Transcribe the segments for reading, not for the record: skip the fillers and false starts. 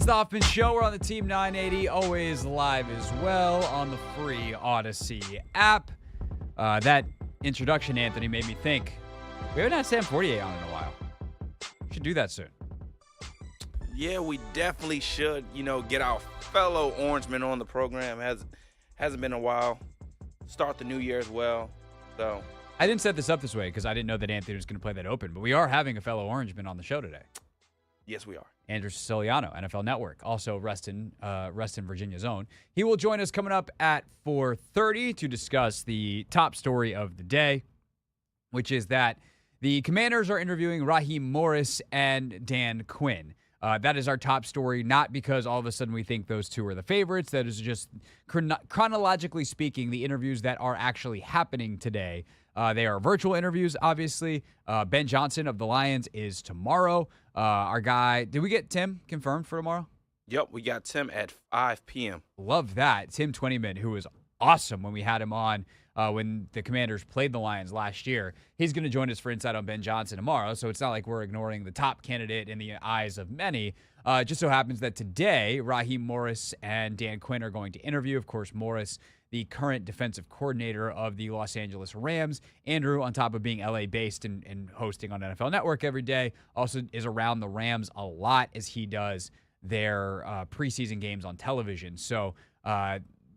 the Hoffman Show. We're on the Team 980, always live as well on the free Odyssey app. That introduction, Anthony, made me think we haven't had Sam 48 on in a while. We should do that soon. Yeah, we definitely should, get our fellow Orangeman on the program. Hasn't been a while. Start the new year as well. So I didn't set this up this way because I didn't know that Anthony was going to play that open, but we are having a fellow Orangeman on the show today. Yes, we are. Andrew Siciliano, NFL Network, also Reston, Virginia's own. He will join us coming up at 4:30 to discuss the top story of the day, which is that the Commanders are interviewing Raheem Morris and Dan Quinn. That is our top story, not because all of a sudden we think those two are the favorites. That is just chronologically speaking, the interviews that are actually happening today. They are virtual interviews, obviously. Ben Johnson of the Lions is tomorrow. Our guy, did we get Tim confirmed for tomorrow? Yep, we got Tim at 5 p.m. Love that. Tim Twentyman, who was awesome when we had him on when the Commanders played the Lions last year. He's going to join us for Insight on Ben Johnson tomorrow, so it's not like we're ignoring the top candidate in the eyes of many. It just so happens that today, Raheem Morris and Dan Quinn are going to interview. Of course, Morris, the current defensive coordinator of the Los Angeles Rams. Andrew, on top of being LA-based and hosting on NFL Network every day, also is around the Rams a lot as he does their preseason games on television. So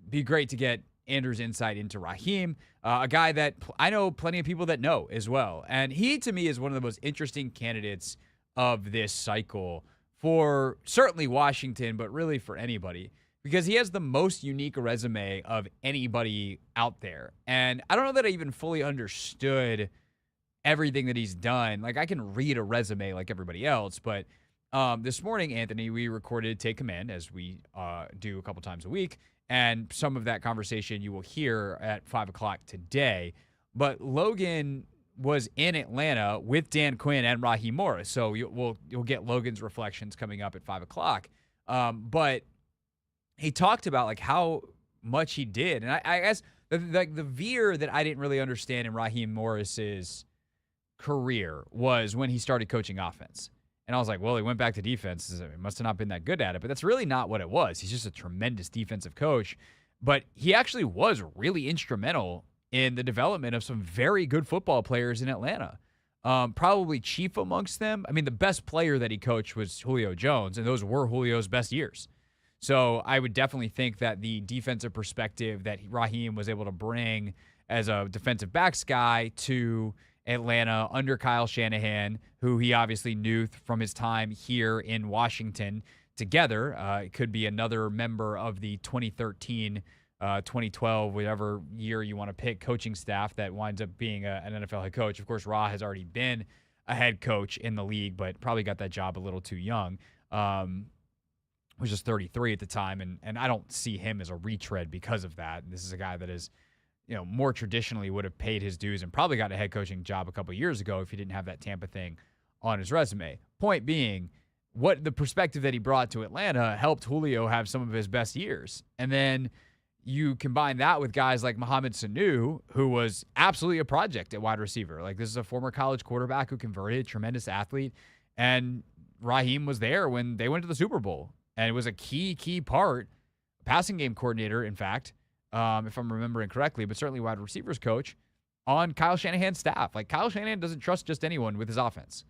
be great to get Andrew's insight into Raheem, a guy that I know plenty of people that know as well. And he, to me, is one of the most interesting candidates of this cycle for certainly Washington, but really for anybody, because he has the most unique resume of anybody out there. And I don't know that I even fully understood everything that he's done. Like, I can read a resume like everybody else, but this morning, Anthony, we recorded Take Command, as we do a couple times a week, and some of that conversation you will hear at 5 o'clock today. But Logan was in Atlanta with Dan Quinn and Raheem Morris, so you'll get Logan's reflections coming up at 5 o'clock. But he talked about like how much he did, and I guess the veer that I didn't really understand in Raheem Morris's career was when he started coaching offense. And I was like, well, he went back to defense. He must have not been that good at it. But that's really not what it was. He's just a tremendous defensive coach. But he actually was really instrumental in the development of some very good football players in Atlanta. Probably chief amongst them. I mean, the best player that he coached was Julio Jones, and those were Julio's best years. So I would definitely think that the defensive perspective that Raheem was able to bring as a defensive backs guy to Atlanta under Kyle Shanahan, who he obviously knew from his time here in Washington together. It could be another member of the 2013, 2012, whatever year you want to pick, coaching staff that winds up being an NFL head coach. Of course, Ra has already been a head coach in the league, but probably got that job a little too young. Was just 33 at the time, and I don't see him as a retread because of that. This is a guy that is, more traditionally would have paid his dues and probably got a head coaching job a couple years ago if he didn't have that Tampa thing on his resume. Point being, what the perspective that he brought to Atlanta helped Julio have some of his best years. And then you combine that with guys like Mohamed Sanu, who was absolutely a project at wide receiver. Like, this is a former college quarterback who converted, tremendous athlete. And Raheem was there when they went to the Super Bowl. And it was a key part, passing game coordinator, in fact, if I'm remembering correctly, but certainly wide receivers coach on Kyle Shanahan's staff. Like, Kyle Shanahan doesn't trust just anyone with his offense.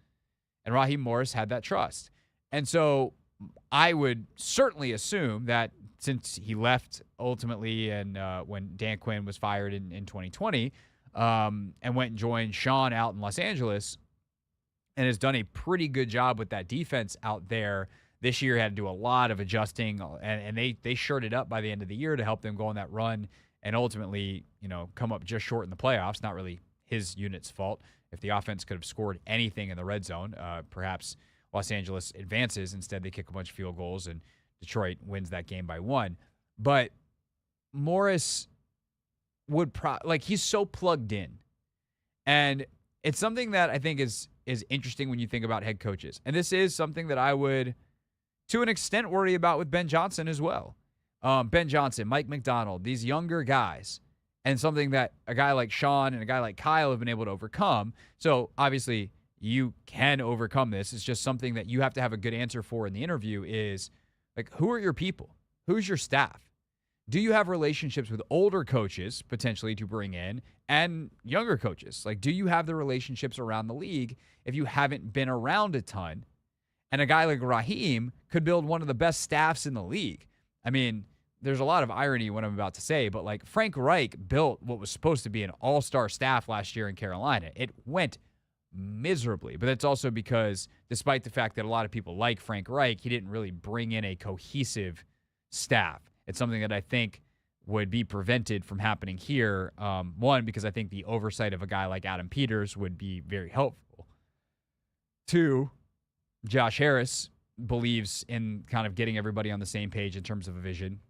And Raheem Morris had that trust. And so I would certainly assume that since he left ultimately and when Dan Quinn was fired in 2020 and went and joined Sean out in Los Angeles and has done a pretty good job with that defense out there, this year had to do a lot of adjusting, and they shirted up by the end of the year to help them go on that run and ultimately, come up just short in the playoffs. Not really his unit's fault. If the offense could have scored anything in the red zone, perhaps Los Angeles advances. Instead, they kick a bunch of field goals, and Detroit wins that game by 1. But Morris would he's so plugged in. And it's something that I think is interesting when you think about head coaches. And this is something that I would, to an extent, worry about with Ben Johnson as well. Ben Johnson, Mike McDonald, these younger guys, and something that a guy like Sean and a guy like Kyle have been able to overcome. So obviously you can overcome this. It's just something that you have to have a good answer for in the interview is, Like, who are your people? Who's your staff? Do you have relationships with older coaches potentially to bring in and younger coaches? Like, do you have the relationships around the league if you haven't been around a ton? And a guy like Raheem could build one of the best staffs in the league. I mean, there's a lot of irony in what I'm about to say, but like Frank Reich built what was supposed to be an all-star staff last year in Carolina. It went miserably, but that's also because despite the fact that a lot of people like Frank Reich, he didn't really bring in a cohesive staff. It's something that I think would be prevented from happening here. One, because I think the oversight of a guy like Adam Peters would be very helpful. Two, Josh Harris believes in kind of getting everybody on the same page in terms of a vision.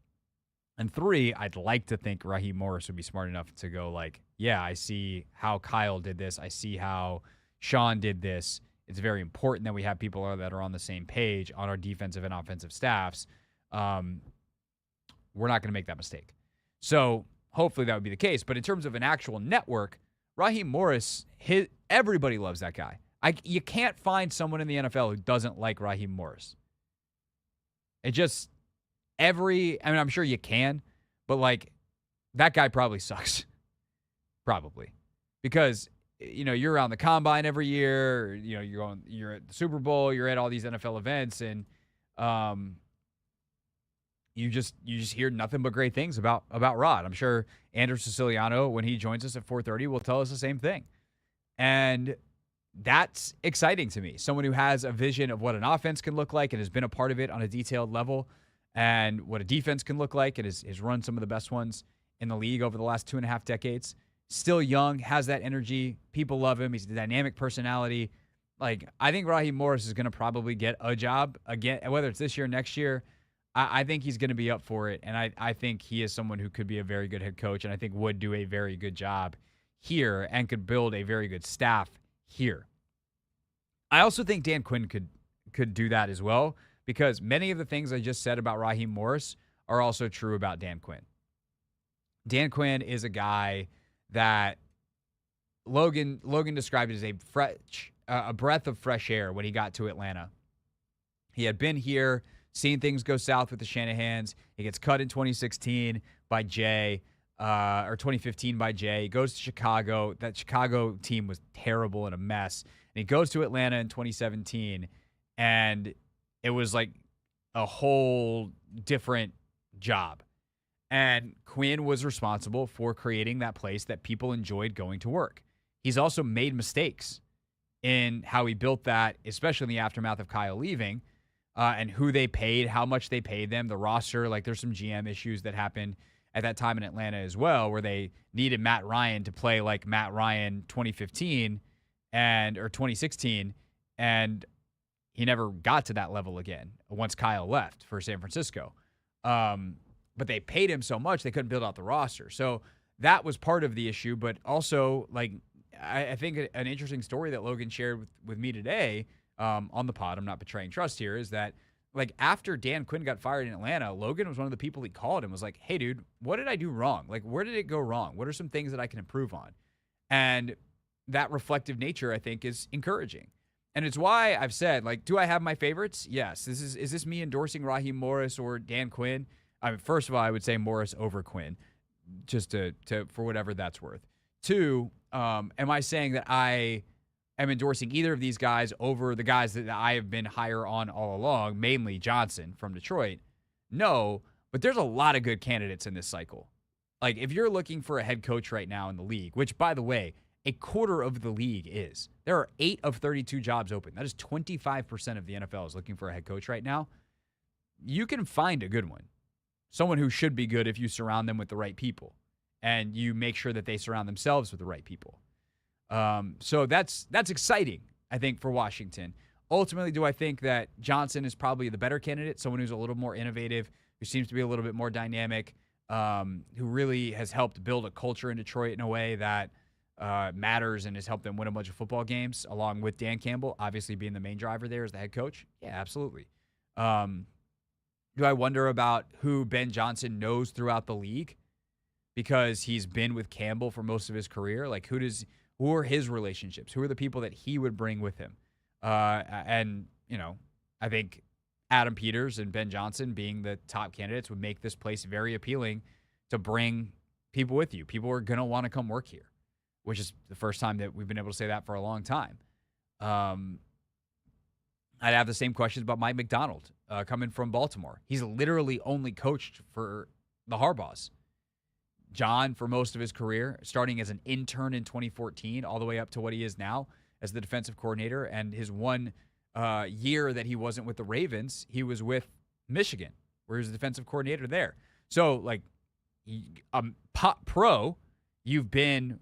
And three, I'd like to think Raheem Morris would be smart enough to go like, yeah, I see how Kyle did this. I see how Sean did this. It's very important that we have people that are on the same page on our defensive and offensive staffs. We're not going to make that mistake. So hopefully that would be the case. But in terms of an actual network, Raheem Morris, everybody loves that guy. You can't find someone in the NFL who doesn't like Raheem Morris. I'm sure you can, but like that guy probably sucks. Probably. Because, you're around the combine every year, you're at the Super Bowl, you're at all these NFL events, and you just hear nothing but great things about Rod. I'm sure Andrew Siciliano, when he joins us at 4:30, will tell us the same thing. And that's exciting to me. Someone who has a vision of what an offense can look like and has been a part of it on a detailed level, and what a defense can look like and has run some of the best ones in the league over the last 2.5 decades. Still young, has that energy. People love him. He's a dynamic personality. Like, I think Raheem Morris is going to probably get a job again, whether it's this year or next year. I think he's going to be up for it, and I think he is someone who could be a very good head coach, and I think would do a very good job here and could build a very good staff here. I also think Dan Quinn could do that as well, because many of the things I just said about Raheem Morris are also true about Dan Quinn. Dan Quinn is a guy that Logan described as a breath of fresh air when he got to Atlanta. He had been here, seen things go south with the Shanahans. He gets cut in 2016 by Jay, or 2015 by Jay. He goes to Chicago. That Chicago team was terrible and a mess. And he goes to Atlanta in 2017, and it was like a whole different job. And Quinn was responsible for creating that place that people enjoyed going to work. He's also made mistakes in how he built that, especially in the aftermath of Kyle leaving, and who they paid, how much they paid them, the roster. Like, there's some GM issues that happened at that time in Atlanta as well, where they needed Matt Ryan to play like Matt Ryan 2015 or 2016, and he never got to that level again once Kyle left for San Francisco. But they paid him so much they couldn't build out the roster. So that was part of the issue. But also, like, I think an interesting story that Logan shared with me today on the pod, I'm not betraying trust here, is that, like, after Dan Quinn got fired in Atlanta, Logan was one of the people he called and was like, hey, dude, what did I do wrong? Like, where did it go wrong? What are some things that I can improve on? And that reflective nature, I think, is encouraging. And it's why I've said, like, do I have my favorites? Yes. Is this me endorsing Raheem Morris or Dan Quinn? I mean, first of all, I would say Morris over Quinn, just to for whatever that's worth. Two, am I saying that I am endorsing either of these guys over the guys that I have been higher on all along, mainly Johnson from Detroit? No, but there's a lot of good candidates in this cycle. Like, if you're looking for a head coach right now in the league, which, by the way, a quarter of the league is. There are 8 of 32 jobs open. That is 25% of the NFL is looking for a head coach right now. You can find a good one. Someone who should be good if you surround them with the right people and you make sure that they surround themselves with the right people. So that's exciting, I think, for Washington. Ultimately, do I think that Johnson is probably the better candidate, someone who's a little more innovative, who seems to be a little bit more dynamic, who really has helped build a culture in Detroit in a way that matters and has helped them win a bunch of football games, along with Dan Campbell, obviously being the main driver there as the head coach? Yeah, absolutely. Do I wonder about who Ben Johnson knows throughout the league because he's been with Campbell for most of his career? Like, who are his relationships? Who are the people that he would bring with him? And, I think Adam Peters and Ben Johnson being the top candidates would make this place very appealing to bring people with you. People are going to want to come work here, which is the first time that we've been able to say that for a long time. I'd have the same questions about Mike McDonald coming from Baltimore. He's literally only coached for the Harbaughs. John, for most of his career, starting as an intern in 2014, all the way up to what he is now as the defensive coordinator. And his one year that he wasn't with the Ravens, he was with Michigan, where he was the defensive coordinator there. So, like, pro, you've been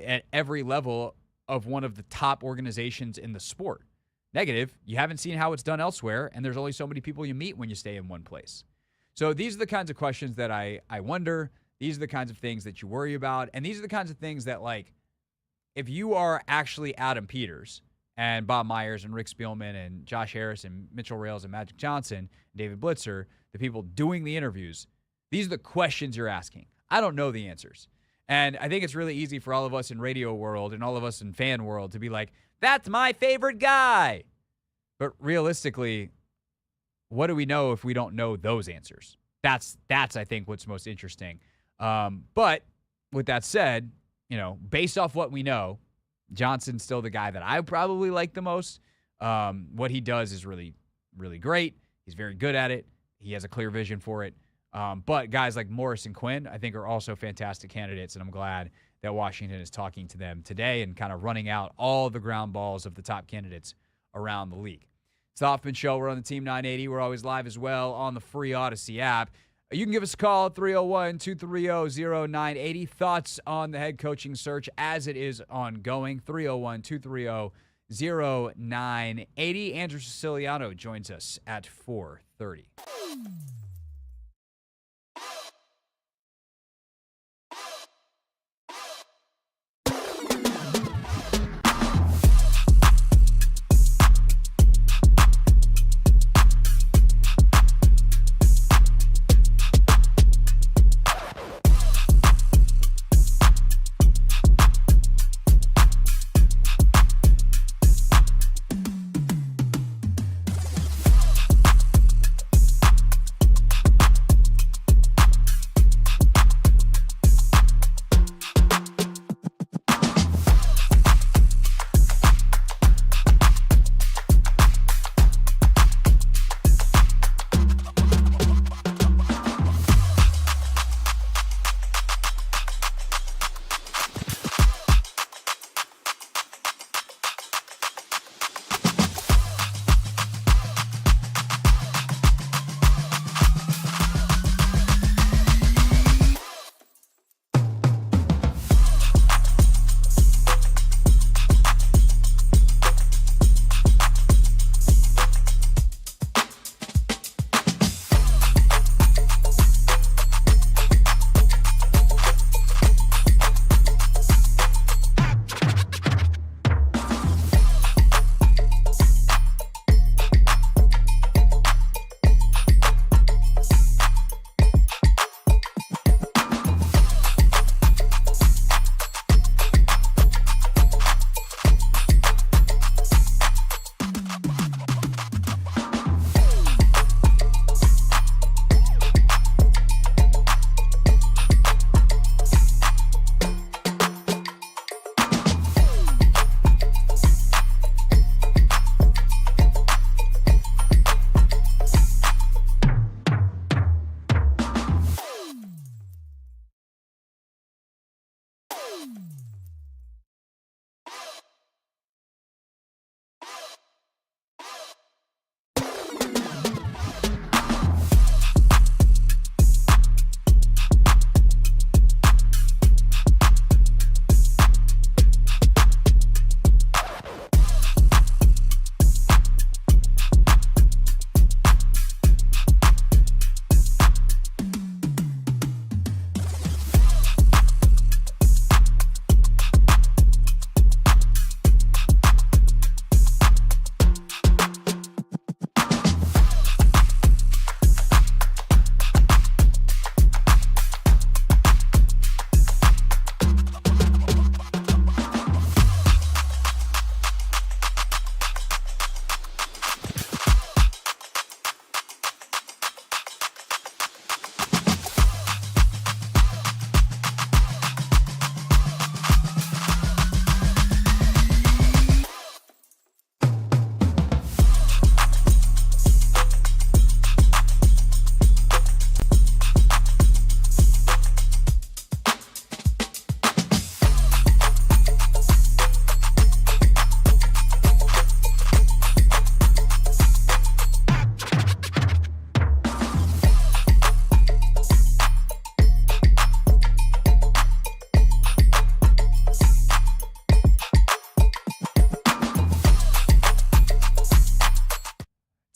at every level of one of the top organizations in the sport. Negative, you haven't seen how it's done elsewhere, and there's only so many people you meet when you stay in one place. So these are the kinds of questions that I wonder. These are the kinds of things that you worry about. And these are the kinds of things that, like, if you are actually Adam Peters and Bob Myers and Rick Spielman and Josh Harris and Mitchell Rales and Magic Johnson and David Blitzer, the people doing the interviews, these are the questions you're asking. I don't know the answers. And I think it's really easy for all of us in radio world and all of us in fan world to be like, that's my favorite guy. But realistically, what do we know if we don't know those answers? That's I think, what's most interesting. But with that said, based off what we know, Johnson's still the guy that I probably like the most. What he does is really, really great. He's very good at it. He has a clear vision for it. But guys like Morris and Quinn, I think, are also fantastic candidates, and I'm glad that Washington is talking to them today and kind of running out all the ground balls of the top candidates around the league. It's the Hoffman Show. We're on the Team 980. We're always live as well on the free Odyssey app. You can give us a call at 301-230-0980. Thoughts on the head coaching search as it is ongoing, 301-230-0980. Andrew Siciliano joins us at 4:30.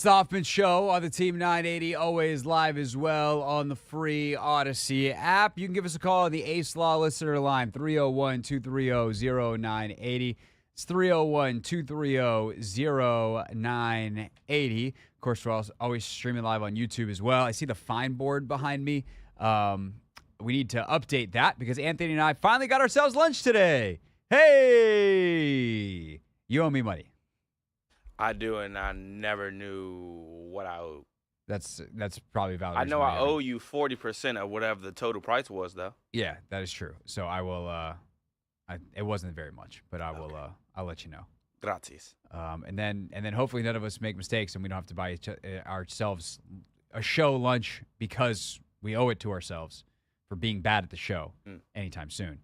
It's the Hoffman Show on the Team 980, always live as well on the free Odyssey app. You can give us a call on the Ace Law listener line, 301-230-0980. It's 301-230-0980. Of course, we're always streaming live on YouTube as well. I see the fine board behind me. We need to update that because Anthony and I finally got ourselves lunch today. Hey! You owe me money. I do, and I never knew what I owed. That's probably valid. I know I owe you 40% of whatever the total price was, though. Yeah, that is true. So I will. It wasn't very much, but I will. Okay. I'll let you know. Gracias. And then hopefully none of us make mistakes and we don't have to buy ourselves a show lunch because we owe it to ourselves for being bad at the show anytime soon.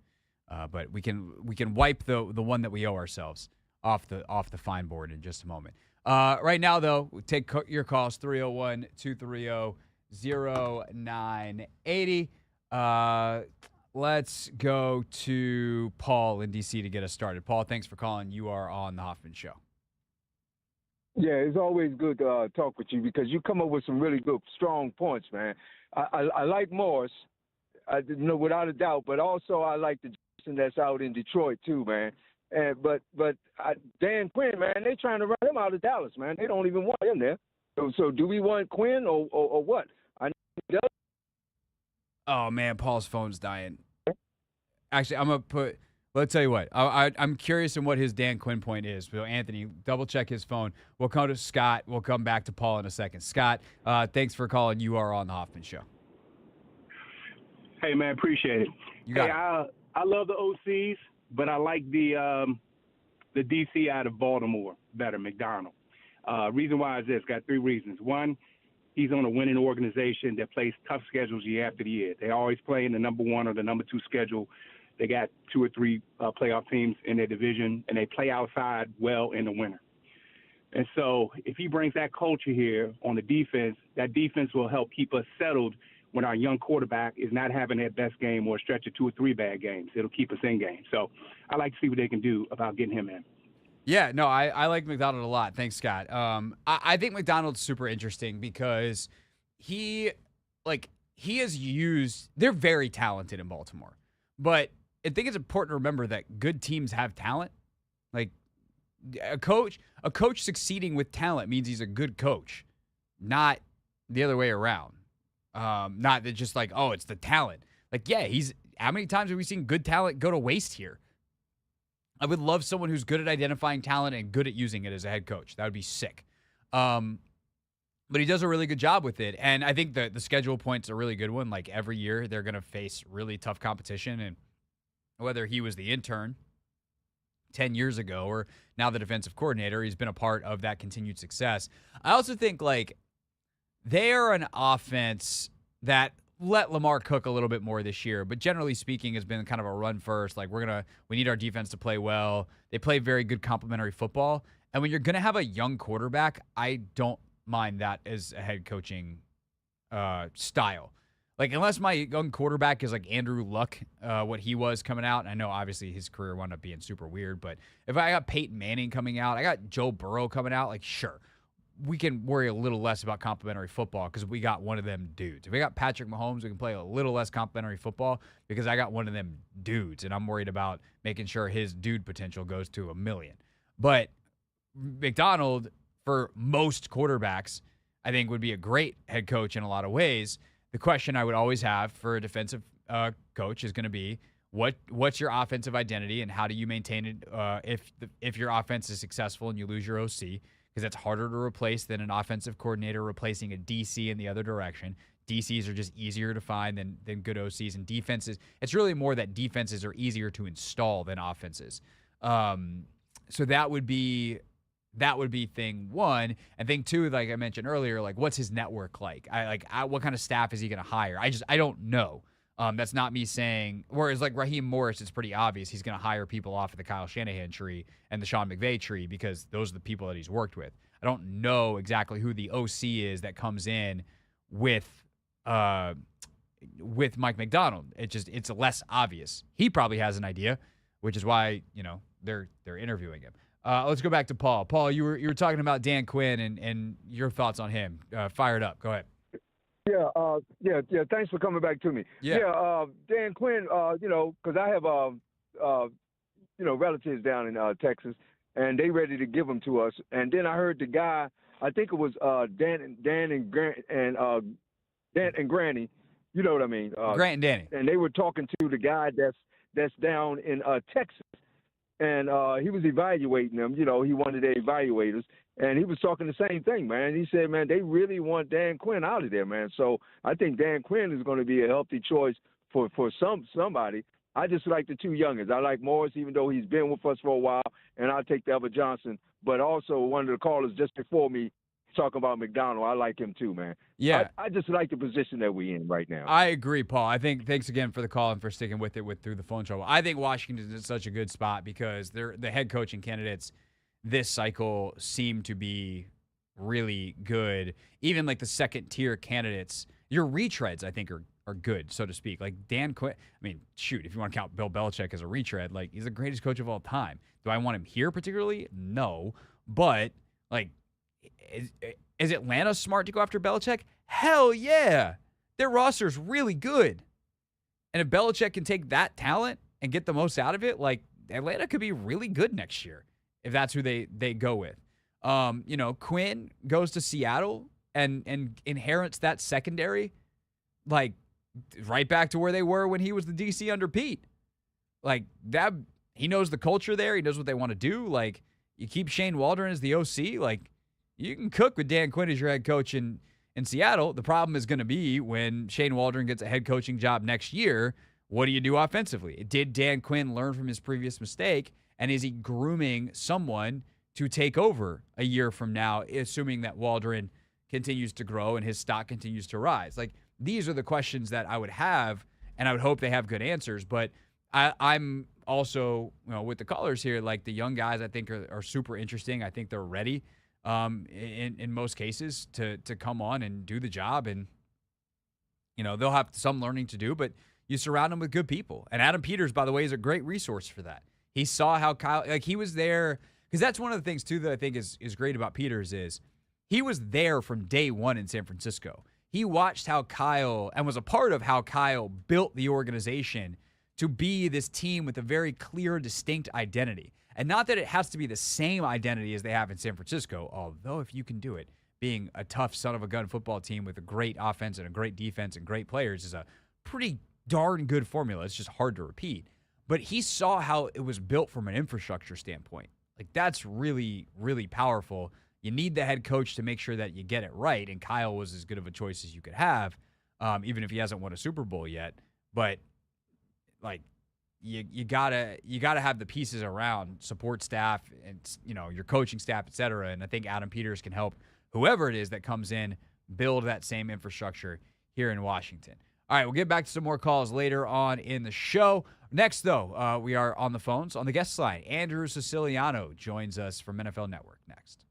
But we can wipe the one that we owe ourselves off the fine board in just a moment. Right now, though, we'll take your calls, 301-230-0980. Let's go to Paul in D.C. to get us started. Paul, thanks for calling. You are on the Hoffman Show. Yeah, it's always good to talk with you because you come up with some really good, strong points, man. I like Morris, without a doubt, but also I like the Jason that's out in Detroit too, man. But Dan Quinn, man, they trying to run him out of Dallas, man. They don't even want him there. So do we want Quinn or what? I know he does. Oh man, Paul's phone's dying. Actually, I'm gonna put. Let's tell you what. I'm curious in what his Dan Quinn point is. So Anthony, double check his phone. We'll come to Scott. We'll come back to Paul in a second. Scott, thanks for calling. You are on the Hoffman Show. Hey man, appreciate it. You got it. I love the OCs. But I like the DC out of Baltimore better, McDonald. Reason why is this. Got three reasons. One, he's on a winning organization that plays tough schedules year after year. They always play in the number one or the number two schedule. They got two or three playoff teams in their division, and they play outside well in the winter. And so if he brings that culture here on the defense, that defense will help keep us settled when our young quarterback is not having their best game or a stretch of 2 or 3 bad games. It'll keep us in game. So I like to see what they can do about getting him in. Yeah, no, I like McDonald a lot. Thanks, Scott. I think McDonald's super interesting because he is used – they're very talented in Baltimore. But I think it's important to remember that good teams have talent. Like a coach succeeding with talent means he's a good coach, not the other way around. Not that just like, oh, it's the talent. Like, yeah, how many times have we seen good talent go to waste here? I would love someone who's good at identifying talent and good at using it as a head coach. That would be sick. But he does a really good job with it. And I think the schedule point's a really good one. Like every year they're going to face really tough competition. And whether he was the intern 10 years ago or now the defensive coordinator, he's been a part of that continued success. I also think like, they are an offense that let Lamar cook a little bit more this year, but generally speaking has been kind of a run first. Like we need our defense to play well. They play very good complementary football. And when you're going to have a young quarterback, I don't mind that as a head coaching style. Like unless my young quarterback is like Andrew Luck, what he was coming out. And I know obviously his career wound up being super weird, but if I got Peyton Manning coming out, I got Joe Burrow coming out, like sure. We can worry a little less about complimentary football because we got one of them dudes. If we got Patrick Mahomes, we can play a little less complimentary football because I got one of them dudes, and I'm worried about making sure his dude potential goes to 1 million. But McDonald, for most quarterbacks, I think would be a great head coach in a lot of ways. The question I would always have for a defensive coach is going to be, what's your offensive identity and how do you maintain it if your offense is successful and you lose your OC? Because that's harder to replace than an offensive coordinator replacing a DC in the other direction. DCs are just easier to find than good OCs. And defenses, it's really more that defenses are easier to install than offenses. So that would be thing one. And thing two, like I mentioned earlier, like what's his network like? What kind of staff is he going to hire? I don't know. That's not me saying, whereas like Raheem Morris, it's pretty obvious he's going to hire people off of the Kyle Shanahan tree and the Sean McVay tree because those are the people that he's worked with. I don't know exactly who the OC is that comes in with Mike McDonald. It's less obvious. He probably has an idea, which is why, they're interviewing him. Let's go back to Paul. Paul, you were talking about Dan Quinn and your thoughts on him. Fire it up. Go ahead. Yeah. Thanks for coming back to me. Yeah. Dan Quinn. Because I have relatives down in Texas, and they ready to give them to us. And then I heard the guy. I think it was Dan and Granny. You know what I mean? Grant and Danny. And they were talking to the guy that's down in Texas, and he was evaluating them. You know, he wanted the evaluators, and he was talking the same thing, man. He said, man, they really want Dan Quinn out of there, man. So I think Dan Quinn is going to be a healthy choice for somebody. I just like the two youngins. I like Morris, even though he's been with us for a while, and I'll take the Ever Johnson. But also one of the callers just before me talking about McDonald, I like him too, man. Yeah. I just like the position that we're in right now. I agree, Paul. I think thanks again for the call and for sticking with it through the phone trouble. I think Washington is in such a good spot because the head coaching candidates this cycle seem to be really good. Even like the second tier candidates, your retreads, I think are good, so to speak. Like Dan Quinn, I mean, shoot, if you want to count Bill Belichick as a retread, like he's the greatest coach of all time. Do I want him here particularly? No. But like, is Atlanta smart to go after Belichick? Hell yeah. Their roster's really good. And if Belichick can take that talent and get the most out of it, like Atlanta could be really good next year if that's who they go with. Quinn goes to Seattle and inherits that secondary, like right back to where they were when he was the DC under Pete. Like that, he knows the culture there. He knows what they want to do. Like you keep Shane Waldron as the OC, like you can cook with Dan Quinn as your head coach in Seattle. The problem is going to be when Shane Waldron gets a head coaching job next year, what do you do offensively? Did Dan Quinn learn from his previous mistake, and is he grooming someone to take over a year from now, assuming that Waldron continues to grow and his stock continues to rise? Like, these are the questions that I would have, and I would hope they have good answers. But I'm also, with the callers here, like the young guys I think are super interesting. I think they're ready in most cases to come on and do the job. And, they'll have some learning to do, but you surround them with good people. And Adam Peters, by the way, is a great resource for that. He saw how Kyle, like he was there, because that's one of the things, too, that I think is great about Peters is he was there from day one in San Francisco. He watched how Kyle, and was a part of how Kyle built the organization to be this team with a very clear, distinct identity. And not that it has to be the same identity as they have in San Francisco, although if you can do it, being a tough son-of-a-gun football team with a great offense and a great defense and great players is a pretty darn good formula. It's just hard to repeat. But he saw how it was built from an infrastructure standpoint. Like, that's really, really powerful. You need the head coach to make sure that you get it right, and Kyle was as good of a choice as you could have, even if he hasn't won a Super Bowl yet. But, like, you gotta have the pieces around, support staff and your coaching staff, et cetera. And I think Adam Peters can help whoever it is that comes in build that same infrastructure here in Washington. All right, we'll get back to some more calls later on in the show. Next, though, we are on the phones on the guest line. Andrew Siciliano joins us from NFL Network next.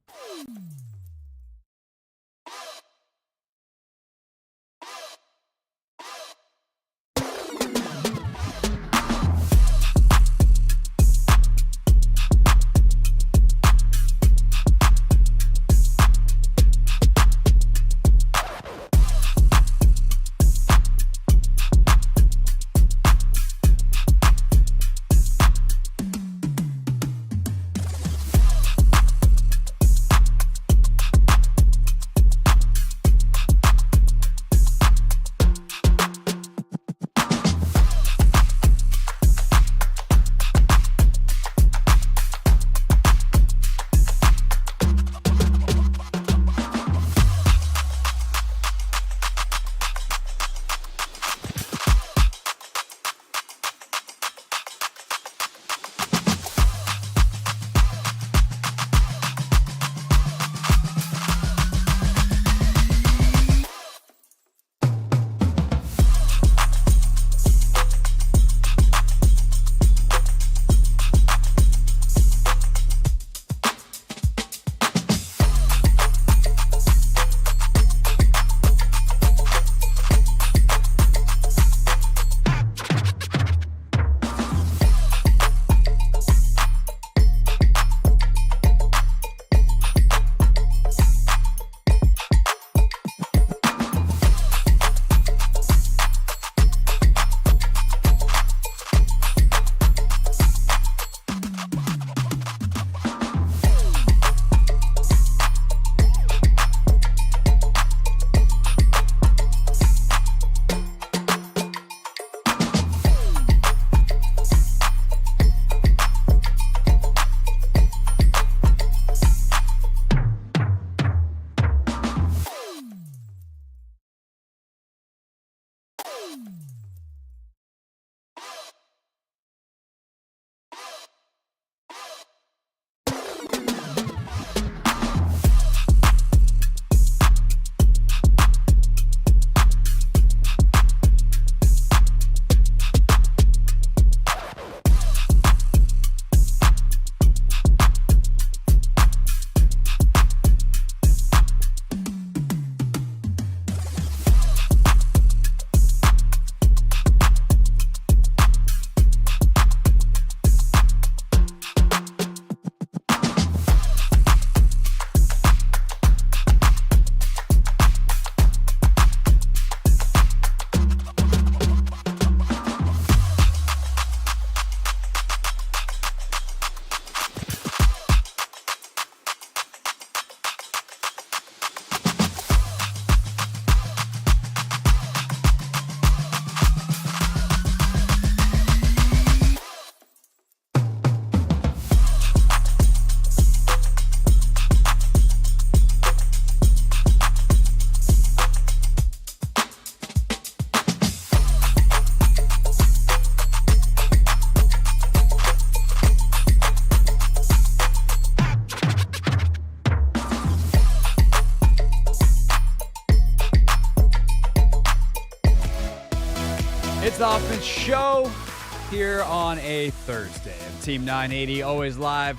here on a Thursday. Team 980, always live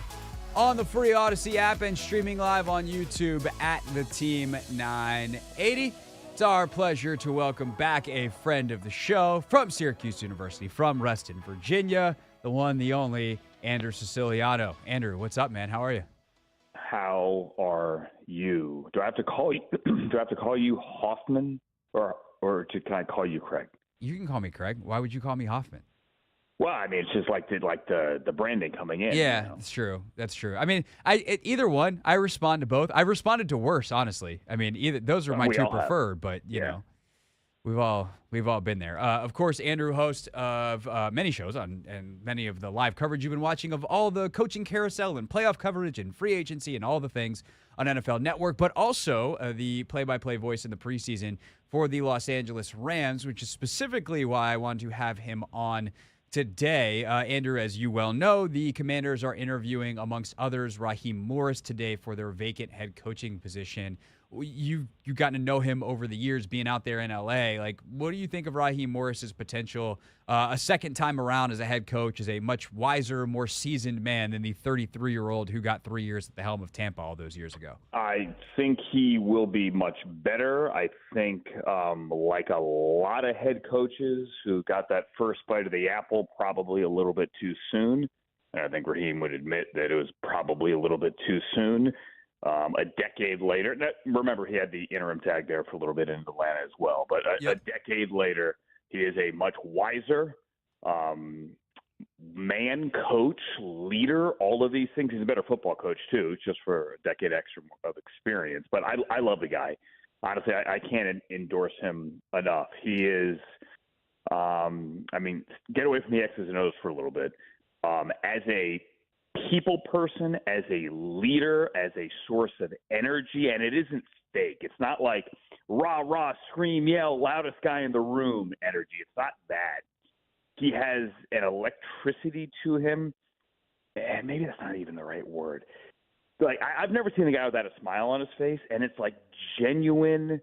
on the free Odyssey app and streaming live on YouTube at the Team 980. It's our pleasure to welcome back a friend of the show from Syracuse University, from Reston, Virginia, the one, the only, Andrew Siciliano. Andrew, what's up, man? How are you? How are you? Do I have to call you? Do I have to call you Hoffman, or can I call you Craig? You can call me Craig. Why would you call me Hoffman? Well, I mean, it's just like the branding coming in. Yeah, you know? That's true. That's true. I mean, either one. I respond to both. I responded to worse, honestly. I mean, either those are my We two all have. preferred, but you know, we've all been there. Of course, Andrew, host of many shows and many of the live coverage you've been watching of all the coaching carousel and playoff coverage and free agency and all the things on NFL Network, but also the play-by-play voice in the preseason for the Los Angeles Rams, which is specifically why I wanted to have him on today. Andrew, as you well know, the Commanders are interviewing, amongst others, Raheem Morris today for their vacant head coaching position. You've gotten to know him over the years being out there in LA. Like, what do you think of Raheem Morris's potential a second time around as a head coach, as a much wiser, more seasoned man than the 33-year-old who got 3 years at the helm of Tampa all those years ago? I think he will be much better. I think, like a lot of head coaches who got that first bite of the apple probably a little bit too soon, and I think Raheem would admit that it was probably a little bit too soon. A decade later, remember he had the interim tag there for a little bit in Atlanta as well, but a decade later, he is a much wiser man, coach, leader, all of these things. He's a better football coach too, just for a decade extra of experience. But I love the guy. Honestly, I can't endorse him enough. He is, I mean, get away from the X's and O's for a little bit. As a people person, as a leader, as a source of energy, and it isn't fake. It's not like rah, rah, scream, yell, loudest guy in the room energy. It's not that. He has an electricity to him, and maybe that's not even the right word. Like, I've never seen a guy without a smile on his face, and it's like genuine,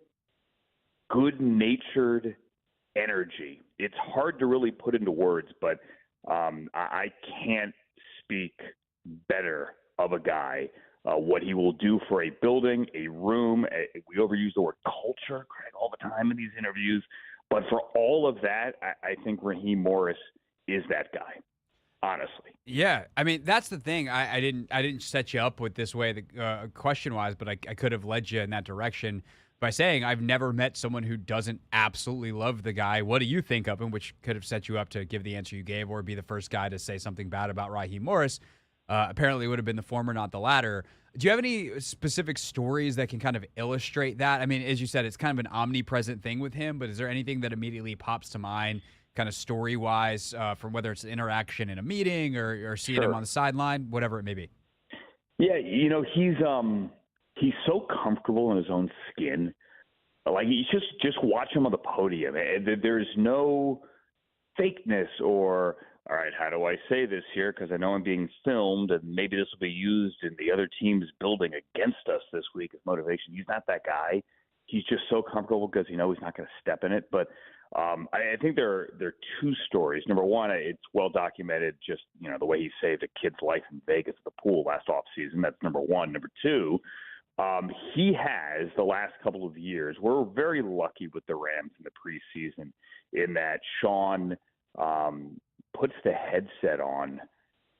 good-natured energy. It's hard to really put into words, but I can't speak better of a guy, what he will do for a building, a room. We overuse the word culture, Craig, all the time in these interviews. But for all of that, I think Raheem Morris is that guy, honestly. Yeah, I mean, that's the thing. I didn't set you up with this way, question-wise, but I could have led you in that direction by saying I've never met someone who doesn't absolutely love the guy. What do you think of him? Which could have set you up to give the answer you gave or be the first guy to say something bad about Raheem Morris. Apparently it would have been the former, not the latter. Do you have any specific stories that can kind of illustrate that? I mean, as you said, it's kind of an omnipresent thing with him, but is there anything that immediately pops to mind kind of story-wise from whether it's interaction in a meeting or seeing him on the sideline, whatever it may be? Yeah, you know, he's so comfortable in his own skin. Like, you just watch him on the podium. There's no fakeness or, all right, how do I say this here? Because I know I'm being filmed, and maybe this will be used in the other team's building against us this week as motivation. He's not that guy. He's just so comfortable because he's not going to step in it. But I think there are two stories. Number one, it's well documented, just the way he saved a kid's life in Vegas at the pool last offseason. That's number one. Number two, he has the last couple of years. We're very lucky with the Rams in the preseason in that Sean puts the headset on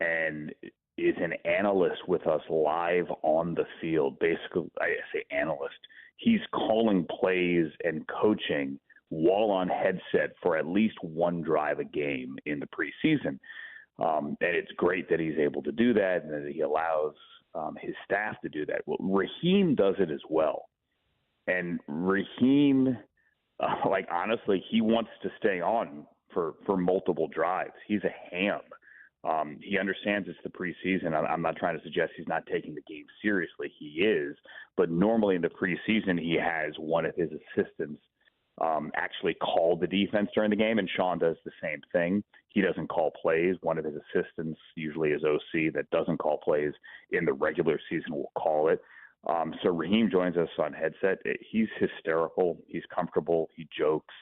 and is an analyst with us live on the field. Basically, I say analyst. He's calling plays and coaching while on headset for at least one drive a game in the preseason. And it's great that he's able to do that and that he allows his staff to do that. Well, Raheem does it as well. And Raheem, honestly, he wants to stay on for multiple drives. He's a ham. He understands it's the preseason. I'm not trying to suggest he's not taking the game seriously. He is. But normally in the preseason, he has one of his assistants actually call the defense during the game, and Sean does the same thing. He doesn't call plays. One of his assistants, usually his OC that doesn't call plays in the regular season, will call it. So Raheem joins us on headset. He's hysterical. He's comfortable. He jokes.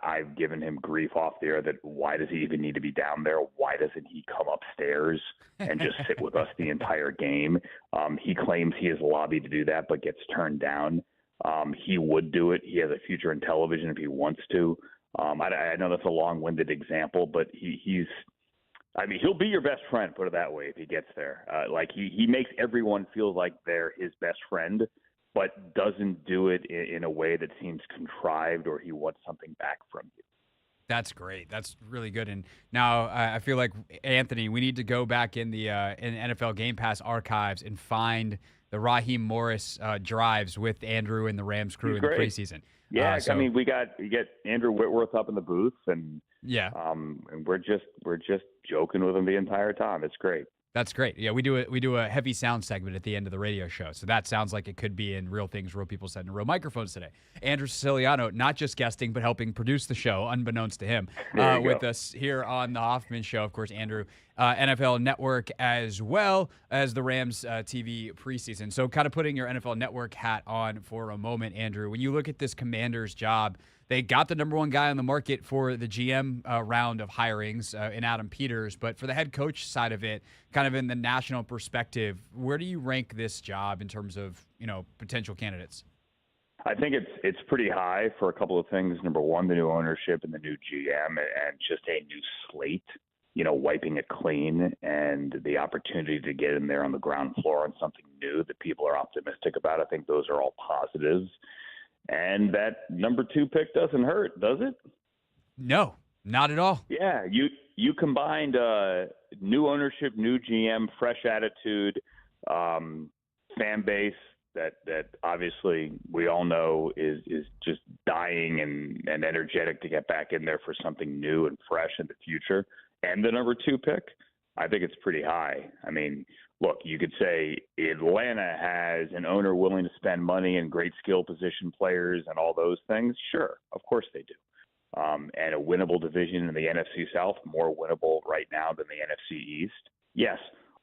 I've given him grief off the air that why does he even need to be down there? Why doesn't he come upstairs and just sit with us the entire game? He claims he has lobbied to do that, but gets turned down. He would do it. He has a future in television if he wants to. I know that's a long-winded example, but he'll be your best friend, put it that way, if he gets there. He makes everyone feel like they're his best friend, but doesn't do it in a way that seems contrived or he wants something back from you. That's great. That's really good. And now I feel like, Anthony, we need to go back in the NFL Game Pass archives and find the Raheem Morris drives with Andrew and the Rams crew in the preseason. Yeah, we get Andrew Whitworth up in the booth, and and we're just joking with him the entire time. It's great. That's great. Yeah, we do a heavy sound segment at the end of the radio show. So that sounds like it could be in Real Things, Real People Said in Real Microphones today. Andrew Siciliano, not just guesting, but helping produce the show, unbeknownst to him, with us here on the Hoffman Show. Of course, Andrew, NFL Network as well as the Rams TV preseason. So kind of putting your NFL Network hat on for a moment, Andrew, when you look at this Commanders job, they got the number one guy on the market for the GM round of hirings in Adam Peters. But for the head coach side of it, kind of in the national perspective, where do you rank this job in terms of, potential candidates? I think it's pretty high for a couple of things. Number one, the new ownership and the new GM and just a new slate, wiping it clean and the opportunity to get in there on the ground floor on something new that people are optimistic about. I think those are all positives. And that number 2 pick doesn't hurt, does it? No, not at all. Yeah, you combined new ownership, new GM, fresh attitude, fan base that obviously we all know is just dying and energetic to get back in there for something new and fresh in the future. And the number 2 pick, I think it's pretty high. I mean, look, you could say Atlanta has an owner willing to spend money and great skill position players and all those things. Sure, of course they do. And a winnable division in the NFC South, more winnable right now than the NFC East. Yes,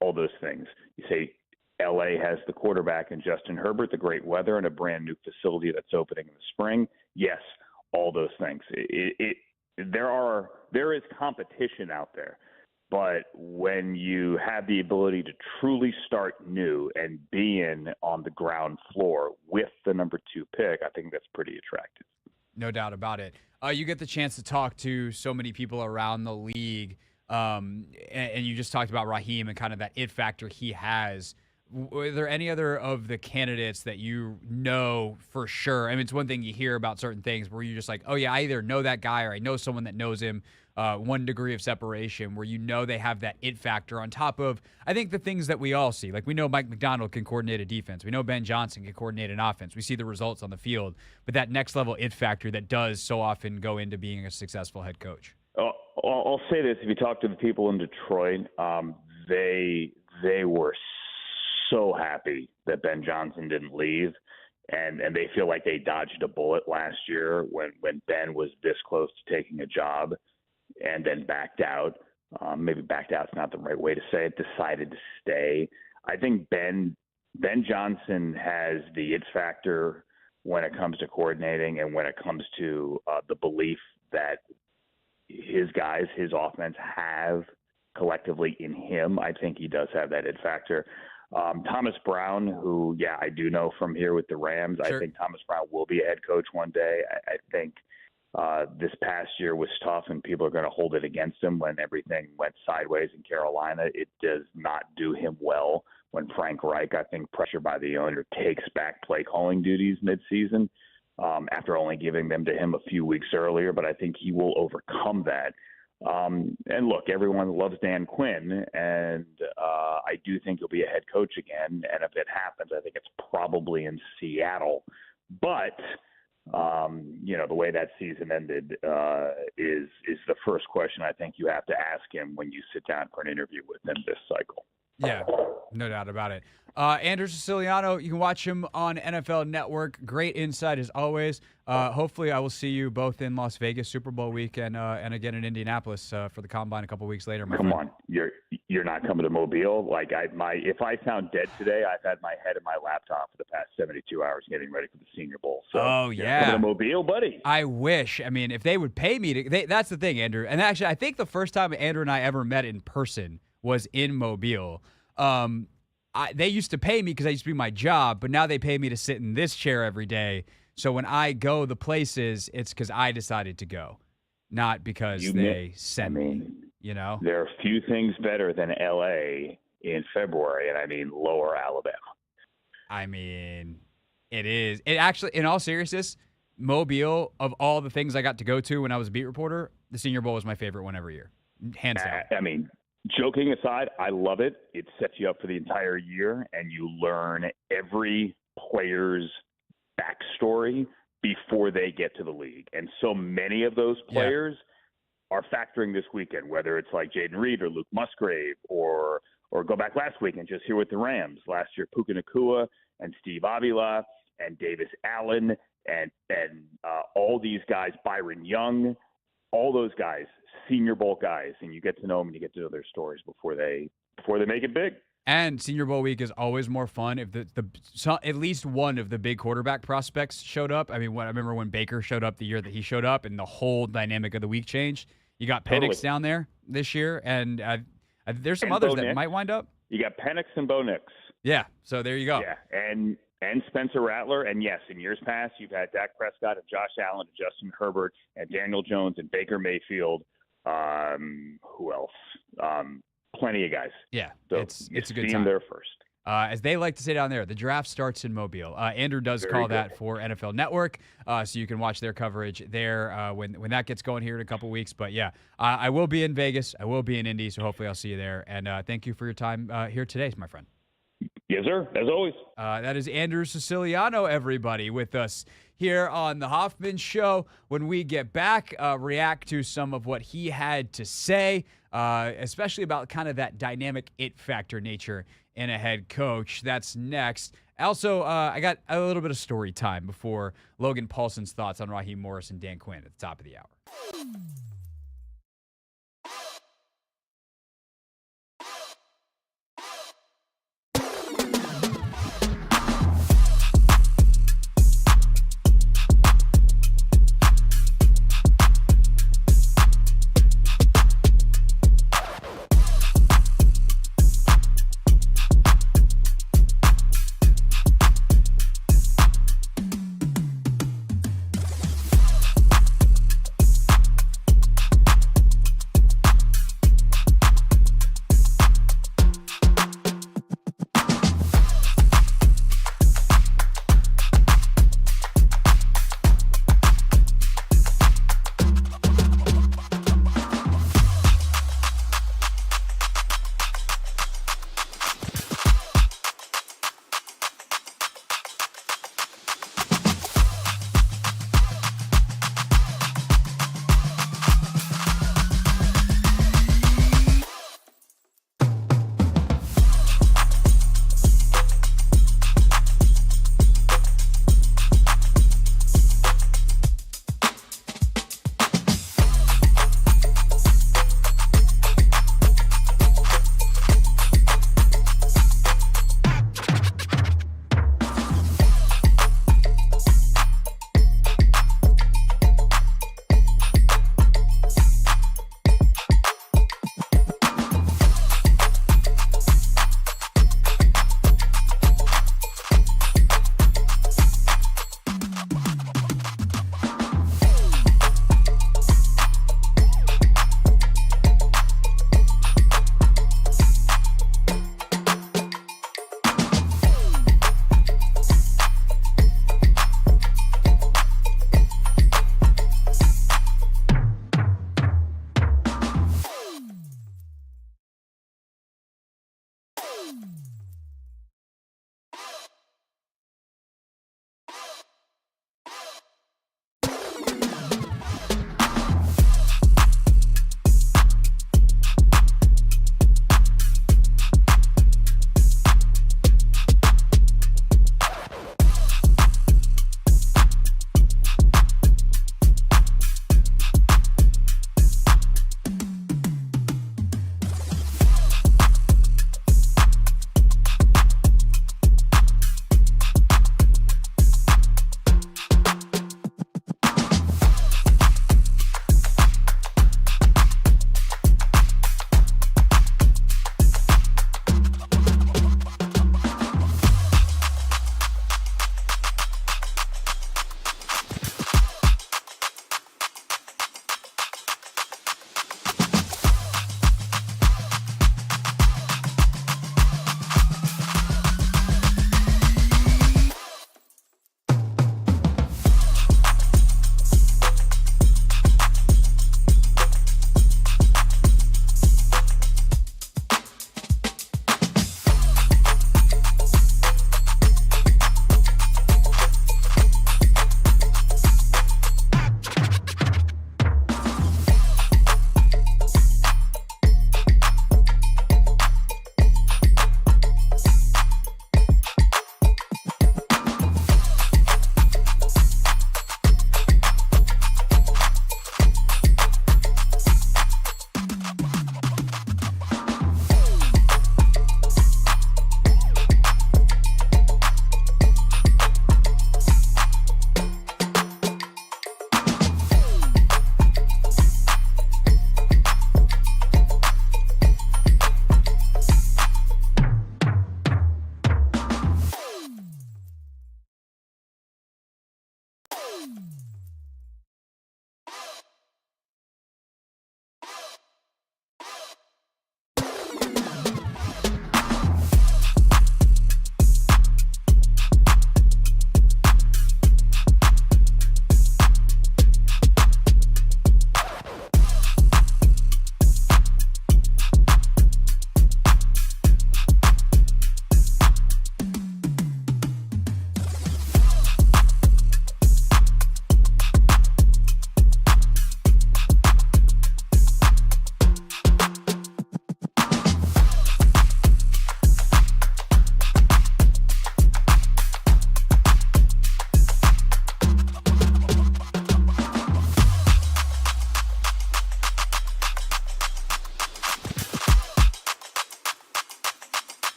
all those things. You say LA has the quarterback in Justin Herbert, the great weather, and a brand new facility that's opening in the spring. Yes, all those things. There is competition out there. But when you have the ability to truly start new and be on the ground floor with the number 2 pick, I think that's pretty attractive. No doubt about it. You get the chance to talk to so many people around the league, and you just talked about Raheem and kind of that it factor he has. Were there any other of the candidates that you know for sure? I mean, it's one thing you hear about certain things where you're just like, oh, yeah, I either know that guy or I know someone that knows him. One degree of separation where they have that it factor on top of, I think, the things that we all see. Like we know Mike McDonald can coordinate a defense. We know Ben Johnson can coordinate an offense. We see the results on the field. But that next level it factor that does so often go into being a successful head coach. I'll say this. If you talk to the people in Detroit, they were so happy that Ben Johnson didn't leave. And they feel like they dodged a bullet last year when Ben was this close to taking a job and then backed out. Maybe backed out's not the right way to say it, decided to stay. I think Ben Johnson has the it factor when it comes to coordinating and when it comes to the belief that his guys, his offense have collectively in him. I think he does have that it factor. Thomas Brown, who, I do know from here with the Rams. Sure. I think Thomas Brown will be a head coach one day. I think this past year was tough, and people are going to hold it against him when everything went sideways in Carolina. It does not do him well when Frank Reich, I think, pressure by the owner, takes back play calling duties midseason after only giving them to him a few weeks earlier. But I think he will overcome that. And look, everyone loves Dan Quinn, and I do think he'll be a head coach again. And if it happens, I think it's probably in Seattle. But the way that season ended is the first question I think you have to ask him when you sit down for an interview with him this cycle. Yeah, no doubt about it. Andrew Siciliano, you can watch him on NFL Network. Great insight as always. Hopefully I will see you both in Las Vegas Super Bowl week and again in Indianapolis for the Combine a couple weeks later. Come on. you're not coming to Mobile. Like if I found dead today, I've had my head in my laptop for the past 72 hours getting ready for the Senior Bowl. So, oh yeah, coming to Mobile, buddy. I wish. I mean, if they would pay me to, that's the thing, Andrew. And actually, I think the first time Andrew and I ever met in person was in Mobile. They used to pay me because I used to be my job, but now they pay me to sit in this chair every day. So when I go the places, it's because I decided to go, not because they sent me. You know, there are few things better than L.A. in February, and I mean Lower Alabama. I mean, it is. It actually, in all seriousness, Mobile, of all the things I got to go to when I was a beat reporter, the Senior Bowl was my favorite one every year, hands down. I mean, joking aside, I love it. It sets you up for the entire year, and you learn every player's backstory before they get to the league. And so many of those players are factoring this weekend, whether it's like Jaden Reed or Luke Musgrave, or go back last week and just here with the Rams. Last year, Puka Nacua and Steve Avila and Davis Allen and all these guys, Byron Young, all those guys, Senior Bowl guys, and you get to know them and you get to know their stories before they make it big. And Senior Bowl week is always more fun if at least one of the big quarterback prospects showed up. I mean, I remember when Baker showed up the year that he showed up, and the whole dynamic of the week changed. You got Penix down there this year, and there's some others that might wind up. You got Penix and Bo Nix. Yeah, so there you go. Yeah, and Spencer Rattler. And yes, in years past, you've had Dak Prescott and Josh Allen and Justin Herbert and Daniel Jones and Baker Mayfield. Who else? Plenty of guys. Yeah, so it's a good see time. them there first. As they like to say down there, the draft starts in Mobile. Andrew does call that for NFL Network, so you can watch their coverage there when that gets going here in a couple weeks. But yeah, I will be in Vegas. I will be in Indy, so hopefully I'll see you there. And thank you for your time here today, my friend. Yes, sir. As always. That is Andrew Siciliano, everybody, with us here on the Hoffman Show. When we get back, react to some of what he had to say, especially about kind of that dynamic it factor nature in a head coach. That's next. Also, I got a little bit of story time before Logan Paulson's thoughts on Raheem Morris and Dan Quinn at the top of the hour.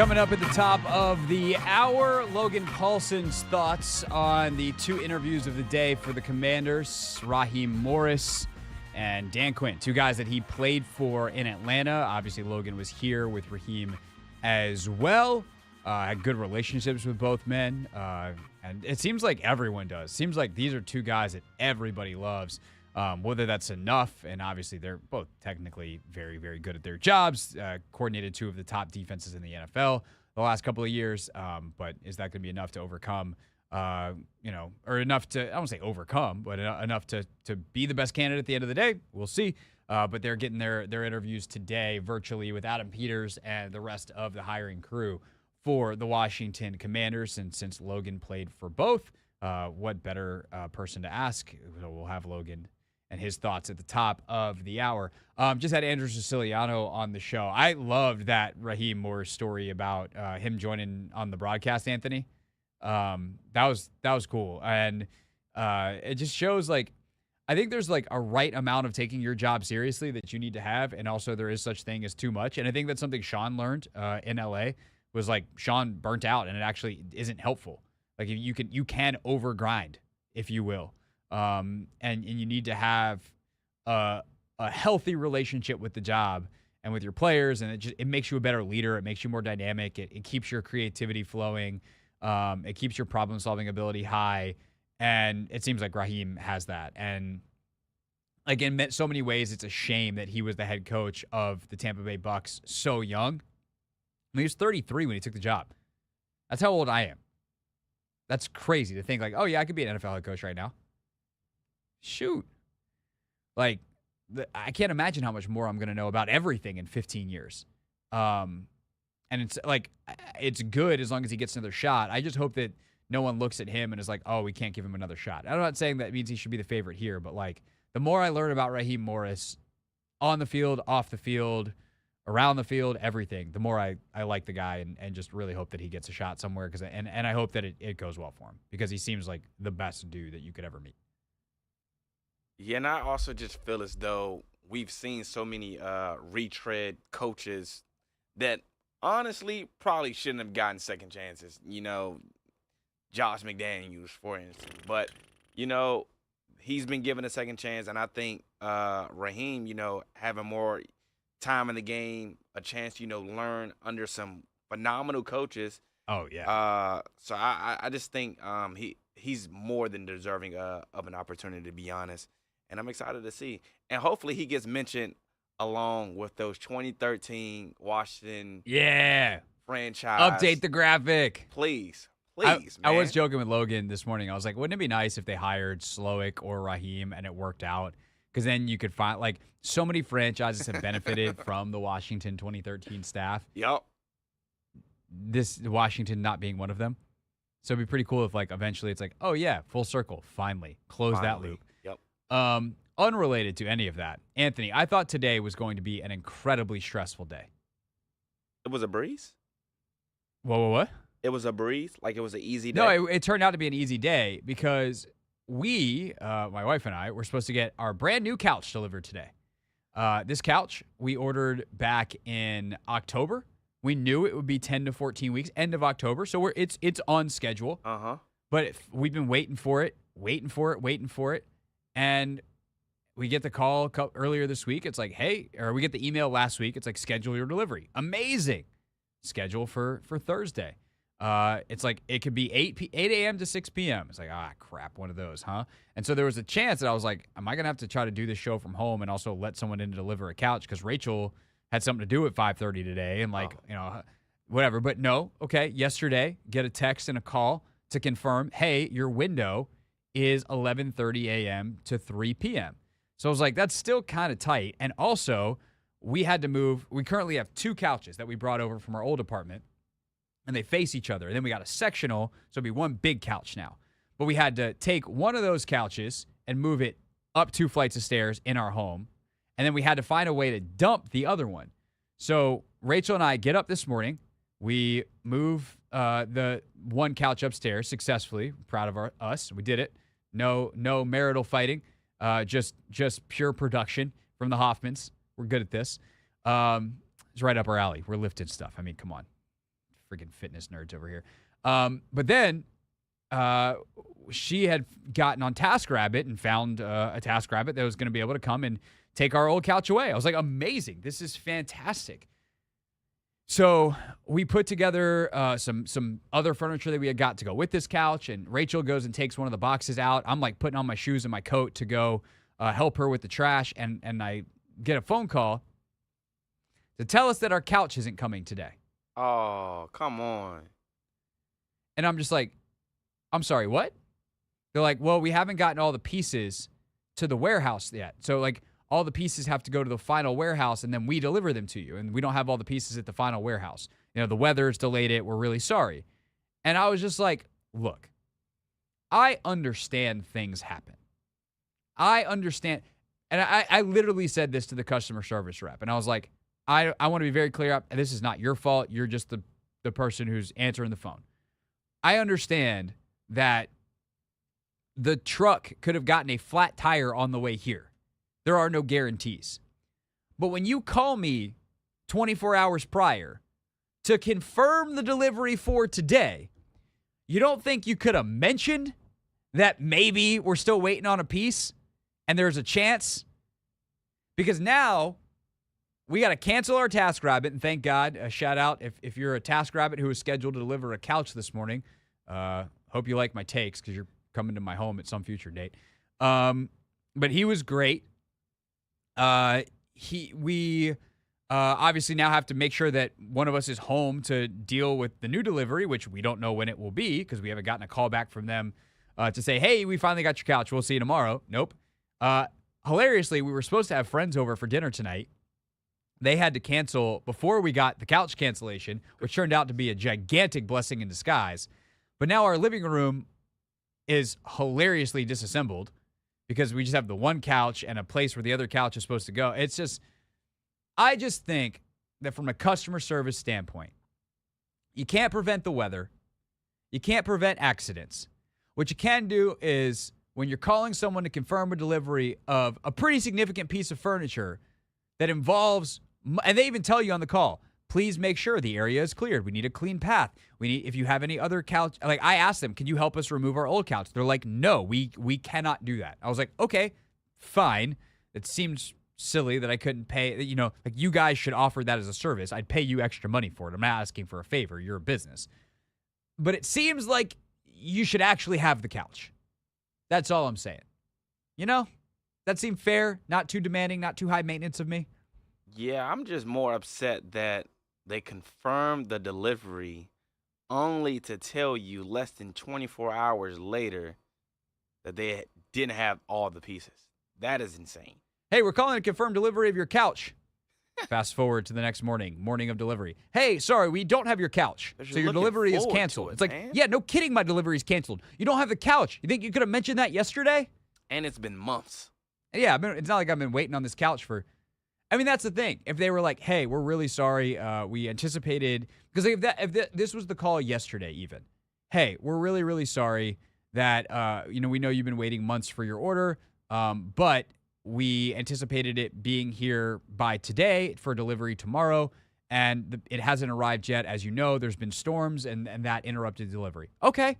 Coming up at the top of the hour, Logan Paulson's thoughts on the two interviews of the day for the Commanders, Raheem Morris and Dan Quinn, two guys that he played for in Atlanta. Obviously, Logan was here with Raheem as well. Had good relationships with both men. And it seems like everyone does. Seems like these are two guys that everybody loves. Whether that's enough, and obviously they're both technically very, very good at their jobs, coordinated two of the top defenses in the NFL the last couple of years. But is that going to be enough to overcome, or enough to, I won't say overcome, but enough to be the best candidate at the end of the day? We'll see. But they're getting their interviews today virtually with Adam Peters and the rest of the hiring crew for the Washington Commanders. And since Logan played for both, what better person to ask? So we'll have Logan and his thoughts at the top of the hour. Just had Andrew Siciliano on the show. I loved that Raheem Morris story about him joining on the broadcast, Anthony. That was cool. And it just shows, like, I think there's like a right amount of taking your job seriously that you need to have. And also there is such thing as too much. And I think that's something Sean learned in LA, was like Sean burnt out, and it actually isn't helpful. Like, you can overgrind, if you will. And you need to have a healthy relationship with the job and with your players, and it makes you a better leader. It makes you more dynamic. It keeps your creativity flowing. It keeps your problem-solving ability high, and it seems like Raheem has that. And like, in so many ways, it's a shame that he was the head coach of the Tampa Bay Bucks so young. I mean, he was 33 when he took the job. That's how old I am. That's crazy to think, like, oh yeah, I could be an NFL head coach right now. Shoot. Like, I can't imagine how much more I'm going to know about everything in 15 years. And it's like, it's good as long as he gets another shot. I just hope that no one looks at him and is like, oh, we can't give him another shot. I'm not saying that means he should be the favorite here, but like, the more I learn about Raheem Morris on the field, off the field, around the field, everything, the more I like the guy, and just really hope that he gets a shot somewhere, and I hope that it goes well for him, because he seems like the best dude that you could ever meet. Yeah, and I also just feel as though we've seen so many retread coaches that honestly probably shouldn't have gotten second chances. Josh McDaniels, for instance. But, he's been given a second chance, and I think Raheem, having more time in the game, a chance to, learn under some phenomenal coaches. Oh, yeah. So I just think he's more than deserving of an opportunity, to be honest. And I'm excited to see. And hopefully he gets mentioned along with those 2013 Washington franchise. Update the graphic. Please, I man. was joking with Logan this morning. I was like, wouldn't it be nice if they hired Slowick or Raheem and it worked out? Because then you could find, like, so many franchises have benefited from the Washington 2013 staff. Yep. This Washington not being one of them. So it'd be pretty cool if, like, eventually it's like, oh yeah, full circle, finally close that loop. Yep. Unrelated to any of that, Anthony, I thought today was going to be an incredibly stressful day. It was a breeze? What? It was a breeze? Like it was an easy day? No, it turned out to be an easy day because we, my wife and I, were supposed to get our brand new couch delivered today. This couch we ordered back in October. We knew it would be 10 to 14 weeks, end of October. So it's on schedule. Uh-huh. But we've been waiting for it. And we get the call earlier this week. It's like, hey, or we get the email last week. It's like, schedule your delivery. Amazing. Schedule for Thursday. It's like, it could be 8 a.m. to 6 p.m. It's like, crap, one of those, huh? And so there was a chance that I was like, am I going to have to try to do this show from home and also let someone in to deliver a couch? Because Rachel had something to do at 5:30 today and whatever. But no, okay, yesterday, get a text and a call to confirm, hey, your window is 11:30 a.m. to 3 p.m. So I was like, that's still kind of tight. And also, we had to move. We currently have two couches that we brought over from our old apartment, and they face each other. And then we got a sectional, so it'll be one big couch now. But we had to take one of those couches and move it up 2 flights of stairs in our home. And then we had to find a way to dump the other one. So Rachel and I get up this morning. We move the one couch upstairs successfully. Proud of us. We did it. No marital fighting. Just pure production from the Hoffmans. We're good at this. It's right up our alley. We're lifting stuff. I mean, come on. Freaking fitness nerds over here. But then she had gotten on TaskRabbit and found a TaskRabbit that was going to be able to come and take our old couch away. I was like, amazing. This is fantastic. So we put together some other furniture that we had got to go with this couch, and Rachel goes and takes one of the boxes out. I'm like putting on my shoes and my coat to go help her with the trash, and I get a phone call to tell us that our couch isn't coming today. Oh, come on. And I'm just like, I'm sorry, what? They're like, well, we haven't gotten all the pieces to the warehouse yet. So, like, all the pieces have to go to the final warehouse, and then we deliver them to you. And we don't have all the pieces at the final warehouse. You know, the weather's delayed it. We're really sorry. And I was just like, look, I understand things happen. I understand. And I literally said this to the customer service rep. And I was like, I want to be very clear. This is not your fault. You're just the person who's answering the phone. I understand that the truck could have gotten a flat tire on the way here. There are no guarantees. But when you call me 24 hours prior to confirm the delivery for today, you don't think you could have mentioned that maybe we're still waiting on a piece and there's a chance? Because now we got to cancel our TaskRabbit, and thank God, a shout out if you're a TaskRabbit who was scheduled to deliver a couch this morning. Hope you like my takes because you're coming to my home at some future date. But he was great. We obviously now have to make sure that one of us is home to deal with the new delivery, which we don't know when it will be because we haven't gotten a call back from them to say, hey, we finally got your couch. We'll see you tomorrow. Nope. Hilariously, we were supposed to have friends over for dinner tonight. They had to cancel before we got the couch cancellation, which turned out to be a gigantic blessing in disguise. But now our living room is hilariously disassembled because we just have the one couch and a place where the other couch is supposed to go. It's just, I just think that from a customer service standpoint, you can't prevent the weather. You can't prevent accidents. What you can do is when you're calling someone to confirm a delivery of a pretty significant piece of furniture that involves, and they even tell you on the call, please make sure the area is cleared. We need a clean path. We need, if you have any other couch, like I asked them, can you help us remove our old couch? They're like, no, we cannot do that. I was like, okay, fine. It seems silly that I couldn't pay, you know, like you guys should offer that as a service. I'd pay you extra money for it. I'm not asking for a favor. You're a business. But it seems like you should actually have the couch. That's all I'm saying. You know, that seemed fair, not too demanding, not too high maintenance of me. Yeah, I'm just more upset that they confirmed the delivery only to tell you less than 24 hours later that they didn't have all the pieces. That is insane. Hey, we're calling a confirmed delivery of your couch. Fast forward to the next morning of delivery. Hey, sorry, we don't have your couch. So your delivery is canceled. It's like, man. Yeah, no kidding, my delivery is canceled. You don't have the couch. You think you could have mentioned that yesterday? And it's been months. Yeah, it's not like I've been waiting on this couch for... I mean, that's the thing. If they were like, hey, we're really sorry, we anticipated... Because if this was the call yesterday even. Hey, we're really, really sorry that, we know you've been waiting months for your order, but we anticipated it being here by today for delivery tomorrow, and it hasn't arrived yet. As you know, there's been storms, and that interrupted delivery. Okay.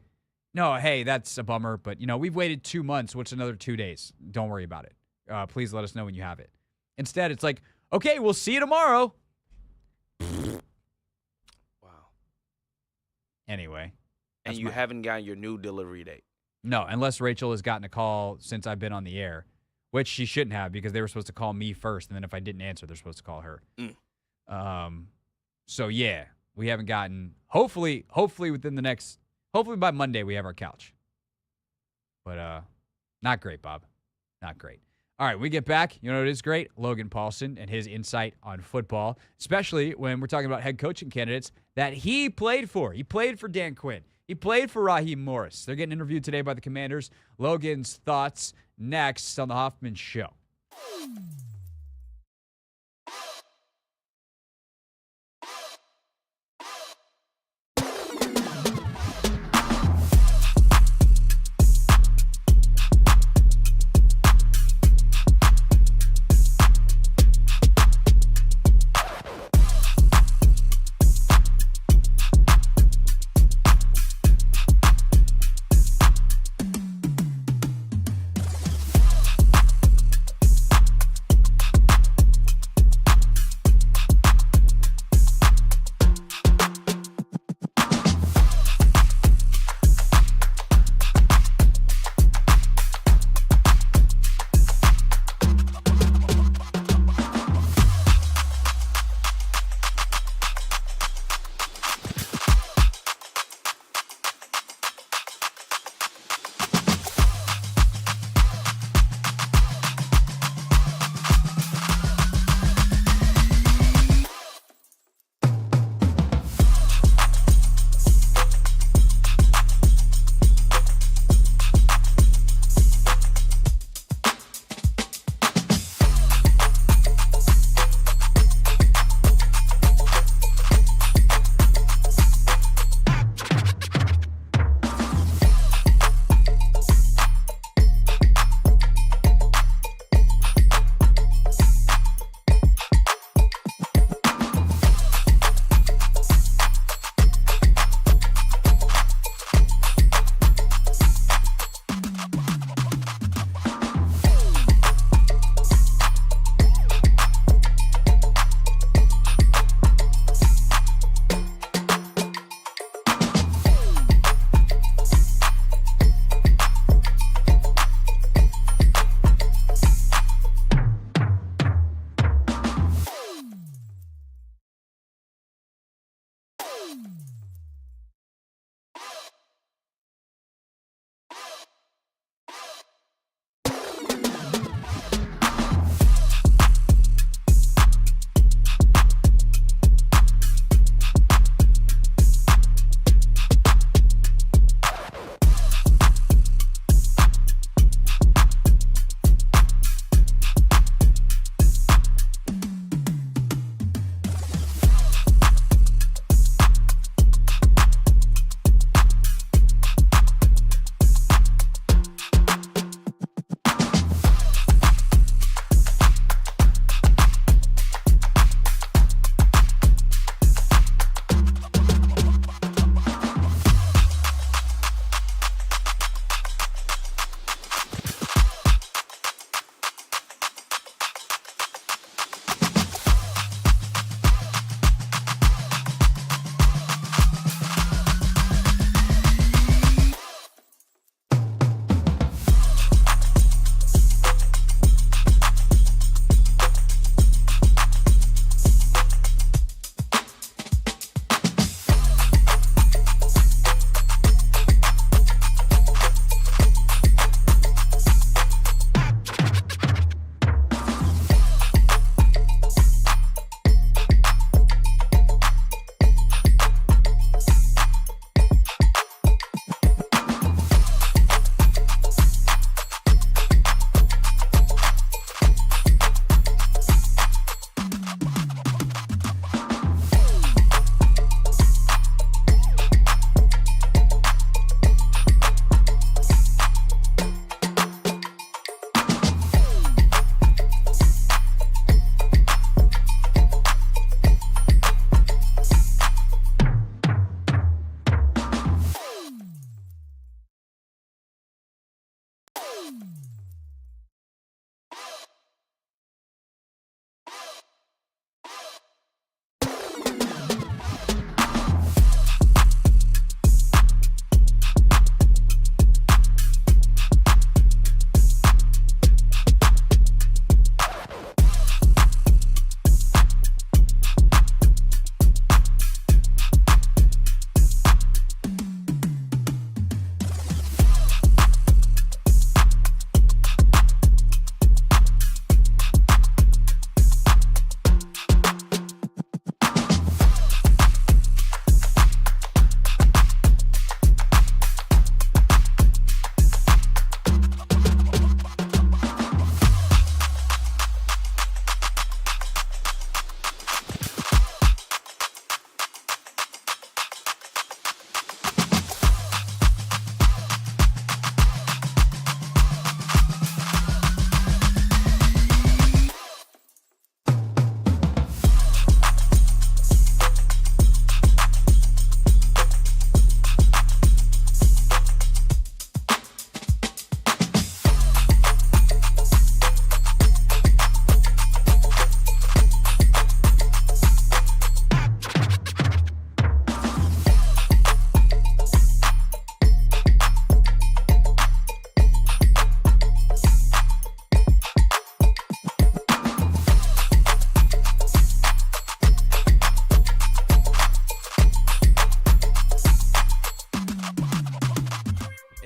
No, hey, that's a bummer, but, we've waited 2 months. What's another 2 days? Don't worry about it. Please let us know when you have it. Instead, it's like, okay, we'll see you tomorrow. Wow. Anyway. And you haven't gotten your new delivery date? No, unless Rachel has gotten a call since I've been on the air, which she shouldn't have because they were supposed to call me first, and then if I didn't answer, they're supposed to call her. So, yeah, we haven't gotten, hopefully by Monday we have our couch. But not great, Bob. Not great. All right, we get back. You know what is great? Logan Paulson and his insight on football, especially when we're talking about head coaching candidates that he played for. He played for Dan Quinn. He played for Raheem Morris. They're getting interviewed today by the Commanders. Logan's thoughts next on the Hoffman Show.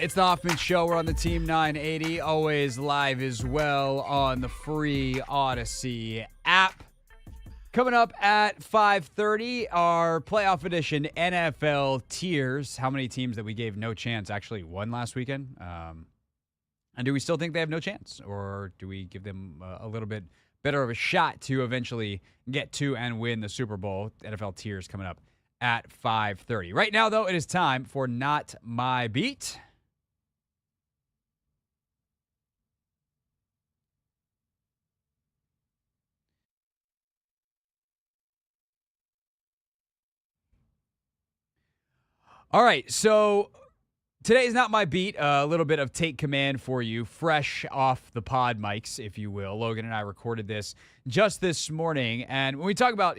It's the Hoffman Show. We're on the Team 980, always live as well on the free Odyssey app. Coming up at 5:30, our playoff edition NFL tiers. How many teams that we gave no chance actually won last weekend? And do we still think they have no chance? Or do we give them a little bit better of a shot to eventually get to and win the Super Bowl? NFL tiers coming up at 5:30. Right now, though, it is time for Not My Beat. All right, so today's Not My Beat. A little bit of take command for you, fresh off the pod mics, if you will. Logan and I recorded this just this morning, and when we talk about,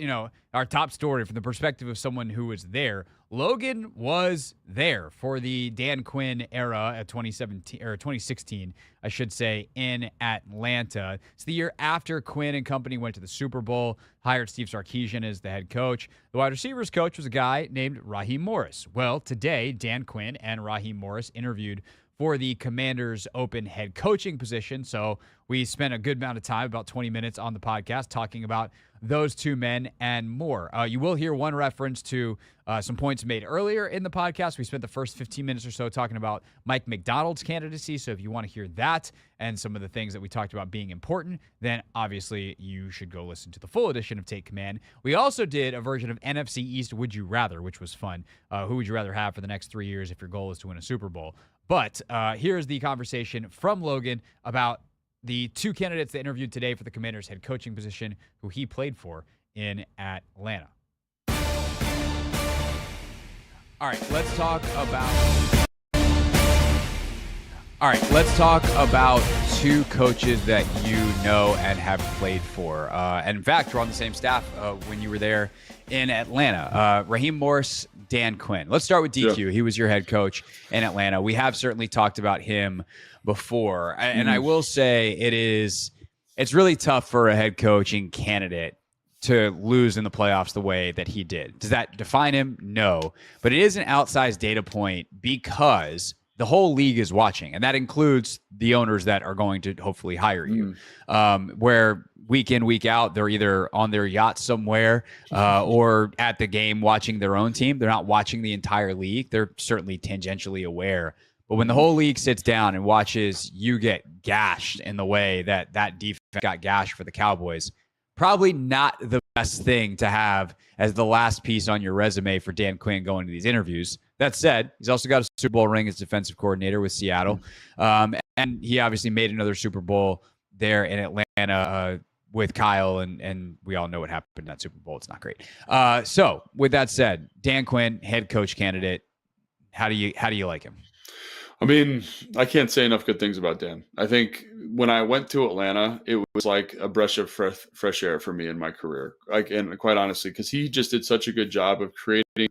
our top story from the perspective of someone who was there, Logan was there for the Dan Quinn era at 2016, I should say, in Atlanta. It's the year after Quinn and company went to the Super Bowl, hired Steve Sarkisian as the head coach. The wide receivers coach was a guy named Raheem Morris. Well, today, Dan Quinn and Raheem Morris interviewed for the Commanders' open head coaching position. So we spent a good amount of time, about 20 minutes on the podcast, talking about those two men and more. You will hear one reference to some points made earlier in the podcast. We spent the first 15 minutes or so talking about Mike Macdonald's candidacy. So if you want to hear that and some of the things that we talked about being important, then obviously you should go listen to the full edition of Take Command. We also did a version of NFC East Would You Rather, which was fun. Who would you rather have for the next 3 years if your goal is to win a Super Bowl? But here's the conversation from Logan about the two candidates that interviewed today for the Commanders' head coaching position, who he played for in Atlanta. All right, let's talk about two coaches that you know and have played for. And in fact, we're on the same staff when you were there in Atlanta. Raheem Morris, Dan Quinn. Let's start with DQ. Yeah. He was your head coach in Atlanta. We have certainly talked about him before. And I will say it's really tough for a head coaching candidate to lose in the playoffs the way that he did. Does that define him? No. But it is an outsized data point because the whole league is watching, and that includes the owners that are going to hopefully hire you. Where week in, week out, they're either on their yacht somewhere or at the game watching their own team. They're not watching the entire league. They're certainly tangentially aware. But when the whole league sits down and watches you get gashed in the way that defense got gashed for the Cowboys, probably not the best thing to have as the last piece on your resume for Dan Quinn going to these interviews. That said, he's also got a Super Bowl ring as defensive coordinator with Seattle. And he obviously made another Super Bowl there in Atlanta with Kyle, and we all know what happened in that Super Bowl. It's not great. So with that said, Dan Quinn, head coach candidate, how do you like him? I mean, I can't say enough good things about Dan. I think when I went to Atlanta, it was like a breath of fresh air for me in my career. And quite honestly, because he just did such a good job of creating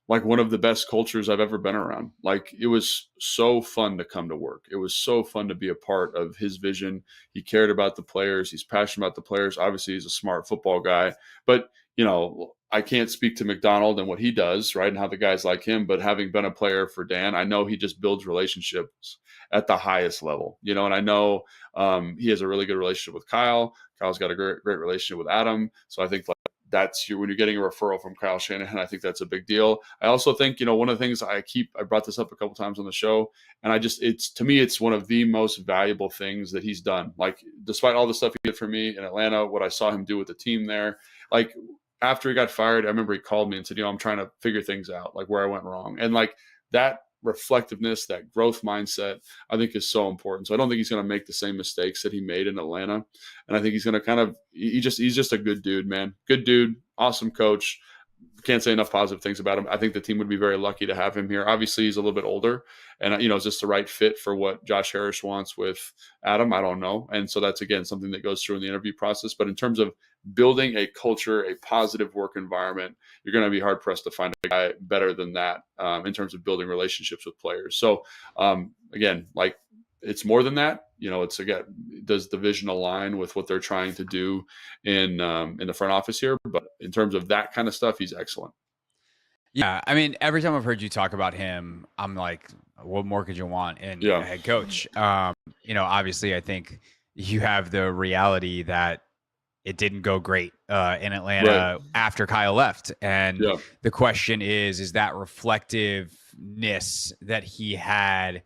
like one of the best cultures I've ever been around. Like, it was so fun to come to work. It was so fun to be a part of his vision. He cared about the players. He's passionate about the players. Obviously, he's a smart football guy. But, I can't speak to McDonald and what he does, right, and how the guys like him. But having been a player for Dan, I know he just builds relationships at the highest level, and I know he has a really good relationship with Kyle. Kyle's got a great relationship with Adam. So I think when you're getting a referral from Kyle Shanahan, I think that's a big deal. I also think, one of the things I brought this up a couple times on the show, and to me, it's one of the most valuable things that he's done. Like, despite all the stuff he did for me in Atlanta, what I saw him do with the team there, like, after he got fired, I remember he called me and said, I'm trying to figure things out, like where I went wrong. And like that reflectiveness, that growth mindset, I think is so important. So I don't think he's going to make the same mistakes that he made in Atlanta. And I think he's going to he's just a good dude, man. Good dude, awesome coach. Can't say enough positive things about him. I think the team would be very lucky to have him here. Obviously, he's a little bit older, and is this the right fit for what Josh Harris wants with Adam? I don't know. And so that's, again, something that goes through in the interview process. But in terms of building a culture, a positive work environment, you're going to be hard pressed to find a guy better than that in terms of building relationships with players. So again, like, it's more than that. It's, again, does the vision align with what they're trying to do in the front office here? But in terms of that kind of stuff, he's excellent. Yeah, I mean, every time I've heard you talk about him, I'm like, what more could you want in Yeah. a head coach? Obviously, I think you have the reality that it didn't go great in Atlanta after Kyle left. And Yeah. the question is that reflectiveness that he had,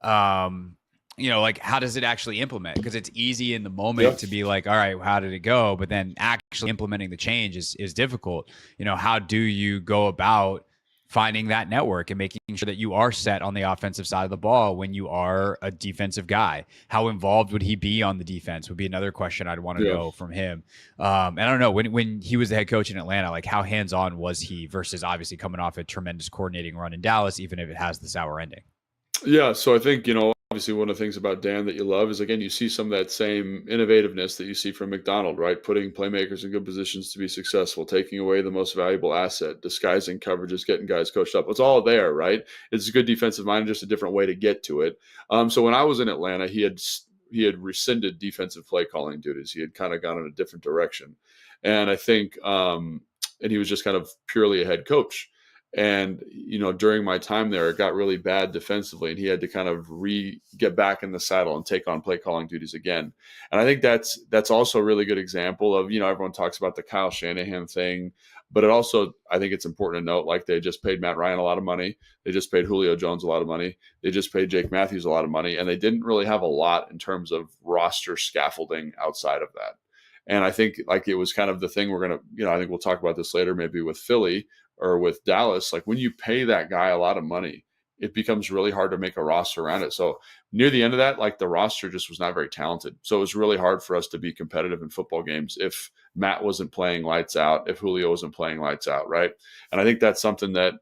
like how does it actually implement? Because it's easy in the moment to be like, all right, how did it go? But then actually implementing the change is difficult. How do you go about finding that network and making sure that you are set on the offensive side of the ball when you are a defensive guy? How involved would he be on the defense would be another question I'd want to know from him. And I don't know, when he was the head coach in Atlanta, like how hands-on was he versus obviously coming off a tremendous coordinating run in Dallas, even if it has the sour ending? Yeah, so I think, obviously one of the things about Dan that you love is, again, you see some of that same innovativeness that you see from McDonald, right? Putting playmakers in good positions to be successful, taking away the most valuable asset, disguising coverages, getting guys coached up. It's all there, right? It's a good defensive mind, just a different way to get to it. So when I was in Atlanta, he had rescinded defensive play calling duties. He had kind of gone in a different direction. And I think, and he was just kind of purely a head coach. And, during my time there, it got really bad defensively, and he had to kind of get back in the saddle and take on play calling duties again. And I think that's also a really good example of, everyone talks about the Kyle Shanahan thing, but I think it's important to note, like, they just paid Matt Ryan a lot of money. They just paid Julio Jones a lot of money. They just paid Jake Matthews a lot of money, and they didn't really have a lot in terms of roster scaffolding outside of that. And I think, like, it was kind of the thing we're going to, I think we'll talk about this later, maybe with Philly or with Dallas. Like, when you pay that guy a lot of money, it becomes really hard to make a roster around it. So near the end of that, like, the roster just was not very talented. So it was really hard for us to be competitive in football games if Matt wasn't playing lights out, if Julio wasn't playing lights out, right? And I think that's something that,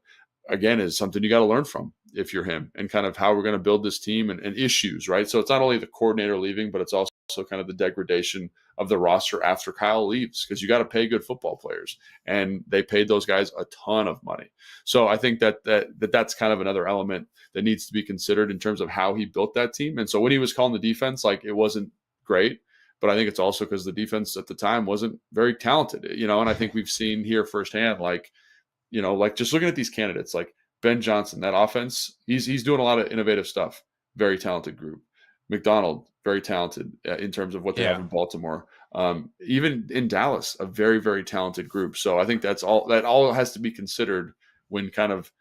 again, is something you got to learn from if you're him, and kind of how we're going to build this team and issues, right? So it's not only the coordinator leaving, but it's also kind of the degradation of the roster after Kyle leaves, because you got to pay good football players, and they paid those guys a ton of money. So I think that's kind of another element that needs to be considered in terms of how he built that team. And so when he was calling the defense, like, it wasn't great, but I think it's also because the defense at the time wasn't very talented, and I think we've seen here firsthand, like just looking at these candidates, like Ben Johnson, that offense, he's doing a lot of innovative stuff. Very talented group. McDonald, very talented in terms of what they have in Baltimore. Even in Dallas, a very, very talented group. So I think that all has to be considered when kind of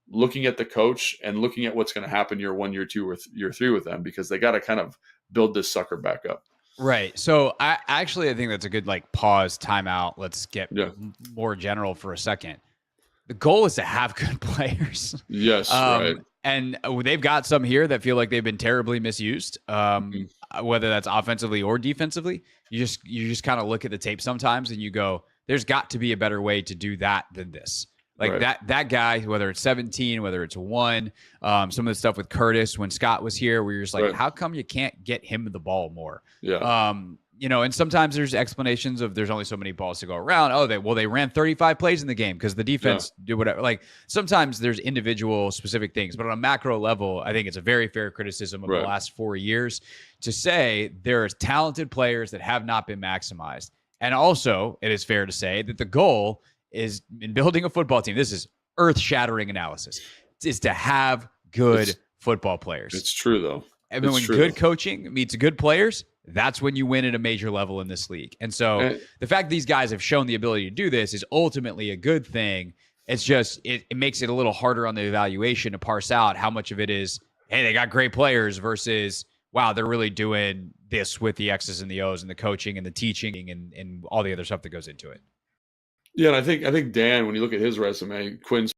looking at the coach and looking at what's going to happen year 1, year 2, or year 3 with them, because they got to kind of build this sucker back up. Right. So I think that's a good, like, pause, timeout. Let's get more general for a second. The goal is to have good players. Yes, right. And they've got some here that feel like they've been terribly misused, whether that's offensively or defensively. You just kind of look at the tape sometimes and you go, there's got to be a better way to do that than this. Like that guy, whether it's 17, whether it's 1, some of the stuff with Curtis when Scott was here, where you're just like, how come you can't get him the ball more? Yeah. And sometimes there's explanations of there's only so many balls to go around. Oh, they ran 35 plays in the game because the defense did whatever. Like, sometimes there's individual specific things, but on a macro level, I think it's a very fair criticism of the last 4 years to say there are talented players that have not been maximized. And also, it is fair to say that the goal is, in building a football team, this is earth-shattering analysis, is to have good football players. It's true, though. And when good coaching meets good players, that's when you win at a major level in this league. And so the fact these guys have shown the ability to do this is ultimately a good thing. It's just, it makes it a little harder on the evaluation to parse out how much of it is, hey, they got great players, versus, wow, they're really doing this with the X's and the O's and the coaching and the teaching and all the other stuff that goes into it. Yeah, and I think Dan, when you look at his resume, Quinn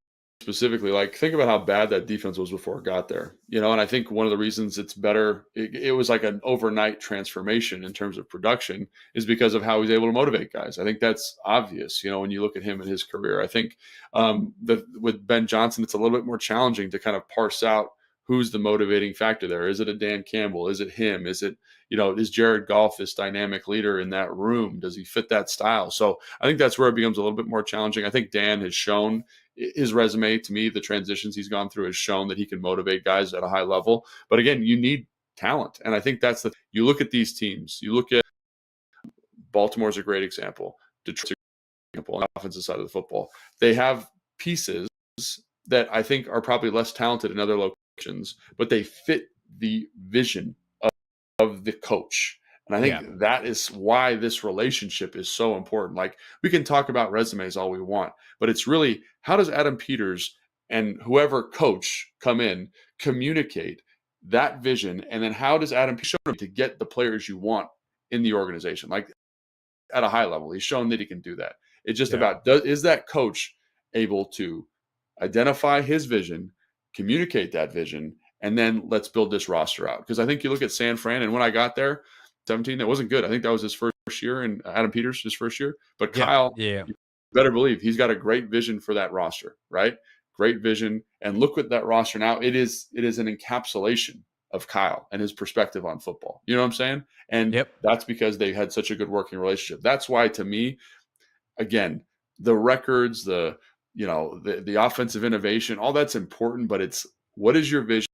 specifically, like, think about how bad that defense was before it got there. And I think one of the reasons it's better, it was like an overnight transformation in terms of production, is because of how he's able to motivate guys. I think that's obvious, when you look at him and his career. I think with Ben Johnson, it's a little bit more challenging to kind of parse out who's the motivating factor there. Is it a Dan Campbell? Is it him? Is it, is Jared Goff this dynamic leader in that room? Does he fit that style? So I think that's where it becomes a little bit more challenging. I think Dan has shown, his resume, to me, the transitions he's gone through has shown that he can motivate guys at a high level. But again, you need talent. And I think that's you look at these teams, you look at Baltimore's a great example, Detroit's a great example on the offensive side of the football. They have pieces that I think are probably less talented in other locations. but they fit the vision of the coach. And I think that is why this relationship is so important. Like, we can talk about resumes all we want, but it's really, how does Adam Peters and whoever coach come in, communicate that vision, and then how does Adam Peters show to get the players you want in the organization? Like, at a high level, he's shown that he can do that. It's just about, is that coach able to identify his vision, communicate that vision, and then let's build this roster out. Because I think you look at San Fran, and when I got there, 17, that wasn't good. I think that was his first year, and Adam Peters, his first year. But Kyle, you better believe he's got a great vision for that roster, right? Great vision. And look at that roster now. It is an encapsulation of Kyle and his perspective on football. You know what I'm saying? And that's because they had such a good working relationship. That's why, to me, again, the records, the offensive innovation, all that's important, but it's, what is your vision?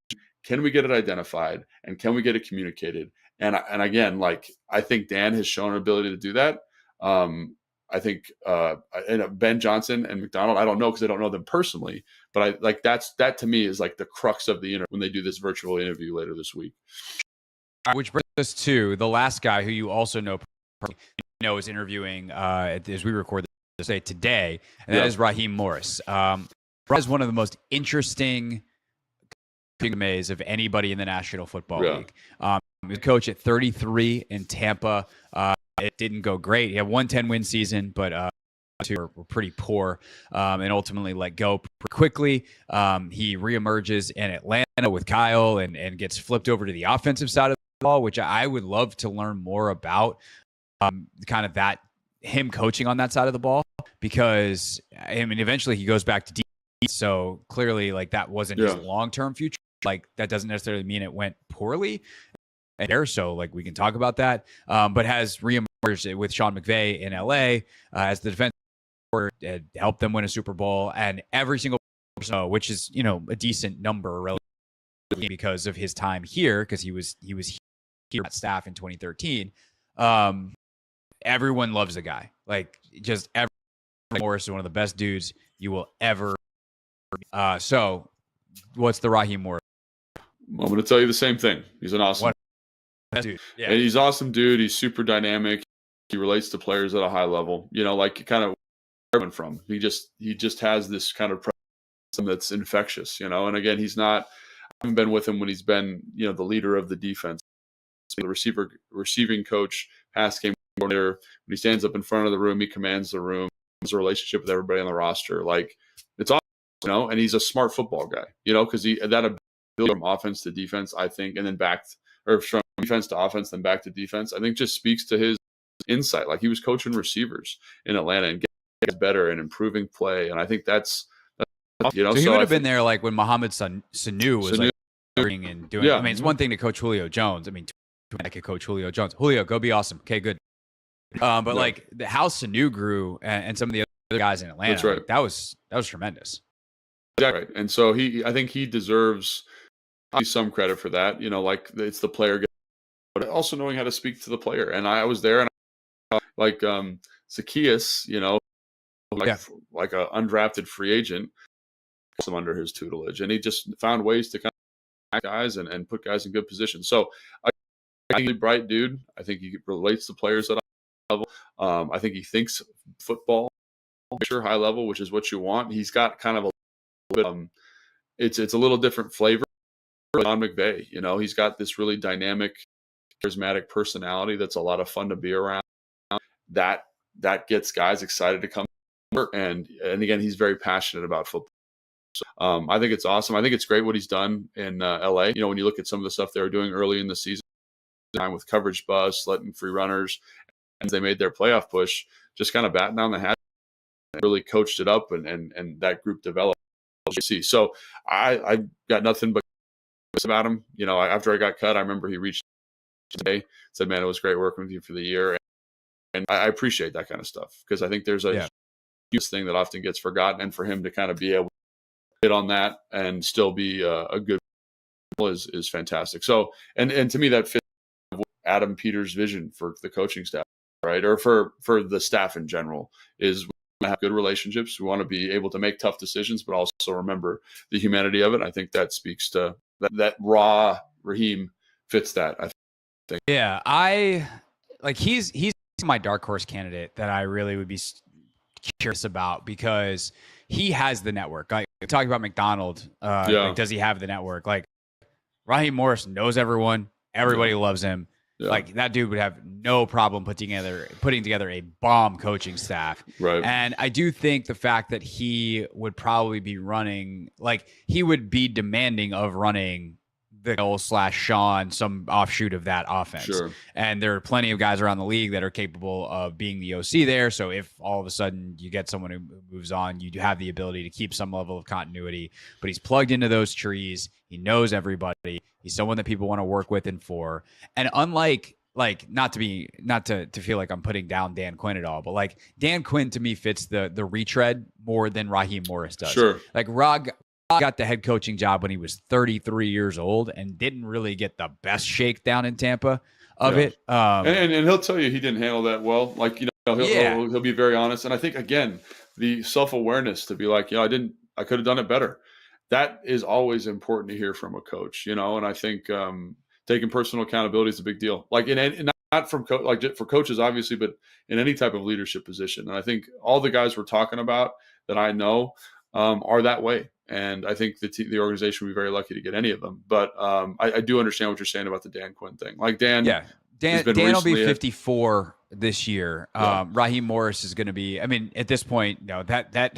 Can we get it identified, and can we get it communicated? And again, like, I think Dan has shown an ability to do that. I think and Ben Johnson and McDonald, I don't know because I don't know them personally, but that to me is like the crux of the interview when they do this virtual interview later this week. Which brings us to the last guy who you also know is interviewing as we record this today, and that is Raheem Morris. Is one of the most interesting resumes of anybody in the National Football League. He was coach at 33 in Tampa. It didn't go great. He had 1-10-win season, but two were pretty poor, and ultimately let go pretty quickly. He reemerges in Atlanta with Kyle and gets flipped over to the offensive side of the ball, which I would love to learn more about, kind of that, him coaching on that side of the ball, because I mean, eventually he goes back to D. So clearly, like, that wasn't his long-term future. Like, that doesn't necessarily mean it went poorly there. So, like, we can talk about that. But has reemerged with Sean McVay in LA as the defense coordinator, helped them win a Super Bowl, and every single person, which is, a decent number relatively because of his time here, because he was here at staff in 2013. Everyone loves the guy. Like, just Morris is one of the best dudes you will ever. So, what's the Raheem Morris? I'm going to tell you the same thing. He's an awesome dude. Yeah, and he's awesome dude. He's super dynamic. He relates to players at a high level. Like, kind of where I'm from. He just has this kind of presence that's infectious. And again, he's not. I haven't been with him when he's been, the leader of the defense, the receiving coach, pass game coordinator. When he stands up in front of the room, he commands the room. Has a relationship with everybody on the roster. Like, it's awesome, and he's a smart football guy, because that ability from offense to defense, I think, and then from defense to offense, then back to defense, I think just speaks to his insight. Like, he was coaching receivers in Atlanta and getting better and improving play. And I think that's So he would have been there, like, when Mohamed Sanu was like and doing. I mean, it's one thing to coach Julio Jones. I mean, I could coach Julio Jones. Julio, go be awesome. Okay, good. But like how Sanu grew and some of the other guys in Atlanta, that's right. Like, that was tremendous. Exactly. And so I think he deserves some credit for that. Like, it's the player, but also knowing how to speak to the player. And I was there, and like Zacchaeus, like a undrafted free agent, some under his tutelage, and he just found ways to kind of guys and put guys in good positions. So I think he's a bright dude. I think he relates to players at a high level. I think he thinks football, high level, which is what you want. He's got kind of a little bit, it's a little different flavor on McVay. He's got this really dynamic, charismatic personality that's a lot of fun to be around. That gets guys excited to come to work. And again, he's very passionate about football. So, I think it's awesome. I think it's great what he's done in LA. When you look at some of the stuff they were doing early in the season, time with coverage bus, letting free runners, and they made their playoff push, just kind of batting down the hatch, and really coached it up, and that group developed. So I got nothing but about him. After I got cut, I remember he reached today, said, "Man, it was great working with you for the year," and I appreciate that kind of stuff, because I think there's a huge thing that often gets forgotten, and for him to kind of be able to hit on that and still be a good is fantastic. So, and to me, that fits Adam Peters' vision for the coaching staff, right, or for the staff in general, is we have good relationships. We want to be able to make tough decisions, but also remember the humanity of it. I think that speaks to That raw Raheem fits that, I think. Yeah, he's my dark horse candidate that I really would be curious about because he has the network. Like talking about McDonald, like does he have the network? Like Raheem Morris knows everyone. Everybody loves him. Yeah. Like that dude would have no problem putting together a bomb coaching staff. Right. And I do think the fact that he would probably be running, like he would be demanding of running the Sean, some offshoot of that offense. Sure. And there are plenty of guys around the league that are capable of being the OC there. So if all of a sudden you get someone who moves on, you do have the ability to keep some level of continuity. But he's plugged into those trees. He knows everybody. He's someone that people want to work with and for. And unlike not to feel like I'm putting down Dan Quinn at all, but like Dan Quinn to me fits the retread more than Raheem Morris does. Sure. Like Rod got the head coaching job when he was 33 years old and didn't really get the best shakedown in Tampa of it. And he'll tell you he didn't handle that well. Like, he'll be very honest. And I think, again, the self-awareness to be like, I could have done it better. That is always important to hear from a coach, and I think taking personal accountability is a big deal. Like not from for coaches, obviously, but in any type of leadership position. And I think all the guys we're talking about that I know are that way. And I think the organization would be very lucky to get any of them. But I do understand what you're saying about the Dan Quinn thing. Like Dan will be 54 this year. Raheem Morris is going to be. I mean, at this point, that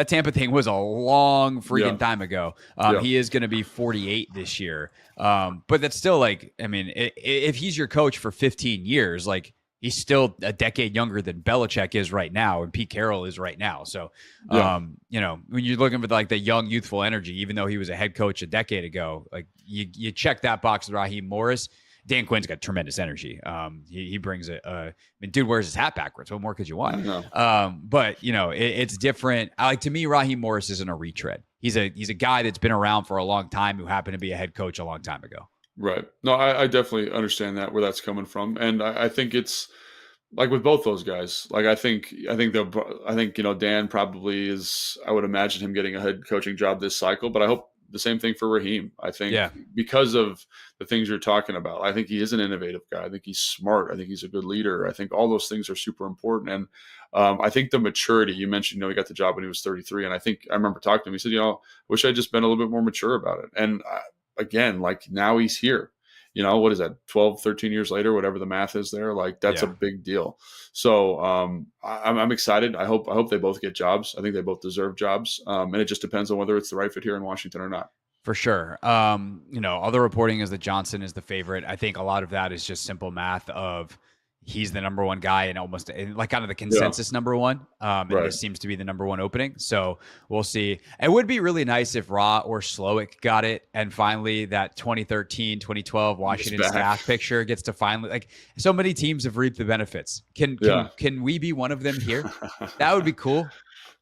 Tampa thing was a long freaking time ago. He is going to be 48 this year. But that's still like, I mean, if he's your coach for 15 years, like. He's still a decade younger than Belichick is right now and Pete Carroll is right now. So, when you're looking for like the young, youthful energy, even though he was a head coach a decade ago, like you check that box with Raheem Morris. Dan Quinn's got tremendous energy. He brings dude wears his hat backwards. What more could you want? But it's different. To me, Raheem Morris isn't a retread. He's a guy that's been around for a long time who happened to be a head coach a long time ago. Right. No, I definitely understand where that's coming from. And I think it's like with both those guys, like I think Dan probably is, I would imagine him getting a head coaching job this cycle, but I hope the same thing for Raheem. I think because of the things you're talking about, I think he is an innovative guy. I think he's smart. I think he's a good leader. I think all those things are super important. And I think the maturity you mentioned, he got the job when he was 33. And I think I remember talking to him. He said, I wish I'd just been a little bit more mature about it. And again, like now he's here, what is that, 12, 13 years later, whatever the math is there, like that's a big deal. So I'm excited. I hope they both get jobs. I think they both deserve jobs. And it just depends on whether it's the right fit here in Washington or not. For sure. Other reporting is that Johnson is the favorite. I think a lot of that is just simple math of he's the number one guy and almost like kind of the consensus number one. And this seems to be the number one opening. So we'll see. It would be really nice if Ra or Slowick got it. And finally that 2013, 2012 Washington staff picture gets to finally, like so many teams have reaped the benefits. Can we be one of them here? That would be cool.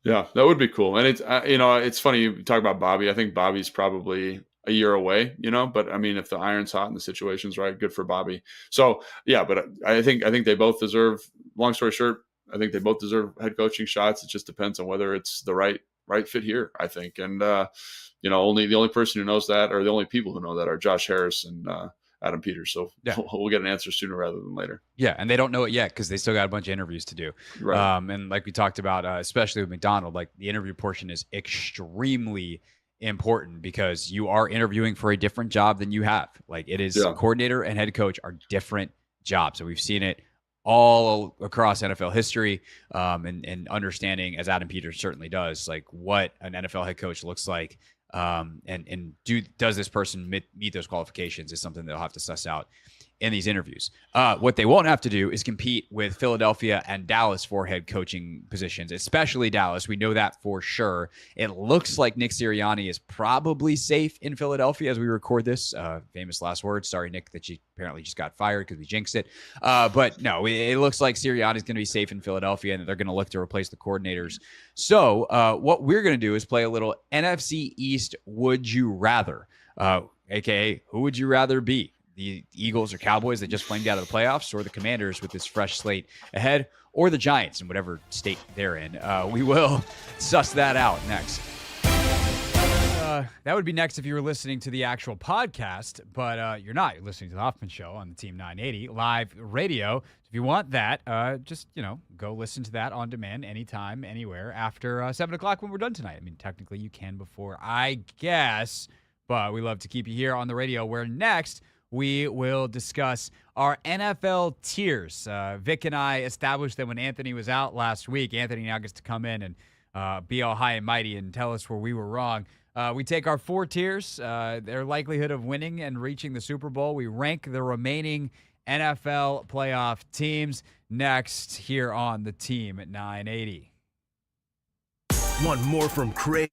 Yeah, that would be cool. And it's, it's funny you talk about Bobby. I think Bobby's probably a year away, but I mean, if the iron's hot and the situation's right, good for Bobby. So but I think they both deserve, long story short, I think they both deserve head coaching shots. It just depends on whether it's the right fit here, I think. And, only the only person who knows that, or the only people who know that, are Josh Harris and Adam Peters. So we'll get an answer sooner rather than later. Yeah. And they don't know it yet because they still got a bunch of interviews to do. Right. And like we talked about, especially with McDonald, like the interview portion is extremely important because you are interviewing for a different job than you have. Like it is coordinator and head coach are different jobs. So we've seen it all across NFL history, and understanding, as Adam Peters certainly does, like what an NFL head coach looks like. Does this person meet those qualifications is something they'll have to suss out in these interviews. What they won't have to do is compete with Philadelphia and Dallas for head coaching positions, especially Dallas. We know that for sure. It looks like Nick Sirianni is probably safe in Philadelphia as we record this. Famous last words. Sorry, Nick, that you apparently just got fired because we jinxed it. But no, it looks like Sirianni is going to be safe in Philadelphia and they're going to look to replace the coordinators. So what we're going to do is play a little NFC East Would You Rather, aka who would you rather be? The Eagles or Cowboys that just flamed out of the playoffs, or the Commanders with this fresh slate ahead, or the Giants in whatever state they're in. We will suss that out next. that would be next if you were listening to the actual podcast, but you're not. You're listening to the Hoffman Show on the Team 980 live radio. If you want that, just go listen to that on demand anytime, anywhere after 7 o'clock when we're done tonight. I mean, technically you can before, I guess, but we love to keep you here on the radio. Where next we will discuss our NFL tiers. Vic and I established that when Anthony was out last week. Anthony now gets to come in and be all high and mighty and tell us where we were wrong. We take our 4 tiers, their likelihood of winning and reaching the Super Bowl. We rank the remaining NFL playoff teams next here on the Team at 980. Want more from Craig?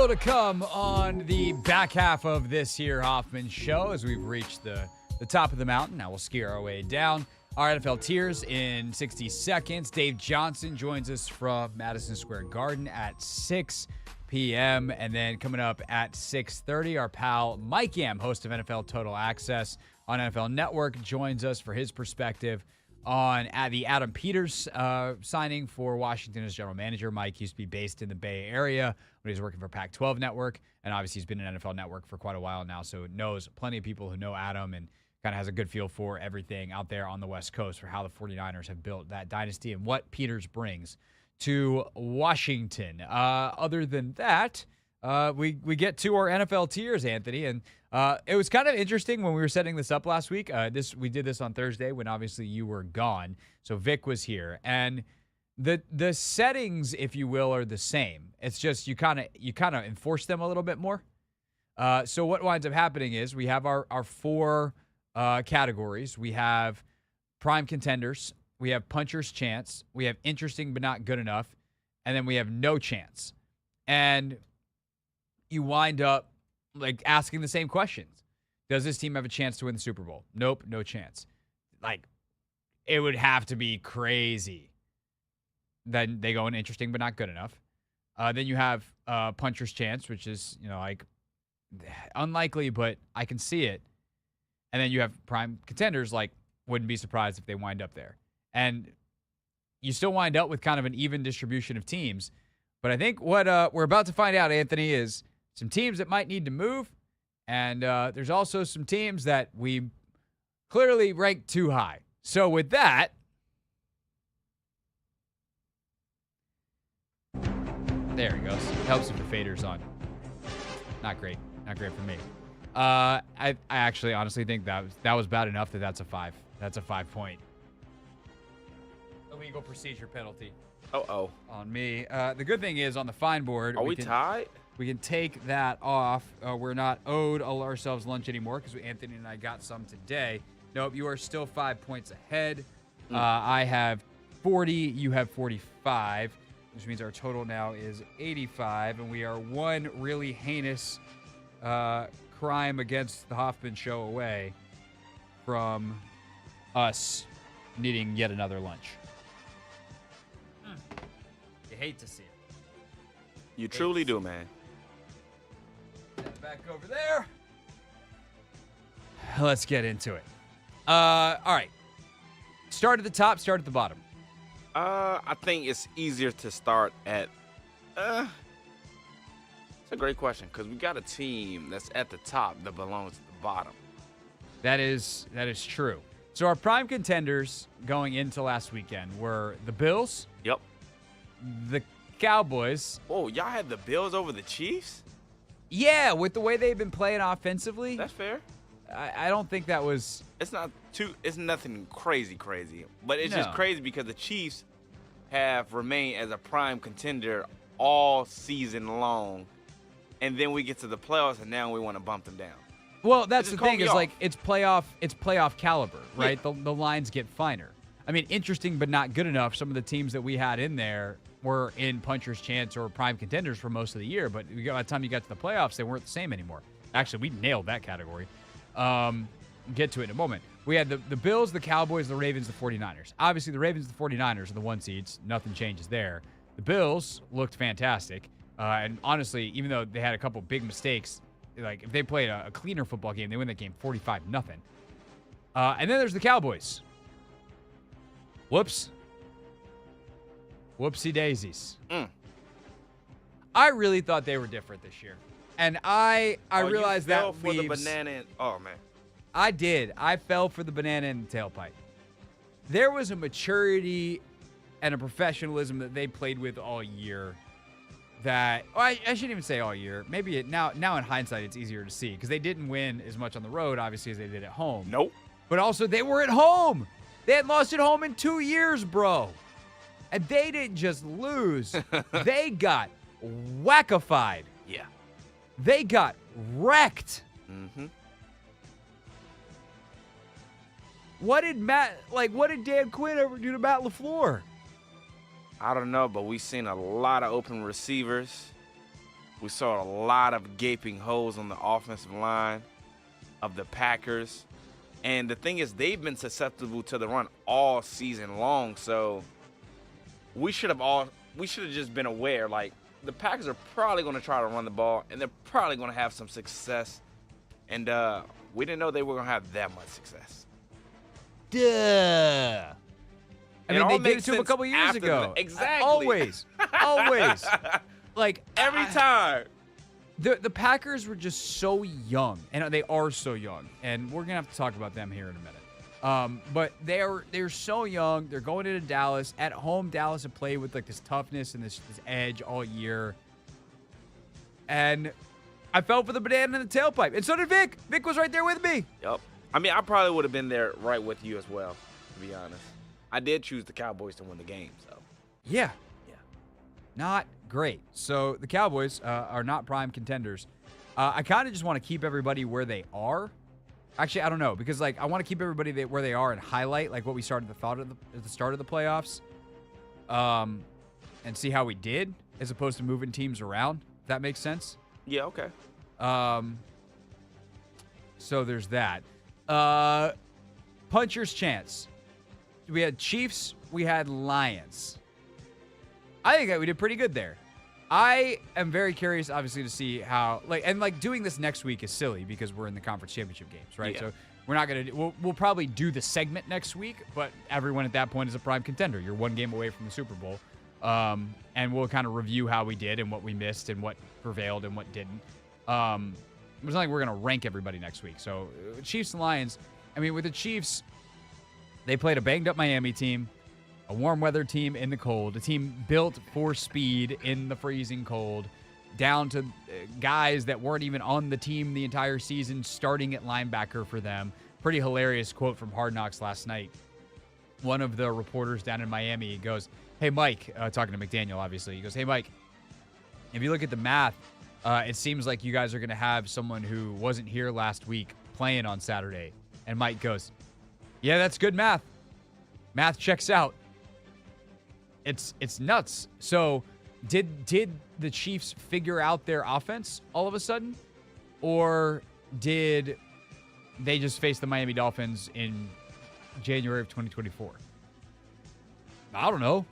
Still to come on the back half of this here Hoffman show as we've reached the top of the mountain. Now we'll ski our way down. Our NFL tiers in 60 seconds. Dave Johnson joins us from Madison Square Garden at 6 p.m. And then coming up at 6:30, our pal Mike Yam, host of NFL Total Access on NFL Network, joins us for his perspective on the Adam Peters signing for Washington as general manager. Mike used to be based in the Bay Area when he was working for Pac-12 Network, and obviously he's been in NFL Network for quite a while now, so knows plenty of people who know Adam and kind of has a good feel for everything out there on the West Coast for how the 49ers have built that dynasty and what Peters brings to Washington. Other than that, we get to our NFL tiers, Anthony, and it was kind of interesting when we were setting this up last week. We did this on Thursday when obviously you were gone, so Vic was here, and the settings, if you will, are the same. It's just you kind of enforce them a little bit more. So what winds up happening is we have our four categories. We have prime contenders, we have puncher's chance, we have interesting but not good enough, and then we have no chance. And you wind up like asking the same questions. Does this team have a chance to win the Super Bowl? Nope, no chance. Like, it would have to be crazy. Then they go in interesting but not good enough. Then you have puncher's chance, which is, like unlikely, but I can see it. And then you have prime contenders, like wouldn't be surprised if they wind up there. And you still wind up with kind of an even distribution of teams. But I think what we're about to find out, Anthony, is some teams that might need to move. And there's also some teams that we clearly rank too high. So with that, there he goes. Helps if the fader's on. Not great. Not great for me. I actually honestly think that was bad enough that's a 5. That's a 5-point illegal procedure penalty. Uh-oh. On me. The good thing is on the fine board. Are we tied? We can take that off. We're not owed ourselves lunch anymore because Anthony and I got some today. Nope, you are still 5 points ahead. I have 40. You have 45, which means our total now is 85, and we are one really heinous crime against the Hoffman show away from us needing yet another lunch. You hate to see it. You truly do, man. Back over there. Let's get into it. All right. Start at the top, start at the bottom. I think it's easier to start at it's a great question because we got a team that's at the top that belongs to the bottom. That is true. So our prime contenders going into last weekend were the Bills. Yep. The Cowboys. Oh, y'all had the Bills over the Chiefs? Yeah, with the way they've been playing offensively. That's fair. I don't think that was... It's nothing crazy, but it's just crazy because the Chiefs have remained as a prime contender all season long, and then we get to the playoffs, and now we want to bump them down. Well, that's the thing, is off. like it's playoff caliber, right? Yeah. The lines get finer. I mean, interesting but not good enough. Some of the teams that we had in there were in puncher's chance or prime contenders for most of the year, but by the time you got to the playoffs, they weren't the same anymore. Actually, we nailed that category. Get to it in a moment. We had the Bills, the Cowboys, the Ravens, the 49ers. Obviously, the Ravens and the 49ers are the 1 seeds. Nothing changes there. The Bills looked fantastic. And honestly, even though they had a couple big mistakes, like if they played a cleaner football game, they win that game 45-0. And then there's the Cowboys. Whoops. Whoopsie daisies. I really thought they were different this year. And I realized you fell that for the leaves... banana. Oh, man. I did. I fell for the banana in the tailpipe. There was a maturity and a professionalism that they played with all year that... I shouldn't even say all year. Maybe now in hindsight, it's easier to see because they didn't win as much on the road, obviously, as they did at home. Nope. But also, they were at home. They hadn't lost at home in 2 years, bro. And they didn't just lose. They got whackified. Yeah. They got wrecked. Mm-hmm. What did Dan Quinn ever do to Matt LaFleur? I don't know, but we've seen a lot of open receivers. We saw a lot of gaping holes on the offensive line of the Packers. And the thing is, they've been susceptible to the run all season long. So we should have just been aware, like, the Packers are probably going to try to run the ball, and they're probably going to have some success. And we didn't know they were going to have that much success. Duh. I mean, they did it to him a couple years ago. Exactly. Always. Like, every time. The Packers were just so young, and they are so young, and we're gonna have to talk about them here in a minute. But they're so young. They're going into Dallas at home. Dallas have played with like this toughness and this edge all year, and I fell for the banana in the tailpipe, and so did Vic. Vic was right there with me. Yep. I mean, I probably would have been there right with you as well, to be honest. I did choose the Cowboys to win the game, so. Yeah. Not great. So the Cowboys are not prime contenders. I kind of just want to keep everybody where they are. Actually, I don't know, because like I want to keep everybody where they are and highlight like what we started at the start of the playoffs, and see how we did as opposed to moving teams around. If that makes sense. Yeah. Okay. So there's that. Puncher's chance. We had Chiefs. We had Lions. I think that we did pretty good there. I am very curious, obviously, to see how, doing this next week is silly because we're in the conference championship games, right? Yeah. So we're not going to, we'll probably do the segment next week, but everyone at that point is a prime contender. You're one game away from the Super Bowl. And we'll kind of review how we did and what we missed and what prevailed and what didn't. It's not like we're going to rank everybody next week. So Chiefs and Lions, I mean, with the Chiefs, they played a banged up Miami team, a warm weather team in the cold, a team built for speed in the freezing cold, down to guys that weren't even on the team the entire season, starting at linebacker for them. Pretty hilarious quote from Hard Knocks last night. One of the reporters down in Miami goes, "Hey, Mike," talking to McDaniel, obviously. He goes, "Hey, Mike, if you look at the math, it seems like you guys are going to have someone who wasn't here last week playing on Saturday." And Mike goes, "Yeah, that's good math. Math checks out." It's nuts. So did the Chiefs figure out their offense all of a sudden? Or did they just face the Miami Dolphins in January of 2024? I don't know.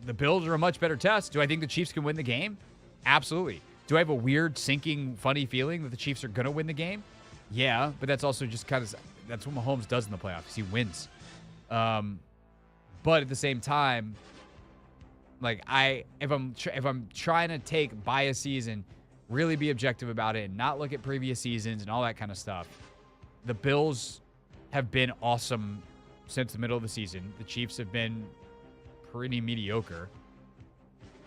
The Bills are a much better test. Do I think the Chiefs can win the game? Absolutely. Do I have a weird, sinking, funny feeling that the Chiefs are going to win the game? Yeah, but that's also just kind of, that's what Mahomes does in the playoffs. He wins. But at the same time, like if I'm trying to take biases and really be objective about it and not look at previous seasons and all that kind of stuff, the Bills have been awesome since the middle of the season. The Chiefs have been pretty mediocre.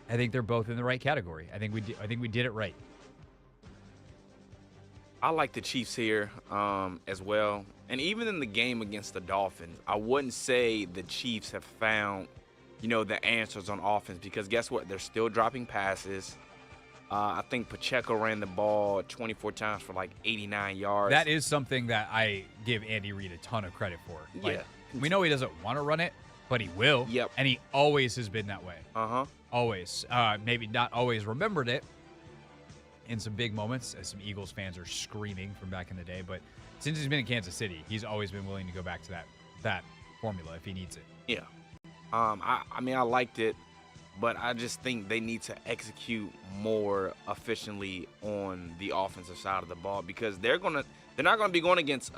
I think they're both in the right category. I think we did it right. I like the Chiefs here as well. And even in the game against the Dolphins, I wouldn't say the Chiefs have found, the answers on offense, because guess what? They're still dropping passes. I think Pacheco ran the ball 24 times for like 89 yards. That is something that I give Andy Reid a ton of credit for. Like, we know he doesn't want to run it, but he will. Yep. And he always has been that way. Uh-huh. Always. Maybe not always remembered it in some big moments, as some Eagles fans are screaming from back in the day. But since he's been in Kansas City, he's always been willing to go back to that formula if he needs it. Yeah. I mean, I liked it, but I just think they need to execute more efficiently on the offensive side of the ball, because they're not gonna be going against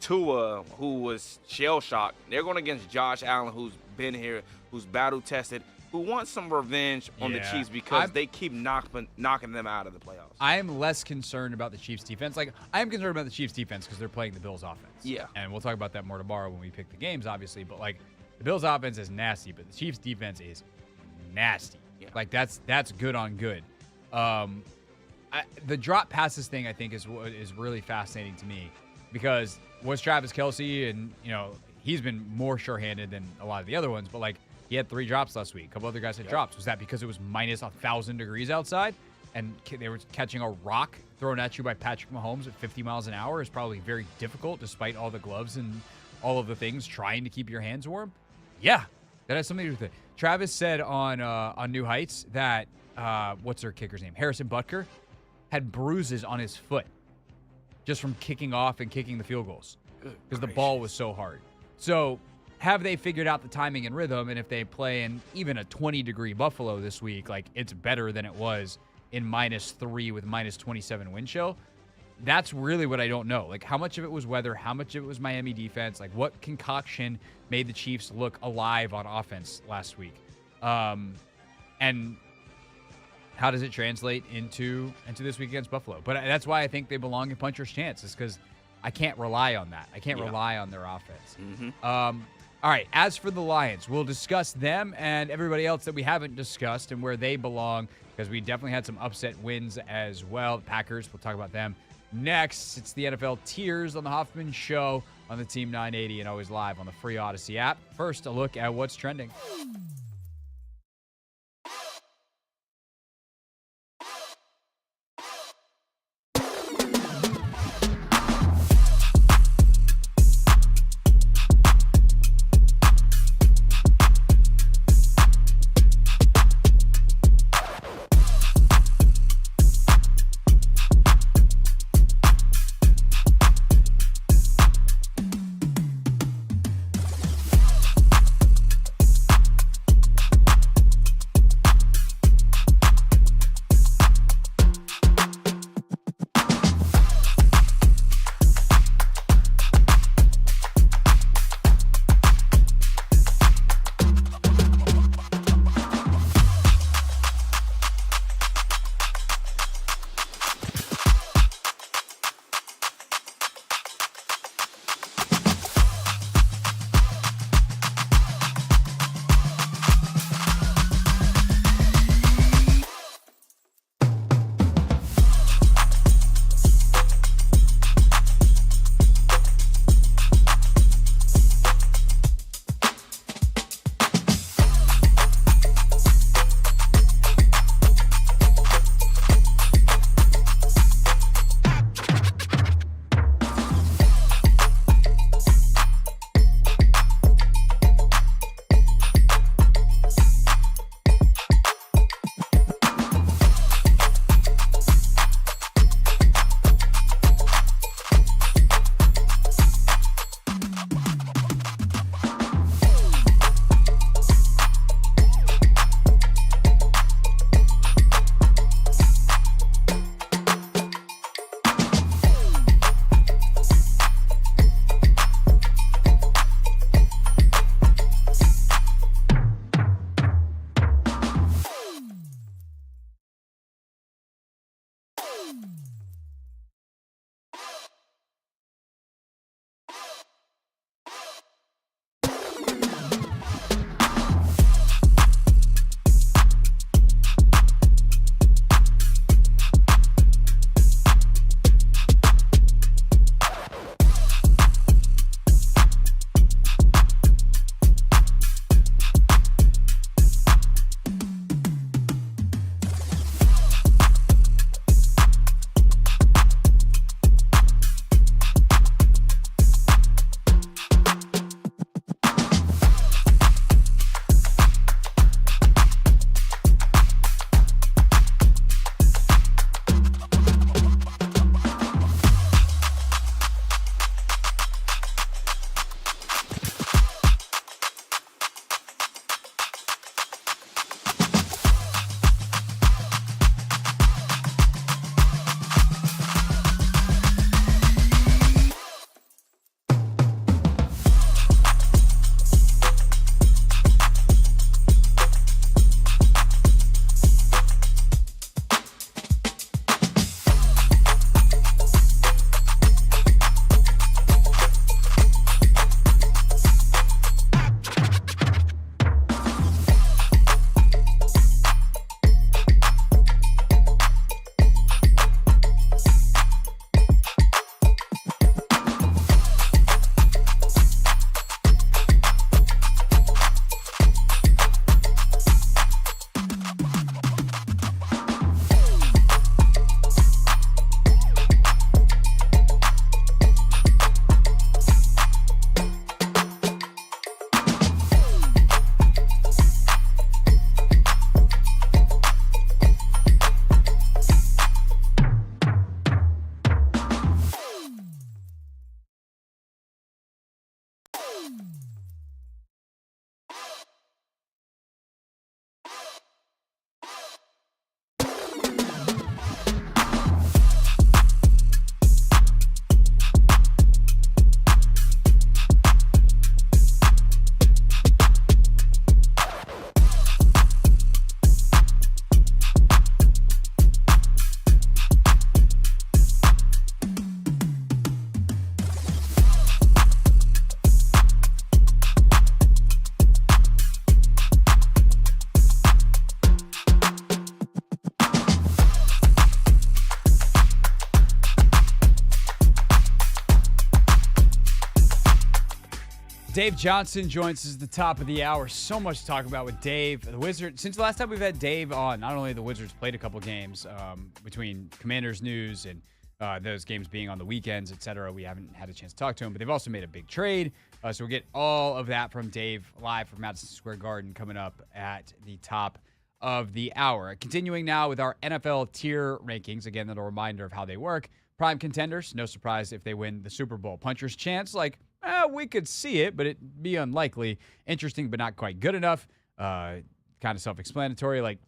Tua, who was shell shocked. They're going against Josh Allen, who's been here, who's battle tested, who wants some revenge on the Chiefs because they keep knocking them out of the playoffs. I am less concerned about the Chiefs defense. Like, I am concerned about the Chiefs defense because they're playing the Bills offense. Yeah. And we'll talk about that more tomorrow when we pick the games, obviously. But, like, the Bills offense is nasty, but the Chiefs defense is nasty. Yeah. Like, that's good on good. The drop passes thing, I think, is really fascinating to me, because was Travis Kelce, and, he's been more sure-handed than a lot of the other ones, but, like, he had 3 drops last week. A couple other guys had drops. Was that because it was minus 1,000 degrees outside and they were catching a rock thrown at you by Patrick Mahomes at 50 miles an hour? Is probably very difficult despite all the gloves and all of the things trying to keep your hands warm? Yeah, that has something to do with it. Travis said on New Heights that what's their kicker's name? Harrison Butker had bruises on his foot just from kicking off and kicking the field goals because the ball was so hard. So have they figured out the timing and rhythm? And if they play in even a 20-degree Buffalo this week, like it's better than it was in -3 with -27 wind chill. That's really what I don't know. Like how much of it was weather, how much of it was Miami defense, like what concoction made the Chiefs look alive on offense last week? And how does it translate into this week against Buffalo? But that's why I think they belong in puncher's chance, is because I can't rely on that. I can't rely on their offense. All right, as for the Lions, we'll discuss them and everybody else that we haven't discussed and where they belong, because we definitely had some upset wins as well. The Packers, we'll talk about them next. It's the NFL Tiers on the Hoffman Show on the Team 980 and always live on the free Odyssey app. First, a look at what's trending. Dave Johnson joins us at the top of the hour. So much to talk about with Dave. The Wizards, since the last time we've had Dave on, not only the Wizards played a couple games between Commanders news and those games being on the weekends, etc. We haven't had a chance to talk to him, but they've also made a big trade. So we'll get all of that from Dave live from Madison Square Garden coming up at the top of the hour. Continuing now with our NFL tier rankings. Again, a reminder of how they work. Prime contenders, no surprise if they win the Super Bowl. Puncher's chance, we could see it, but it'd be unlikely. Interesting, but not quite good enough. Kind of self-explanatory,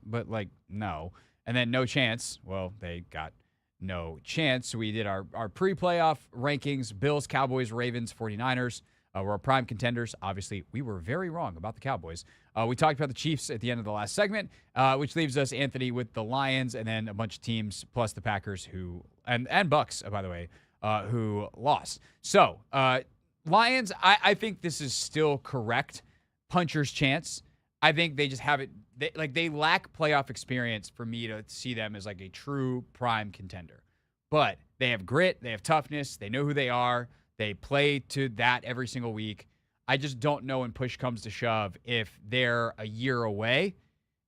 but no. And then no chance. Well, they got no chance. We did our pre-playoff rankings. Bills, Cowboys, Ravens, 49ers. Were our prime contenders. Obviously, we were very wrong about the Cowboys. We talked about the Chiefs at the end of the last segment, which leaves us, Anthony, with the Lions and then a bunch of teams, plus the Packers and Bucks, by the way, who lost. So, Lions, I think this is still correct. Puncher's chance. I think they just have it. They lack playoff experience for me to see them as a true prime contender. But they have grit. They have toughness. They know who they are. They play to that every single week. I just don't know when push comes to shove if they're a year away.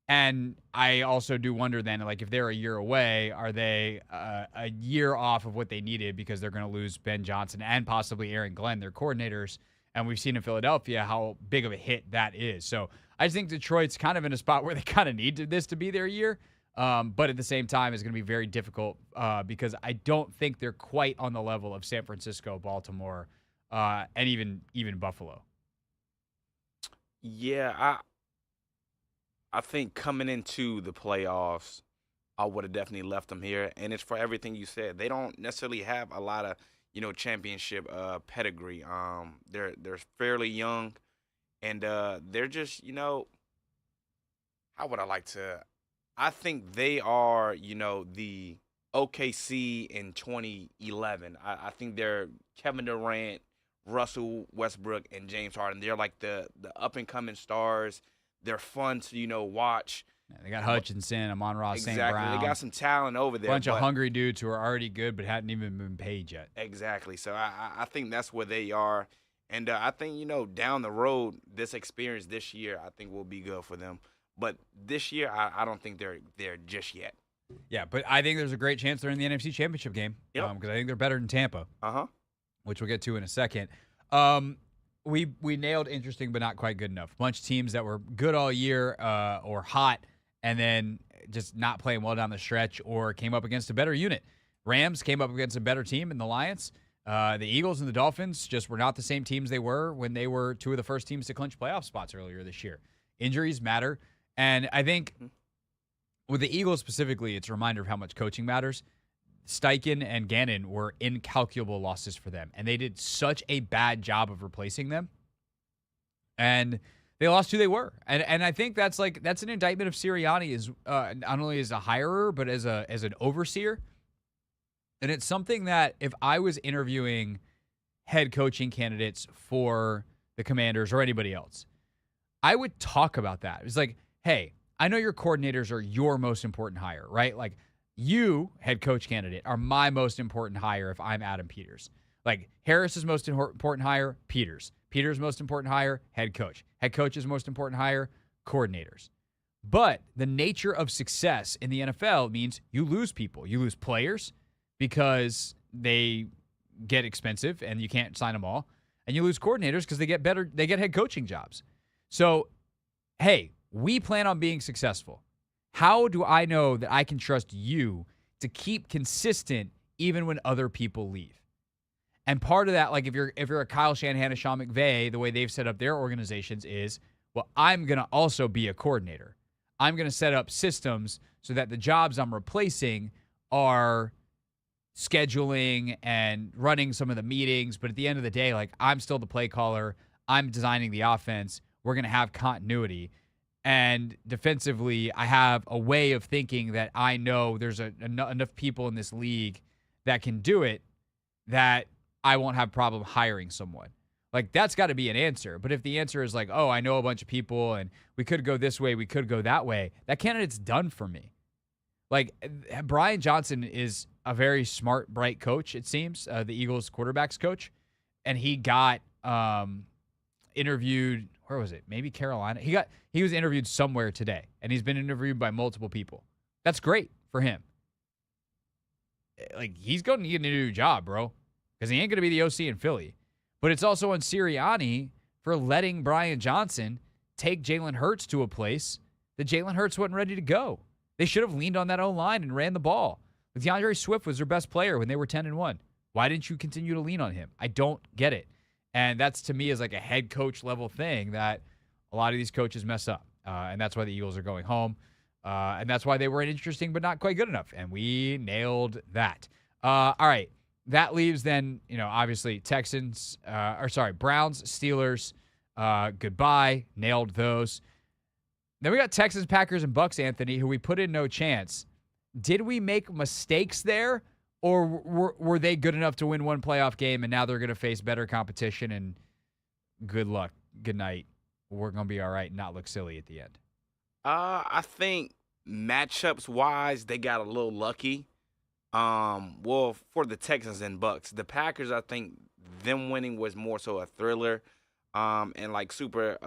And I also do wonder then, if they're a year away, are they a year off of what they needed because they're going to lose Ben Johnson and possibly Aaron Glenn, their coordinators. And we've seen in Philadelphia how big of a hit that is. So I just think Detroit's kind of in a spot where they kind of need this to be their year. But at the same time, it's going to be very difficult because I don't think they're quite on the level of San Francisco, Baltimore, and even Buffalo. Yeah, I think coming into the playoffs, I would have definitely left them here. And it's for everything you said. They don't necessarily have a lot of, championship pedigree. They're fairly young, and they're just, how would I like to? I think they are, the OKC in 2011. I think they're Kevin Durant, Russell Westbrook, and James Harden. They're like the up-and-coming stars. They're fun to, watch. Yeah, they got Hutchinson, Amon-Ra St. Exactly. Brown. They got some talent over there. Bunch of hungry dudes who are already good but hadn't even been paid yet. Exactly. So I think that's where they are. And I think, down the road, this experience this year, I think will be good for them. But this year, I don't think they're there just yet. Yeah, but I think there's a great chance they're in the NFC Championship game. Yep. Because I think they're better than Tampa. Uh-huh. Which we'll get to in a second. We nailed interesting but not quite good enough. Bunch of teams that were good all year or hot and then just not playing well down the stretch or came up against a better unit. Rams came up against a better team in the Lions. The Eagles and the Dolphins just were not the same teams they were when they were two of the first teams to clinch playoff spots earlier this year. Injuries matter. And I think with the Eagles specifically, it's a reminder of how much coaching matters. Steichen and Gannon were incalculable losses for them, and they did such a bad job of replacing them. And they lost who they were. And I think that's an indictment of Sirianni as not only as a hirer, but as an overseer. And it's something that if I was interviewing head coaching candidates for the Commanders or anybody else, I would talk about that. It's hey, I know your coordinators are your most important hire, right? You, head coach candidate, are my most important hire if I'm Adam Peters. Harris's most important hire, Peters. Peters' most important hire, head coach. Head coach's most important hire, coordinators. But the nature of success in the NFL means you lose people. You lose players because they get expensive and you can't sign them all. And you lose coordinators because they get head coaching jobs. So, hey, we plan on being successful. How do I know that I can trust you to keep consistent even when other people leave? And part of that, if you're a Kyle Shanahan, a Sean McVay, the way they've set up their organizations is, well, I'm going to also be a coordinator. I'm going to set up systems so that the jobs I'm replacing are scheduling and running some of the meetings. But at the end of the day, I'm still the play caller. I'm designing the offense. We're going to have continuity. And defensively, I have a way of thinking that I know there's enough people in this league that can do it that I won't have problem hiring someone. That's got to be an answer. But if the answer is oh, I know a bunch of people and we could go this way, we could go that way, that candidate's done for me. Brian Johnson is a very smart, bright coach, it seems, the Eagles quarterbacks coach. And he got interviewed, where was it? Maybe Carolina. He was interviewed somewhere today, and he's been interviewed by multiple people. That's great for him. Like, he's going to need a new job, bro, because he ain't going to be the OC in Philly. But it's also on Sirianni for letting Brian Johnson take Jalen Hurts to a place that Jalen Hurts wasn't ready to go. They should have leaned on that O-line and ran the ball. Like, DeAndre Swift was their best player when they were 10-1. Why didn't you continue to lean on him? I don't get it. And that's, to me, is like a head coach level thing that a lot of these coaches mess up. And that's why the Eagles are going home. And that's why they were interesting but not quite good enough. And we nailed that. All right. That leaves then, obviously Browns, Steelers, goodbye. Nailed those. Then we got Texans, Packers, and Bucks, Anthony, who we put in no chance. Did we make mistakes there, or were they good enough to win one playoff game and now they're going to face better competition and good luck, good night, we're going to be all right and not look silly at the end? I think matchups-wise, they got a little lucky. Well, for the Texans and Bucks. The Packers, I think them winning was more so a thriller and like super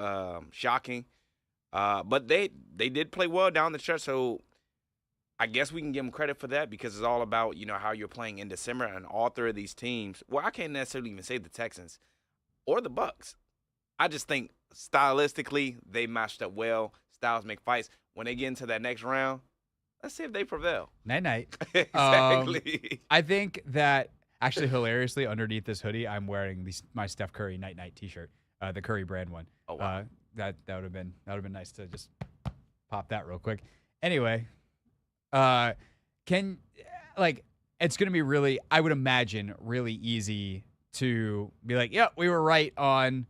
shocking. But they did play well down the stretch, so I guess we can give them credit for that because it's all about, how you're playing in December, and all three of these teams. Well, I can't necessarily even say the Texans or the Bucks. I just think stylistically they matched up well. Styles make fights. When they get into that next round, let's see if they prevail. Night-night. Exactly. I think that, actually, hilariously, underneath this hoodie, I'm wearing my Steph Curry night-night T-shirt, the Curry brand one. Oh, wow. That would have been nice to just pop that real quick. Anyway, it's going to be really, I would imagine, really easy to be like, yeah, we were right on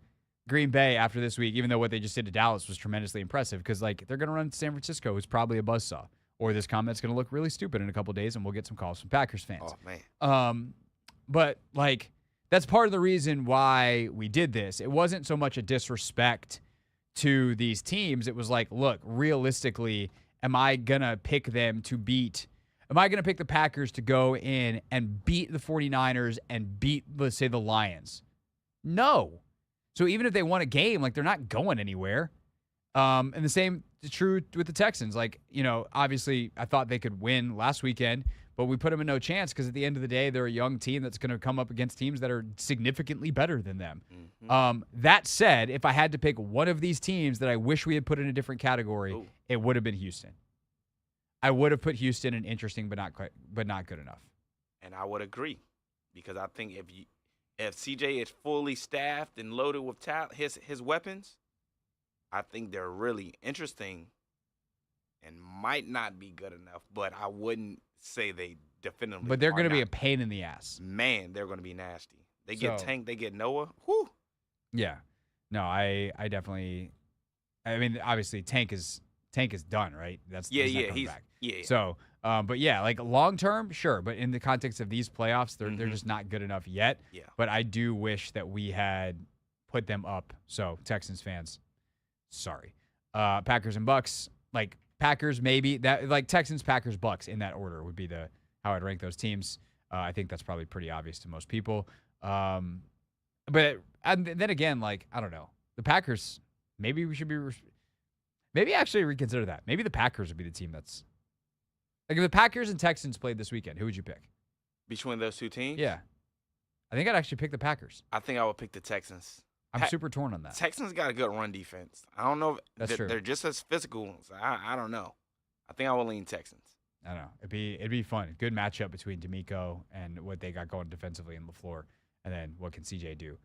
Green Bay after this week, even though what they just did to Dallas was tremendously impressive, because they're going to run San Francisco, who's probably a buzzsaw. Or this comment's going to look really stupid in a couple days, and we'll get some calls from Packers fans. Oh, man. But that's part of the reason why we did this. It wasn't so much a disrespect to these teams. It was like, look, realistically, am I going to pick the Packers to go in and beat the 49ers and beat, let's say, the Lions? No. So even if they won a game, they're not going anywhere. And the same is true with the Texans. Obviously, I thought they could win last weekend, but we put them in no chance because at the end of the day, they're a young team that's going to come up against teams that are significantly better than them. Mm-hmm. That said, if I had to pick one of these teams that I wish we had put in a different category, it would have been Houston. I would have put Houston in interesting, but not good enough. And I would agree, because I think if CJ is fully staffed and loaded with his weapons, I think they're really interesting and might not be good enough, but I wouldn't say they definitively. But they're going to be a pain in the ass. Man, they're going to be nasty. They get Tank, they get Noah. Whew. Yeah. No, I definitely. I mean, obviously, Tank is done, right? He's back. Yeah. So, but yeah, long term, sure. But in the context of these playoffs, they're just not good enough yet. Yeah. But I do wish that we had put them up. So, Texans fans, sorry. Packers and Bucks, Packers maybe that Texans, Packers, Bucks in that order would be how I'd rank those teams. I think that's probably pretty obvious to most people. But then again, I don't know, the Packers. Maybe we should be. Maybe actually reconsider that. Maybe the Packers would be the team that's if the Packers and Texans played this weekend, who would you pick? Between those two teams? Yeah, I think I'd actually pick the Packers. I think I would pick the Texans. I'm super torn on that. Texans got a good run defense. I don't know if true. They're just as physical. So I don't know. I think I will lean Texans. I don't know. It'd be fun. Good matchup between D'Amico and what they got going defensively in LaFleur, and then what can CJ do?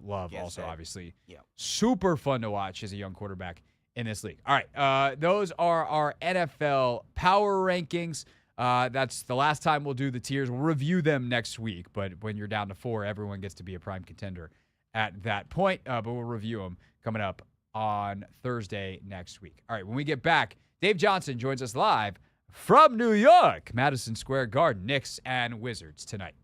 Love yes, also, sir. obviously. Yeah. Super fun to watch as a young quarterback in this league. All right. Those are our NFL power rankings. That's the last time we'll do the tiers. We'll review them next week, but when you're down to 4, everyone gets to be a prime contender at that point. But we'll review them coming up on Thursday next week. All right. When we get back, Dave Johnson joins us live from New York, Madison Square Garden, Knicks and Wizards tonight.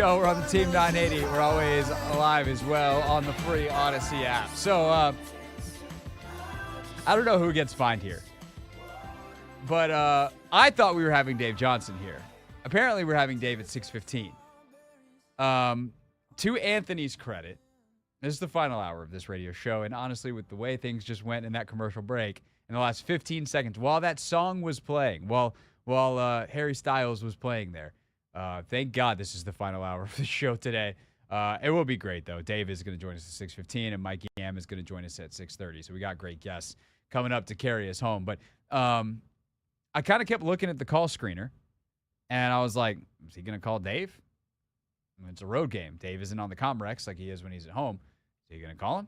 Show. We're on the Team 980. We're always live as well on the free Odyssey app. So, I don't know who gets fined here. But I thought we were having Dave Johnson here. Apparently, we're having Dave at 6:15. To Anthony's credit, this is the final hour of this radio show. And honestly, with the way things just went in that commercial break, in the last 15 seconds, while that song was playing, while Harry Styles was playing there, thank God this is the final hour of the show today. It will be great, though. Dave is going to join us at 6:15, and Mike Yam is going to join us at 6:30. So we got great guests coming up to carry us home. But I kind of kept looking at the call screener, and I was like, is he going to call Dave? I mean, it's a road game. Dave isn't on the Comrex like he is when he's at home. Is he going to call him?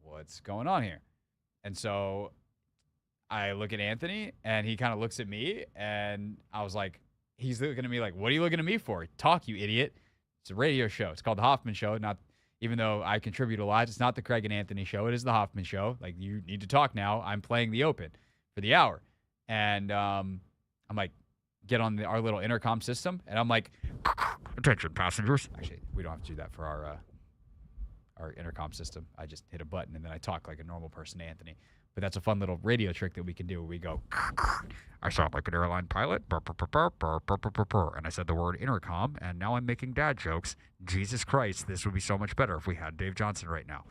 What's going on here? And so I look at Anthony, and he kind of looks at me, and I was like, he's looking at me like, what are you looking at me for? Talk, you idiot. It's a radio show. It's called the Hoffman Show. Not, even though I contribute a lot, it's not the Craig and Anthony Show. It is the Hoffman Show. Like, you need to talk now. I'm playing the open for the hour. And I'm like, get on our little intercom system, and I'm like, attention passengers. Actually, we don't have to do that for our intercom system. I just hit a button, and then I talk like a normal person to Anthony. But that's a fun little radio trick that we can do where we go, I sound like an airline pilot, and I said the word intercom, and now I'm making dad jokes. Jesus Christ, this would be so much better if we had Dave Johnson right now.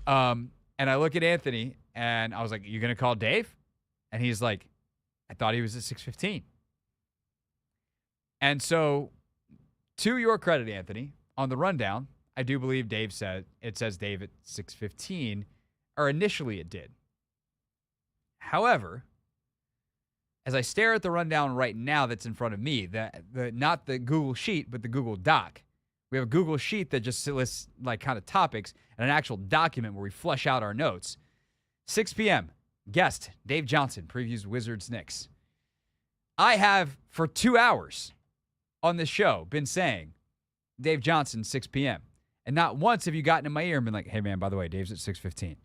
And I look at Anthony, and I was like, you going to call Dave? And he's like, I thought he was at 6:15. And so, to your credit, Anthony, on the rundown, I do believe Dave said, it says Dave at 6:15, or initially it did. However, as I stare at the rundown right now that's in front of me, not the Google Sheet, but the Google Doc. We have a Google Sheet that just lists like kind of topics and an actual document where we flesh out our notes. 6 p.m., guest, Dave Johnson, previews Wizards Knicks. I have, for 2 hours on this show, been saying, Dave Johnson, 6 p.m. And not once have you gotten in my ear and been like, hey, man, by the way, Dave's at 6:15.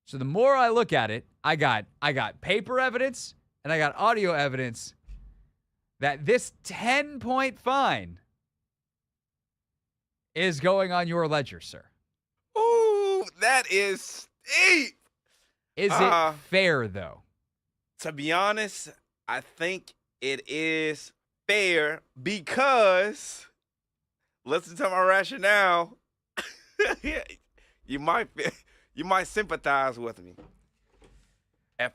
So the more I look at it, I got paper evidence and I got audio evidence that this 10-point fine is going on your ledger, sir. Ooh, that is steep. Is it fair, though? To be honest, I think it is fair because, listen to my rationale, you might sympathize with me.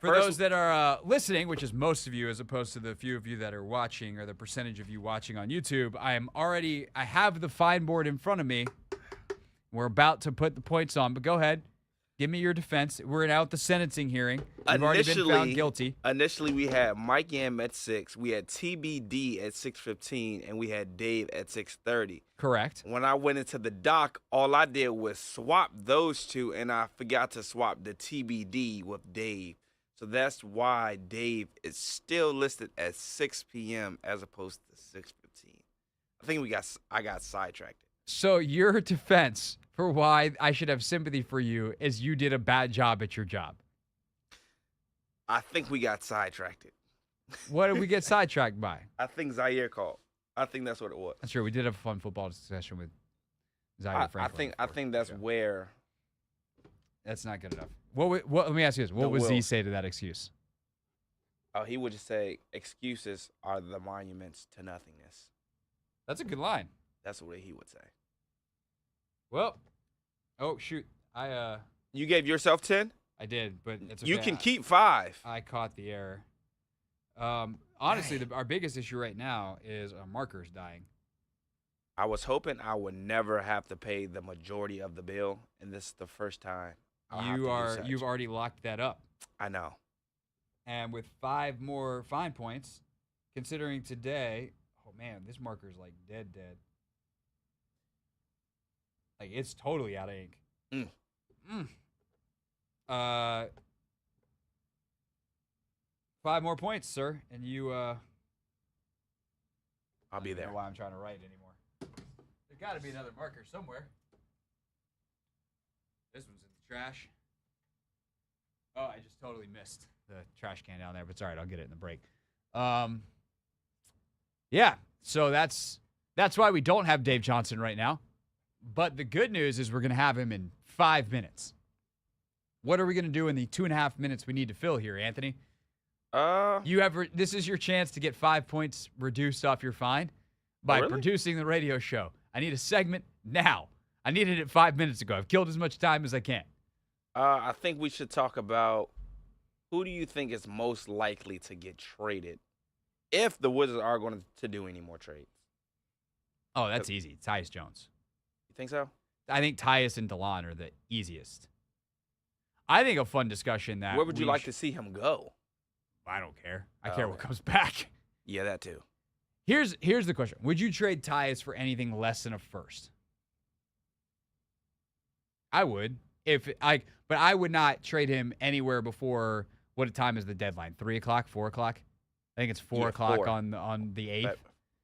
For those that are listening, which is most of you as opposed to the few of you that are watching or the percentage of you watching on YouTube, I have the fine board in front of me. We're about to put the points on, but go ahead. Give me your defense. We're out the sentencing hearing. You've already been found guilty. Initially, we had Mike Yam at 6. We had TBD at 6:15, and we had Dave at 6:30. Correct. When I went into the doc, all I did was swap those two, and I forgot to swap the TBD with Dave. So that's why Dave is still listed at 6 p.m. as opposed to 6:15. I think I got sidetracked. So your defense for why I should have sympathy for you is you did a bad job at your job. I think we got sidetracked. What did we get sidetracked by? I think Zaire called. I think that's what it was. That's true. We did have a fun football discussion with Zaire Franklin. I think that's where. That's not good enough. What? Let me ask you this. What would Z say to that excuse? Oh, he would just say, excuses are the monuments to nothingness. That's a good line. That's what he would say. Well, oh, shoot. You gave yourself 10? I did, but it's okay. You can keep 5. I caught the error. Honestly, our biggest issue right now is our markers dying. I was hoping I would never have to pay the majority of the bill, and this is the first time. You've already locked that up. I know. And with 5 more fine points, considering today, oh man, this marker's like dead. Like it's totally out of ink. 5 more points, sir, and you. I'll be there. I don't know why I'm trying to write anymore. There's got to be another marker somewhere. This one's in the trash. Oh, I just totally missed the trash can down there, but it's all right. I'll get it in the break. Yeah, so that's That's why we don't have Dave Johnson right now. But the good news is we're going to have him in 5 minutes. What are we going to do in the 2.5 minutes we need to fill here, Anthony? This is your chance to get 5 points reduced off your fine by producing the radio show. I need a segment now. I needed it 5 minutes ago. I've killed as much time as I can. I think we should talk about who do you think is most likely to get traded if the Wizards are going to do any more trades? Oh, that's easy. Tyus Jones. You think so? I think Tyus and DeLon are the easiest. I think a fun discussion that where would you like to see him go? I don't care. I care what comes back. Yeah, that too. Here's the question. Would you trade Tyus for anything less than a first? I would. But I would not trade him anywhere before what time is the deadline? 3 o'clock, 4 o'clock? I think it's 4 o'clock on the 8th.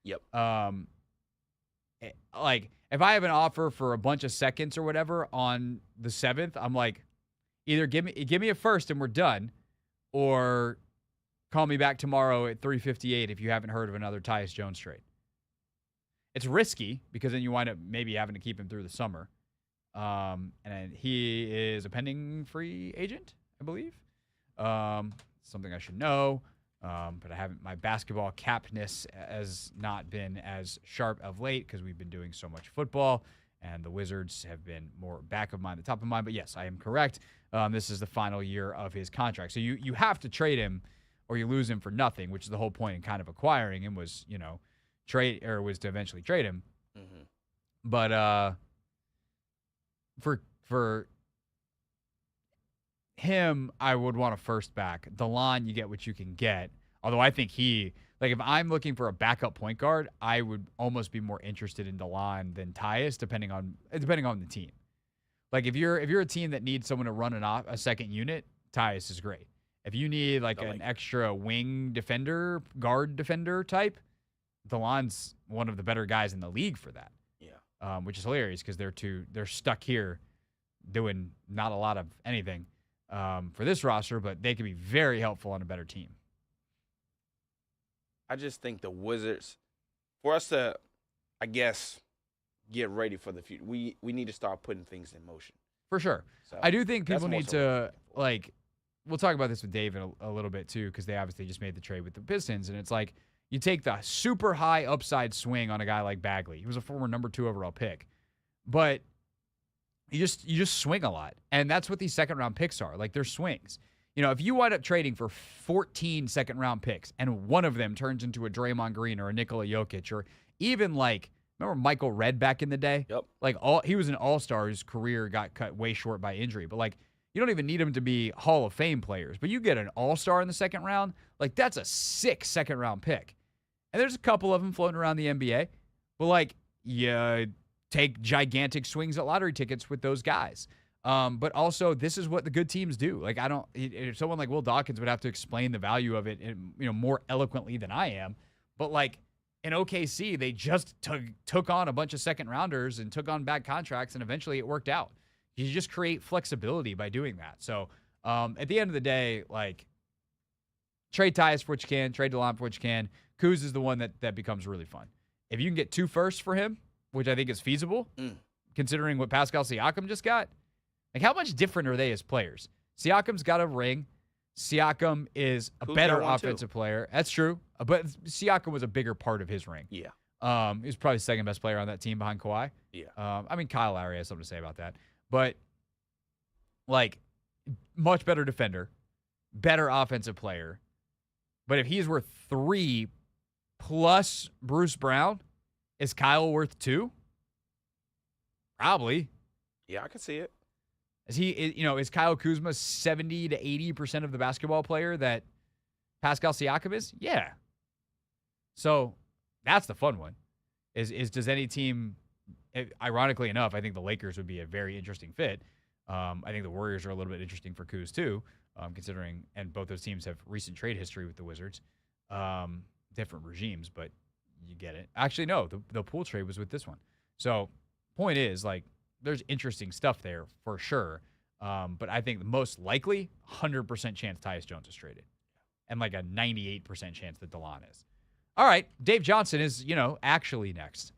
Yep. Like if I have an offer for a bunch of seconds or whatever on the 7th, I'm like, either give me a first and we're done, or call me back tomorrow at 3:58 if you haven't heard of another Tyus Jones trade. It's risky because then you wind up maybe having to keep him through the summer. And he is a pending free agent, I believe. Something I should know. But I haven't. My basketball capness has not been as sharp of late because we've been doing so much football, and the Wizards have been more back of mind than top of mind. But yes, I am correct. This is the final year of his contract, so you have to trade him, or you lose him for nothing, which is the whole point in kind of acquiring him was was to eventually trade him. Mm-hmm. But for him, I would want a first back. DeLon, you get what you can get. Although I think if I'm looking for a backup point guard, I would almost be more interested in DeLon than Tyus, depending on the team. Like if you're a team that needs someone to run a second unit, Tyus is great. If you need an extra wing defender, guard defender type, DeLon's one of the better guys in the league for that. Yeah. Which is hilarious because they're stuck here doing not a lot of anything for this roster, but they can be very helpful on a better team. I just think the Wizards, for us to, I guess, get ready for the future, we need to start putting things in motion. For sure. So, I do think people need to, we'll talk about this with Dave in a little bit too, because they obviously just made the trade with the Pistons, and it's like you take the super high upside swing on a guy like Bagley. He was a former number 2 overall pick. But you just swing a lot. And that's what these second-round picks are. Like, they're swings. If you wind up trading for 14 second-round picks and one of them turns into a Draymond Green or a Nikola Jokic, or even remember Michael Redd back in the day? Yep. He was an all-star whose career got cut way short by injury. But, you don't even need them to be Hall of Fame players. But you get an all-star in the second round, that's a sick second-round pick. And there's a couple of them floating around the NBA. But, you take gigantic swings at lottery tickets with those guys. But also, this is what the good teams do. If someone like Will Dawkins would have to explain the value of it, more eloquently than I am. But in OKC, they just took on a bunch of second rounders and took on bad contracts, and eventually it worked out. You just create flexibility by doing that. So at the end of the day, trade Tyus for what you can, trade DeLon for what you can. Kuz is the one that becomes really fun. If you can get 2 firsts for him, which I think is feasible, considering what Pascal Siakam just got. How much different are they as players? Siakam's got a ring. Siakam is a better offensive player. That's true. But Siakam was a bigger part of his ring. Yeah. He was probably the second best player on that team behind Kawhi. Yeah. Kyle Lowry has something to say about that. But, much better defender, better offensive player. But if he's worth 3 plus Bruce Brown, is Kyle worth 2? Probably. Yeah, I can see it. Is Kyle Kuzma 70 to 80% of the basketball player that Pascal Siakam is? Yeah. So that's the fun one. Does any team, ironically enough, I think the Lakers would be a very interesting fit. I think the Warriors are a little bit interesting for Kuz too, considering, and both those teams have recent trade history with the Wizards. Different regimes, but you get it. Actually, no, the Poole trade was with this one. So point is, there's interesting stuff there for sure. But I think the most likely 100% chance Tyus Jones is traded, and a 98% chance that DeLon is. All right, Dave Johnson is, actually next.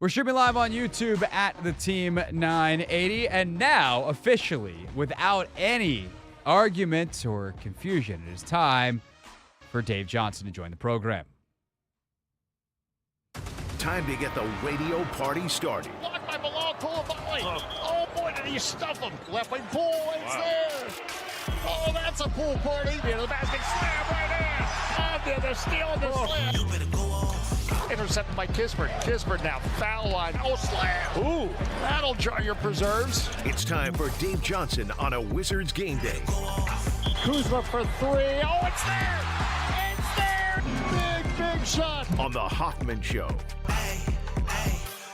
We're streaming live on YouTube at the Team 980, and now officially, without any argument or confusion, it is time for Dave Johnson to join the program. Time to get the radio party started. Blocked by Bilal Koulibaly. Oh boy, did he stuff him. Left wing pull, it's there. Oh, that's a pool party. Near the basket, slam right in. Oh, near the steal and the slam. You better go on. Intercepted by Kispert. Kispert now, foul line. Oh, slam. Ooh, that'll jar your preserves. It's time for Dave Johnson on a Wizards game day. Kuzma for three. Oh, it's there. It's there. Big shot. On the Hoffman Show.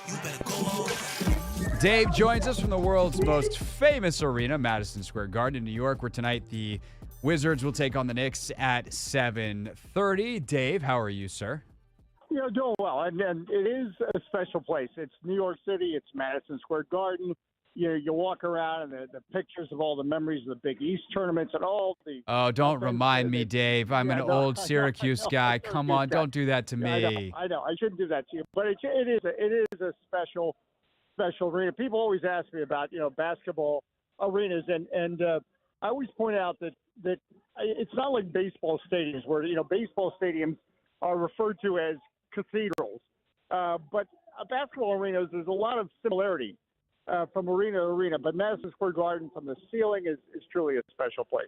You better go on. Dave joins us from the world's most famous arena, Madison Square Garden in New York, where tonight the Wizards will take on the Knicks at 7:30. Dave, how are you, sir? You know, doing well. And it is a special place. It's New York City. It's Madison Square Garden. you walk around and the pictures of all the memories of the Big East tournaments and all the. Oh, don't remind me, Dave. I'm an old Syracuse guy. Come on, don't do that to me. I know. I shouldn't do that to you, but it is a special arena. People always ask me about basketball arenas, and I always point out that it's not like baseball stadiums where baseball stadiums are referred to as cathedrals, but basketball arenas, there's a lot of similarity from arena to arena, but Madison Square Garden from the ceiling is truly a special place.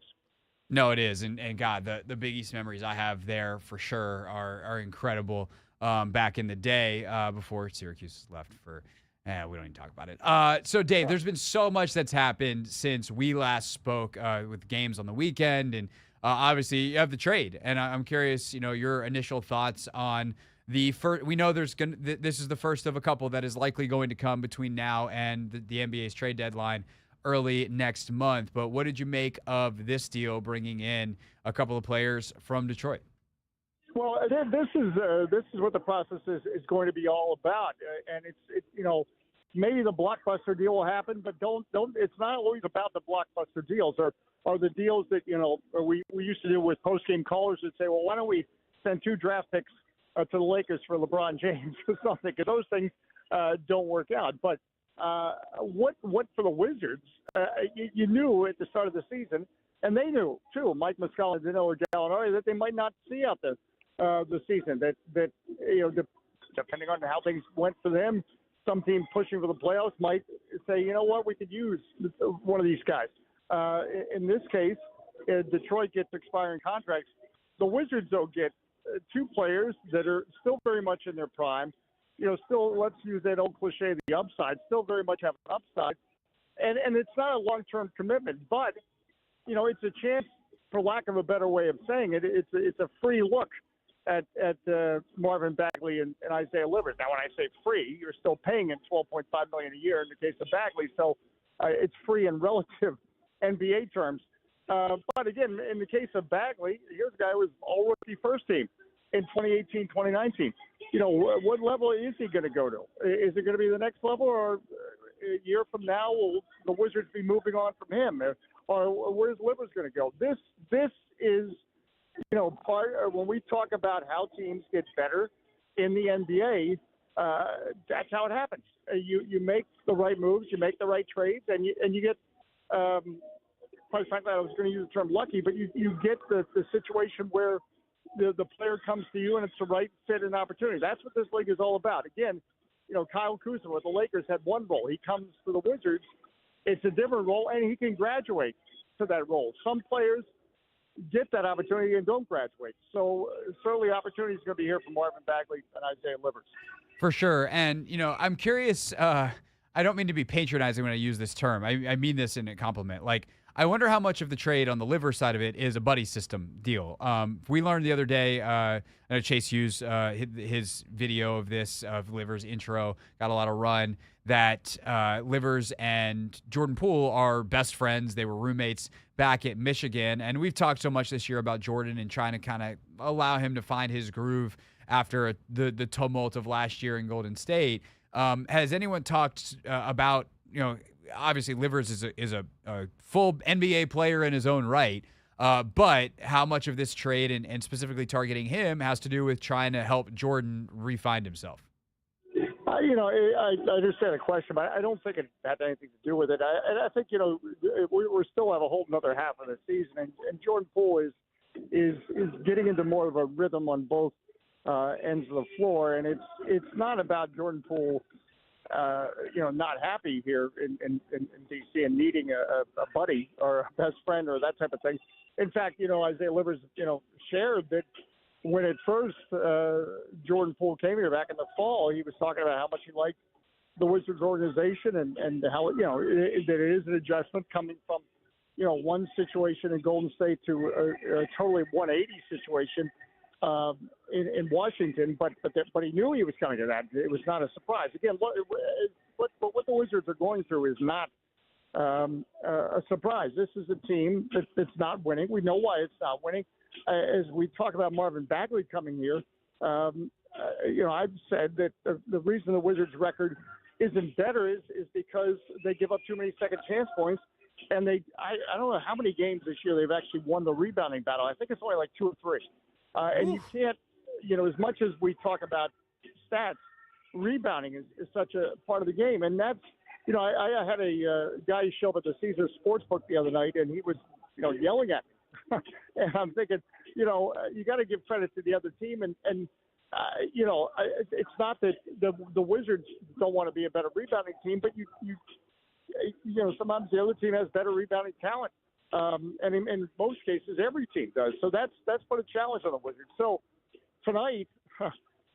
No, it is, and God, the Big East memories I have there for sure are incredible. Back in the day, before Syracuse left for, we don't even talk about it. So Dave, there's been so much that's happened since we last spoke with games on the weekend, and obviously you have the trade, and I'm curious, your initial thoughts on the first. We know this is the first of a couple that is likely going to come between now and the NBA's trade deadline early next month. But what did you make of this deal, bringing in a couple of players from Detroit? Well, this is what the process is going to be all about, and it's maybe the blockbuster deal will happen, but don't. It's not always about the blockbuster deals, or the deals that we used to do with post-game callers that say, well, why don't we send 2 draft picks to the Lakers for LeBron James or something? Because those things don't work out. But what for the Wizards? You knew at the start of the season, and they knew too. Mike Muscala and Danilo Gallinari that they might not see out the season. That depending on how things went for them, some team pushing for the playoffs might say, you know what, we could use one of these guys. In this case, Detroit gets expiring contracts. The Wizards, though, get 2 players that are still very much in their prime. Still, let's use that old cliche, the upside, still very much have an upside. And it's not a long-term commitment, but, it's a chance, for lack of a better way of saying it, it's a free look at Marvin Bagley and Isaiah Livers. Now, when I say free, you're still paying him $12.5 million a year in the case of Bagley, so it's free in relative NBA terms. But again, in the case of Bagley, here's a guy who was all-rookie first team in 2018, 2019. What level is he going to go to? Is it going to be the next level, or a year from now will the Wizards be moving on from him? Or where's Livers going to go? This is, part when we talk about how teams get better in the NBA, that's how it happens. You make the right moves, you make the right trades, and you get quite frankly, I was going to use the term lucky, but you get the situation where the player comes to you and it's the right fit and opportunity. That's what this league is all about. Again, Kyle Kuzma with the Lakers had one role. He comes to the Wizards. It's a different role, and he can graduate to that role. Some players get that opportunity and don't graduate. So certainly opportunity is going to be here for Marvin Bagley and Isaiah Livers. For sure. And, I'm curious. I don't mean to be patronizing when I use this term. I mean this in a compliment. Like, I wonder how much of the trade on the Livers side of it is a buddy system deal. We learned the other day, I know Chase Hughes, his video of this, of Livers' intro, got a lot of run, that Livers and Jordan Poole are best friends. They were roommates back at Michigan. And we've talked so much this year about Jordan and trying to kind of allow him to find his groove after the tumult of last year in Golden State. Has anyone talked about, obviously Livers is a full NBA player in his own right, but how much of this trade and specifically targeting him has to do with trying to help Jordan re-find himself? I understand the question, but I don't think it had anything to do with it. I think, we still have a whole another half of the season, and Jordan Poole is getting into more of a rhythm on both ends of the floor, and it's not about Jordan Poole not happy here in D.C. and needing a buddy or a best friend or that type of thing. In fact, Isaiah Livers, shared that when at first Jordan Poole came here back in the fall, he was talking about how much he liked the Wizards organization and how, that it is an adjustment coming from, one situation in Golden State to a totally 180 situation in Washington, but he knew he was coming to that. It was not a surprise. Again, what the Wizards are going through is not a surprise. This is a team that's not winning. We know why it's not winning. As we talk about Marvin Bagley coming here, I've said that the reason the Wizards' record isn't better is because they give up too many second chance points. And I don't know how many games this year they've actually won the rebounding battle. I think it's only like 2 or 3. And you can't, as much as we talk about stats, rebounding is such a part of the game. And that's, I had a guy show up at the Caesars Sportsbook the other night, and he was, yelling at me. And I'm thinking, you got to give credit to the other team. And it's not that the Wizards don't want to be a better rebounding team, but you sometimes the other team has better rebounding talent. And in most cases, every team does. So that's put a challenge on the Wizards. So tonight,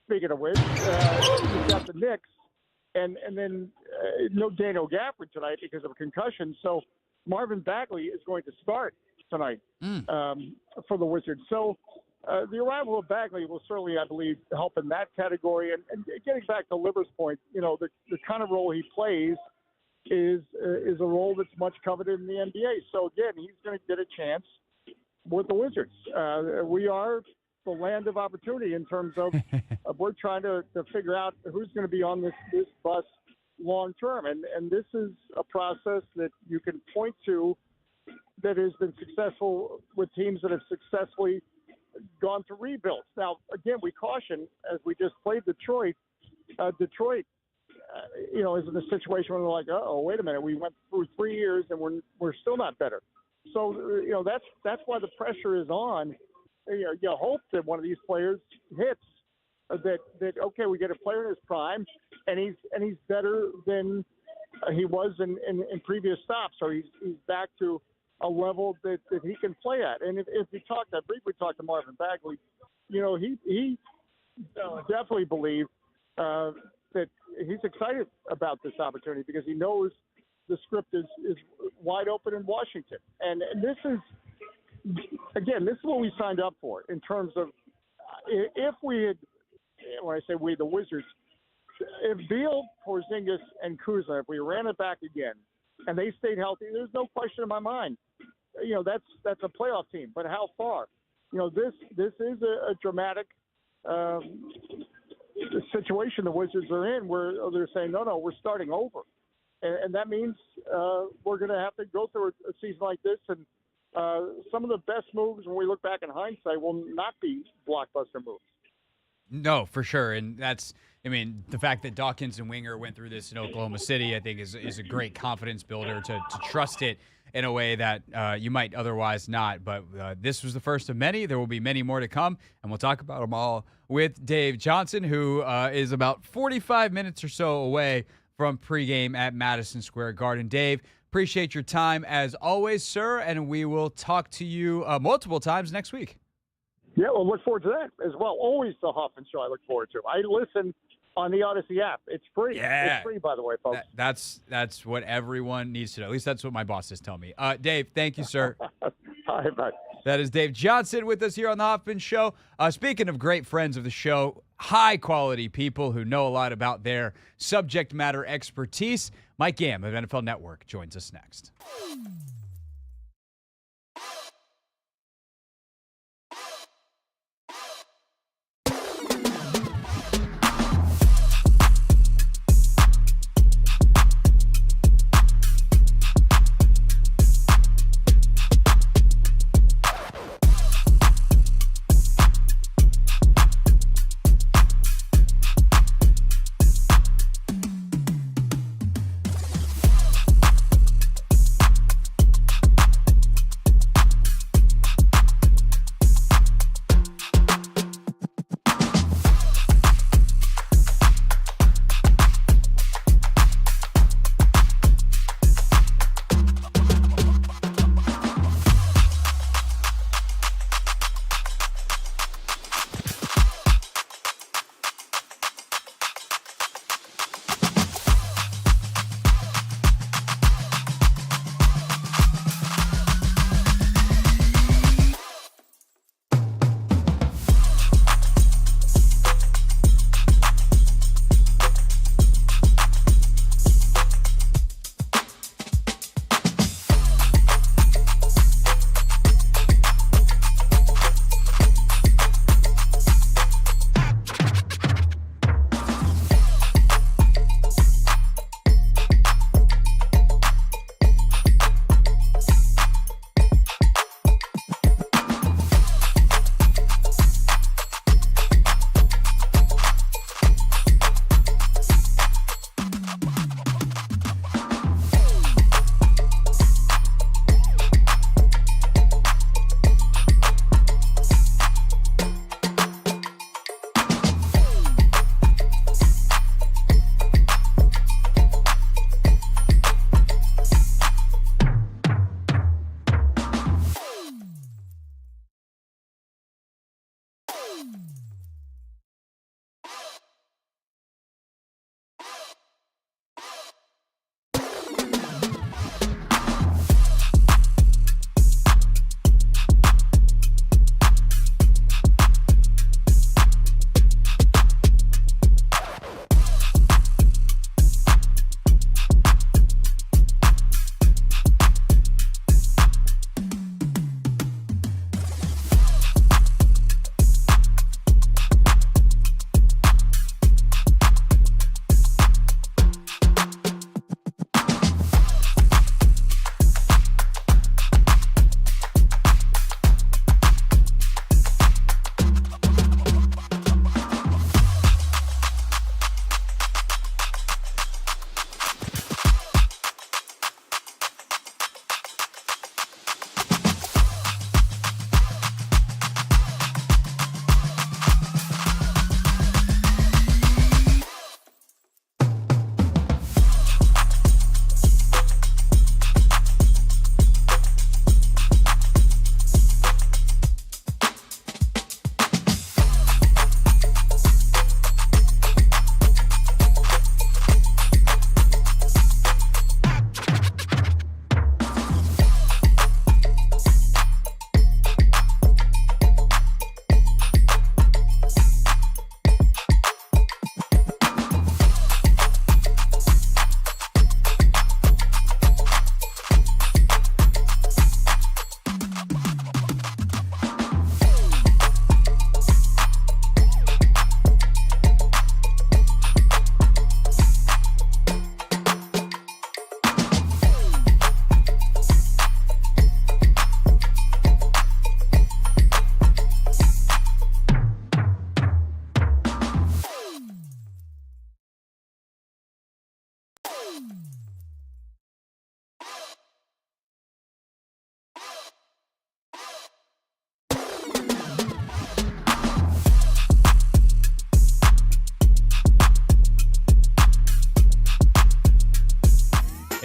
speaking of which, you've got the Knicks, and then no Daniel Gafford tonight because of a concussion. So Marvin Bagley is going to start tonight for the Wizards. So the arrival of Bagley will certainly, I believe, help in that category. And getting back to Liver's point, the kind of role he plays is a role that's much coveted in the NBA. So, again, he's going to get a chance with the Wizards. We are the land of opportunity in terms of we're trying to figure out who's going to be on this bus long term. And this is a process that you can point to that has been successful with teams that have successfully gone through rebuilds. Now, again, we caution, as we just played Detroit, is in a situation where they're like, oh, wait a minute, we went through 3 years and we're still not better. So, that's why the pressure is on. You hope that one of these players hits that okay, we get a player in his prime and he's better than he was in previous stops. So he's back to a level that he can play at. And if we talked, I briefly talked to Marvin Bagley, he definitely believed that he's excited about this opportunity because he knows the script is wide open in Washington. And this is what we signed up for in terms of if we had, when I say we, the Wizards, if Beal, Porzingis, and Kuzma, if we ran it back again and they stayed healthy, there's no question in my mind. That's a playoff team, but how far? This is a dramatic situation the Wizards are in where they're saying, no, we're starting over. And that means we're going to have to go through a season like this. And some of the best moves, when we look back in hindsight, will not be blockbuster moves. No, for sure. And the fact that Dawkins and Winger went through this in Oklahoma City, I think is a great confidence builder to trust it in a way that you might otherwise not. But this was the first of many. There will be many more to come, and we'll talk about them all with Dave Johnson, who is about 45 minutes or so away from pregame at Madison Square Garden. Dave, appreciate your time as always, sir, and we will talk to you multiple times next week. Yeah, we'll look forward to that as well. Always the Hoffman Show I look forward to. I listen on the Odyssey app. It's free. Yeah. It's free, by the way, folks. That's what everyone needs to know. At least that's what my bosses tell me. Dave, thank you, sir. Hi, bye. That is Dave Johnson with us here on the Hoffman Show. Speaking of great friends of the show, high-quality people who know a lot about their subject matter expertise, Mike Gamm of NFL Network joins us next.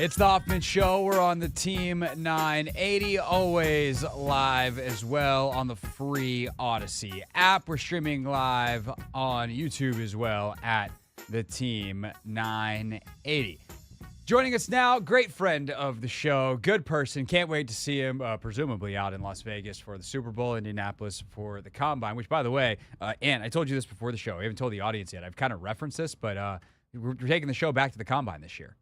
It's the Hoffman Show. We're on the Team 980, always live as well on the free Odyssey app. We're streaming live on YouTube as well at the Team 980. Joining us now, great friend of the show, good person. Can't wait to see him, presumably out in Las Vegas for the Super Bowl, Indianapolis for the Combine, which, by the way, and I told you this before the show. I haven't told the audience yet. I've kind of referenced this, but we're taking the show back to the Combine this year.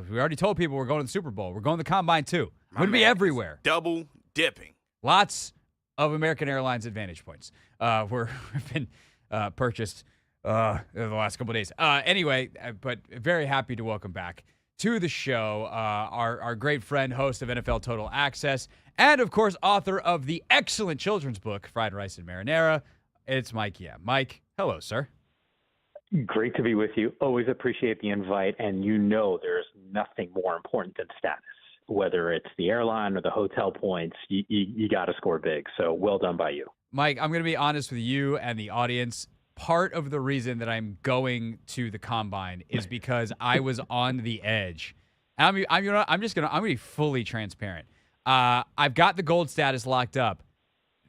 We already told people we're going to the Super Bowl. We're going to the Combine, too. We're going to be everywhere. Double dipping. Lots of American Airlines Advantage points have been purchased in the last couple of days. Anyway, but very happy to welcome back to the show our great friend, host of NFL Total Access, and, of course, author of the excellent children's book, Fried Rice and Marinara. It's Mike Yam. Mike, hello, sir. Great to be with you. Always appreciate the invite. And there's nothing more important than status, whether it's the airline or the hotel points. You got to score big. So well done by you. Mike, I'm going to be honest with you and the audience. Part of the reason that I'm going to the Combine is because I was on the edge. I'm going to be fully transparent. I've got the gold status locked up.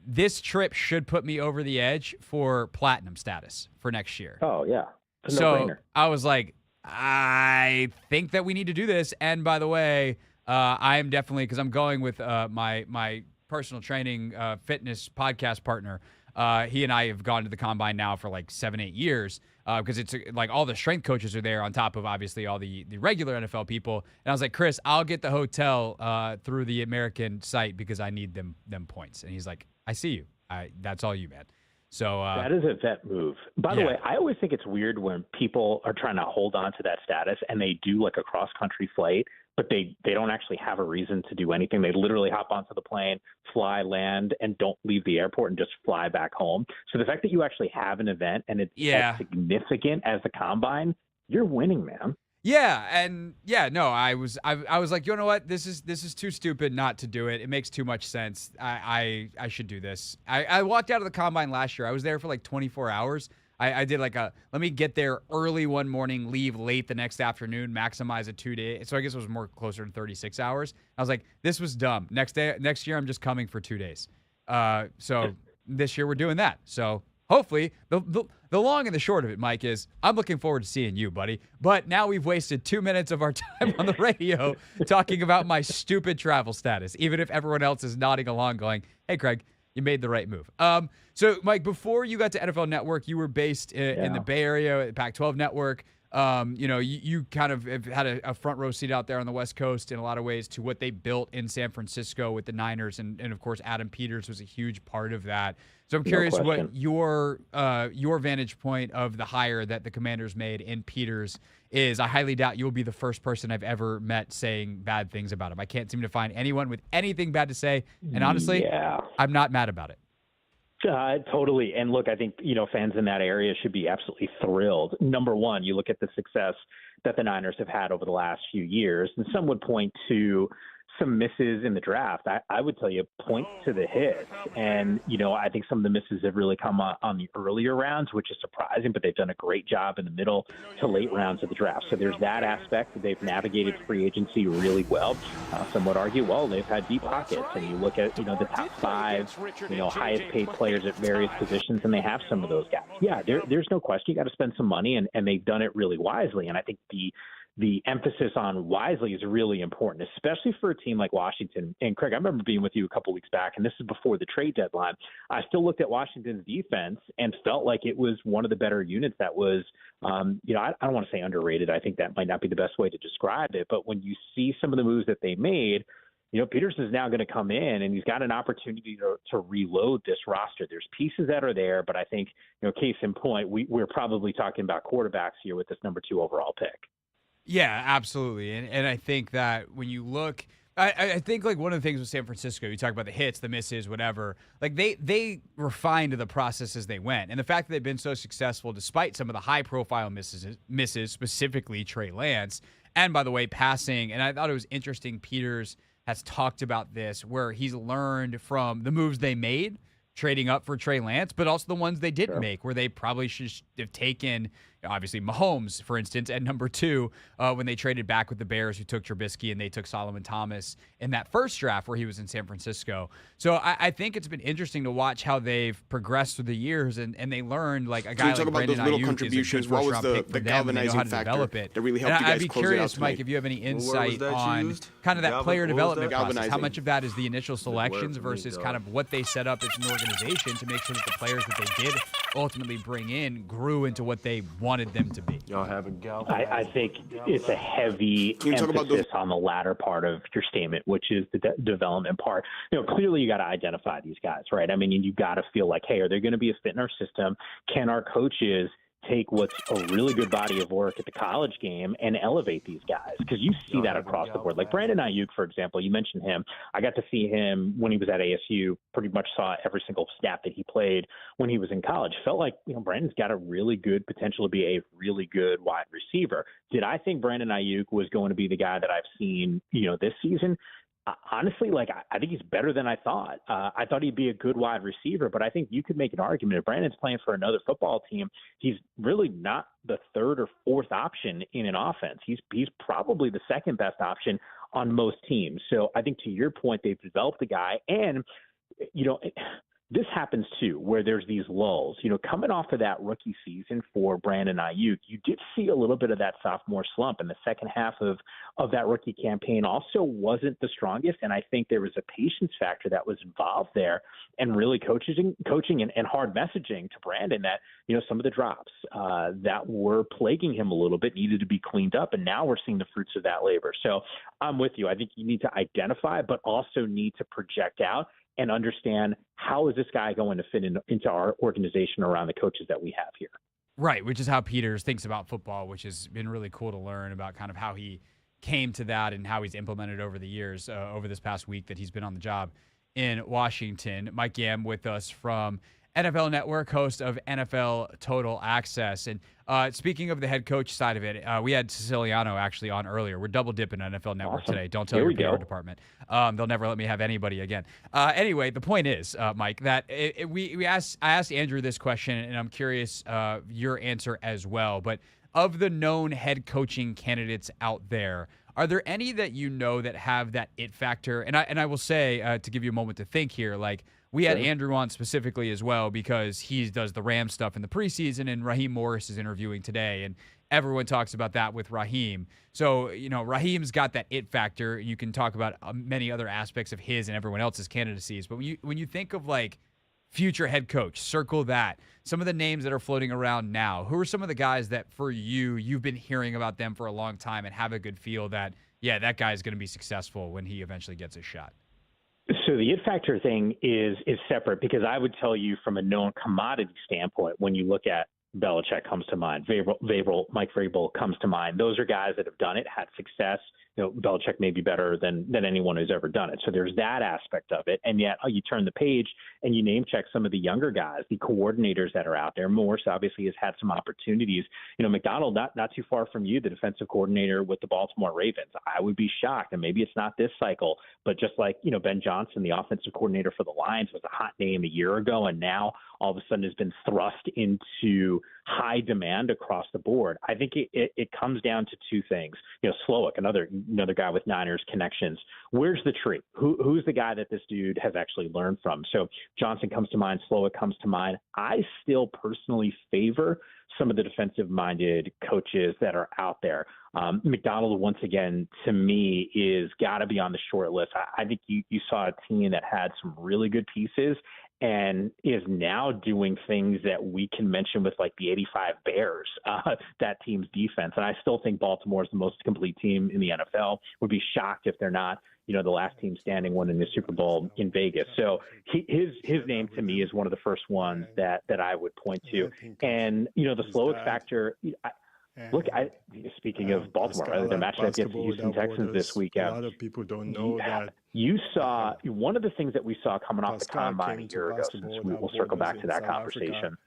This trip should put me over the edge for platinum status for next year. Oh, yeah. So I was like, I think that we need to do this. And by the way, I am definitely, because I'm going with my personal training fitness podcast partner. He and I have gone to the Combine now for like 7-8 years because it's like all the strength coaches are there on top of obviously all the regular NFL people. And I was like, Chris, I'll get the hotel through the American site because I need them points. And he's like, I see you. That's all you, man. So that is a vet move. By the way, I always think it's weird when people are trying to hold on to that status and they do like a cross-country flight, but they don't actually have a reason to do anything. They literally hop onto the plane, fly, land, and don't leave the airport and just fly back home. So the fact that you actually have an event and it's as significant as the Combine, you're winning, man. Yeah, and I was like, you know what? This is too stupid not to do it. It makes too much sense. I should do this. I walked out of the Combine last year. I was there for like 24 hours. I did like let me get there early one morning, leave late the next afternoon, maximize a 2-day. So I guess it was more closer to 36 hours. I was like, this was dumb. Next year, I'm just coming for 2 days. So this year we're doing that. So hopefully the long and the short of it, Mike, is I'm looking forward to seeing you, buddy. But now we've wasted 2 minutes of our time on the radio talking about my stupid travel status, even if everyone else is nodding along going, hey, Craig, you made the right move. So, Mike, before you got to NFL Network, you were based in the Bay Area at Pac-12 Network. You kind of have had a front row seat out there on the West Coast in a lot of ways to what they built in San Francisco with the Niners. And of course, Adam Peters was a huge part of that. So I'm curious what your vantage point of the hire that the Commanders made in Peters is. I highly doubt you'll be the first person I've ever met saying bad things about him. I can't seem to find anyone with anything bad to say. And honestly, I'm not mad about it. Totally. And look, I think, fans in that area should be absolutely thrilled. Number one, you look at the success that the Niners have had over the last few years, and some would point to some misses in the draft. I would tell you, point to the hits. And, I think some of the misses have really come on the earlier rounds, which is surprising, but they've done a great job in the middle to late rounds of the draft. So there's that aspect. They've navigated free agency really well. Some would argue, they've had deep pockets. And you look at, the top 5, highest paid players at various positions, and they have some of those guys. Yeah, there's no question. You got to spend some money, and they've done it really wisely. And I think the emphasis on wisely is really important, especially for a team like Washington. And Craig, I remember being with you a couple weeks back, and this is before the trade deadline. I still looked at Washington's defense and felt like it was one of the better units that was, I don't want to say underrated. I think that might not be the best way to describe it. But when you see some of the moves that they made, Peters is now going to come in, and he's got an opportunity to reload this roster. There's pieces that are there, but I think, case in point, we're probably talking about quarterbacks here with this number 2 overall pick. Yeah, absolutely. And I think that when you look, I think like one of the things with San Francisco, you talk about the hits, the misses, whatever, like they refined the process as they went. And the fact that they've been so successful despite some of the high profile misses, specifically Trey Lance. And by the way, passing, and I thought it was interesting, Peters has talked about this, where he's learned from the moves they made, trading up for Trey Lance, but also the ones they didn't make, where they probably should have taken, obviously Mahomes, for instance, and number 2, when they traded back with the Bears, who took Trubisky and they took Solomon Thomas in that first draft where he was in San Francisco. So I think it's been interesting to watch how they've progressed through the years, and they learned, like, a guy like Brandon Ayuk is a good what was first-round pick for the them, and they know how galvanizing to factor develop it. that really helped And you guys I'd be close curious, it out Mike, tonight? if you have any What was insight that on used? kind of that player development process. How Galvanizing. much of that is the initial selections for me, versus dog. kind of what they set up as an organization to make sure that the players that they did ultimately bring in grew into what they wanted them to be? Y'all have a gal. I think it's a heavy Can you talk about emphasis on the latter part of your statement, which is the development part. Clearly you got to identify these guys, right? I mean, you got to feel like, hey, are they going to be a fit in our system? Can our coaches take what's a really good body of work at the college game and elevate these guys? Because you see that across the board. Like Brandon Ayuk, for example, you mentioned him. I got to see him when he was at ASU, pretty much saw every single snap that he played when he was in college. Felt like, Brandon's got a really good potential to be a really good wide receiver. Did I think Brandon Ayuk was going to be the guy that I've seen, this season? Honestly, I think he's better than I thought. I thought he'd be a good wide receiver, but I think you could make an argument if Brandon's playing for another football team, he's really not the third or fourth option in an offense. He's probably the second best option on most teams. So I think to your point, they've developed a guy, and this happens too, where there's these lulls. Coming off of that rookie season for Brandon Ayuk, you did see a little bit of that sophomore slump, and the second half of that rookie campaign also wasn't the strongest. And I think there was a patience factor that was involved there, and really coaching and hard messaging to Brandon that some of the drops that were plaguing him a little bit needed to be cleaned up, and now we're seeing the fruits of that labor. So I'm with you. I think you need to identify, but also need to project out and understand how is this guy going to fit into our organization around the coaches that we have here. Right, which is how Peters thinks about football, which has been really cool to learn about kind of how he came to that and how he's implemented over the years, over this past week that he's been on the job in Washington. Mike Yam with us from NFL Network, host of NFL Total Access. And speaking of the head coach side of it, we had Siciliano actually on earlier. We're double dipping NFL Network today. Don't tell your PR department. They'll never let me have anybody again. Anyway, the point is, Mike, that I asked Andrew this question, and I'm curious your answer as well. But of the known head coaching candidates out there, are there any that that have that it factor? And I will say, to give you a moment to think here, like, we had Andrew on specifically as well because he does the Ram stuff in the preseason, and Raheem Morris is interviewing today, and everyone talks about that with Raheem. So, Raheem's got that it factor. You can talk about many other aspects of his and everyone else's candidacies. But when you think of, like, future head coach, circle that. Some of the names that are floating around now, who are some of the guys that for you've been hearing about them for a long time and have a good feel that, yeah, that guy is going to be successful when he eventually gets his shot? So the it factor thing is separate, because I would tell you from a known commodity standpoint, when you look at Belichick comes to mind, Mike Vrabel comes to mind. Those are guys that have done it, had success. Belichick may be better than anyone who's ever done it. So there's that aspect of it. And yet you turn the page and you name check some of the younger guys, the coordinators that are out there. Morse obviously has had some opportunities. McDonald, not too far from you, the defensive coordinator with the Baltimore Ravens. I would be shocked, and maybe it's not this cycle, but just like, Ben Johnson, the offensive coordinator for the Lions, was a hot name a year ago, and now all of a sudden has been thrust into high demand across the board. I think it comes down to two things. Slowick, another guy with Niners connections. Where's the tree? Who's the guy that this dude has actually learned from? So Johnson comes to mind, Slowick comes to mind. I still personally favor some of the defensive-minded coaches that are out there. McDonald, once again, to me, is got to be on the short list. I think you saw a team that had some really good pieces and is now doing things that we can mention with, like, the 85 Bears, that team's defense. And I still think Baltimore is the most complete team in the NFL. Would be shocked if they're not, the last team standing winning the Super Bowl in Vegas. So his name to me is one of the first ones that I would point to. And, the Slowick factor, speaking of Baltimore, right, they're matching up against the Houston Texans this weekend. A lot of people don't know that. You saw one of the things that we saw coming off the combine a year ago, since we'll circle back to that conversation,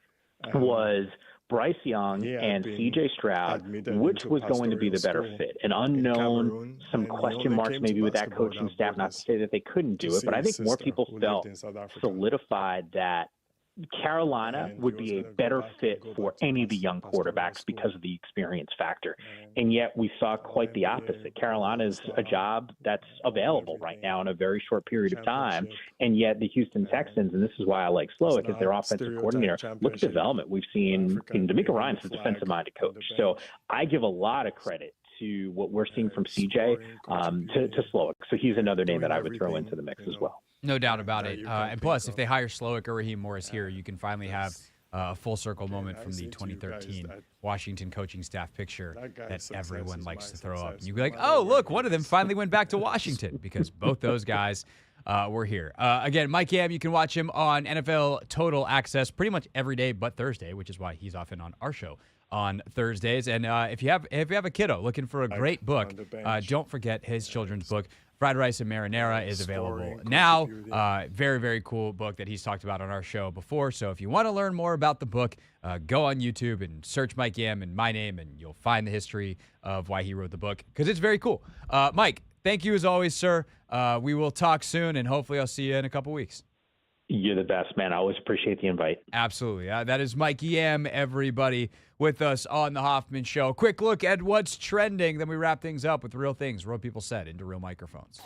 was Bryce Young and C.J. Stroud, which was going to be the better fit. An unknown, some question marks maybe with that coaching staff, not to say that they couldn't do it, but I think more people felt solidified that Carolina would be a better fit for any of the young quarterbacks because of the experience factor. And yet we saw quite the opposite. Carolina is a job that's available right now in a very short period of time. And yet the Houston Texans, and this is why I like Slowick as their offensive coordinator, look at development we've seen in D'Amico Ryan's a defensive-minded coach. So I give a lot of credit to what we're seeing from CJ to Slowick. So he's another name that I would throw into the mix as well. No doubt about it. And plus, if they hire Slowick or Raheem Morris here, you can finally have a full circle moment from the 2013 Washington coaching staff picture that everyone likes to throw up. And you'd be like, oh, look, one of them finally went back to Washington because both those guys were here. Again, Mike Yam, you can watch him on NFL Total Access pretty much every day but Thursday, which is why he's often on our show on Thursdays. And if you have a kiddo looking for a great book, don't forget his children's book, Fried Rice and Marinara, is available now. Very, very cool book that he's talked about on our show before. So if you want to learn more about the book, go on YouTube and search Mike Yam and my name, and you'll find the history of why he wrote the book, because it's very cool. Mike, thank you as always, sir. We will talk soon, and hopefully I'll see you in a couple weeks. You're the best, man. I always appreciate the invite. Absolutely. That is Mike Yam, everybody, with us on the Hoffman Show. Quick look at what's trending. Then we wrap things up with real things, real people said into real microphones.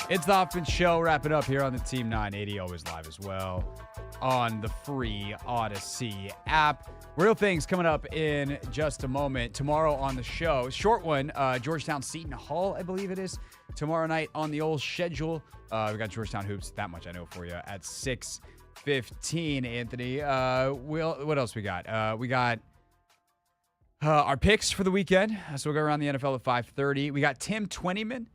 It's the Hoffman Show, wrapping up here on the Team 980, always live as well on the free Odyssey app. Real things coming up in just a moment. Tomorrow on the show, short one, Georgetown Seton Hall, I believe it is. Tomorrow night on the old schedule. We got Georgetown Hoops, that much I know for you, at 6:15, Anthony. What else we got? We got our picks for the weekend. So we'll go around the NFL at 5:30. We got Tim Twentyman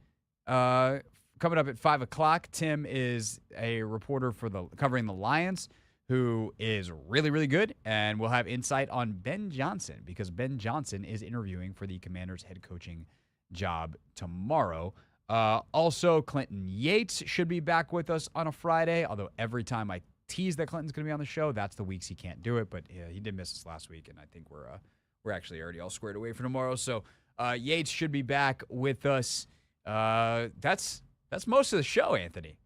coming up at 5 o'clock. Tim is a reporter for covering the Lions, who is really, really good. And we'll have insight on Ben Johnson, because Ben Johnson is interviewing for the Commanders head coaching job tomorrow. Also, Clinton Yates should be back with us on a Friday, although every time I tease that Clinton's going to be on the show, that's the weeks he can't do it. But yeah, he did miss us last week, and I think we're actually already all squared away for tomorrow. So Yates should be back with us. That's most of the show, Anthony.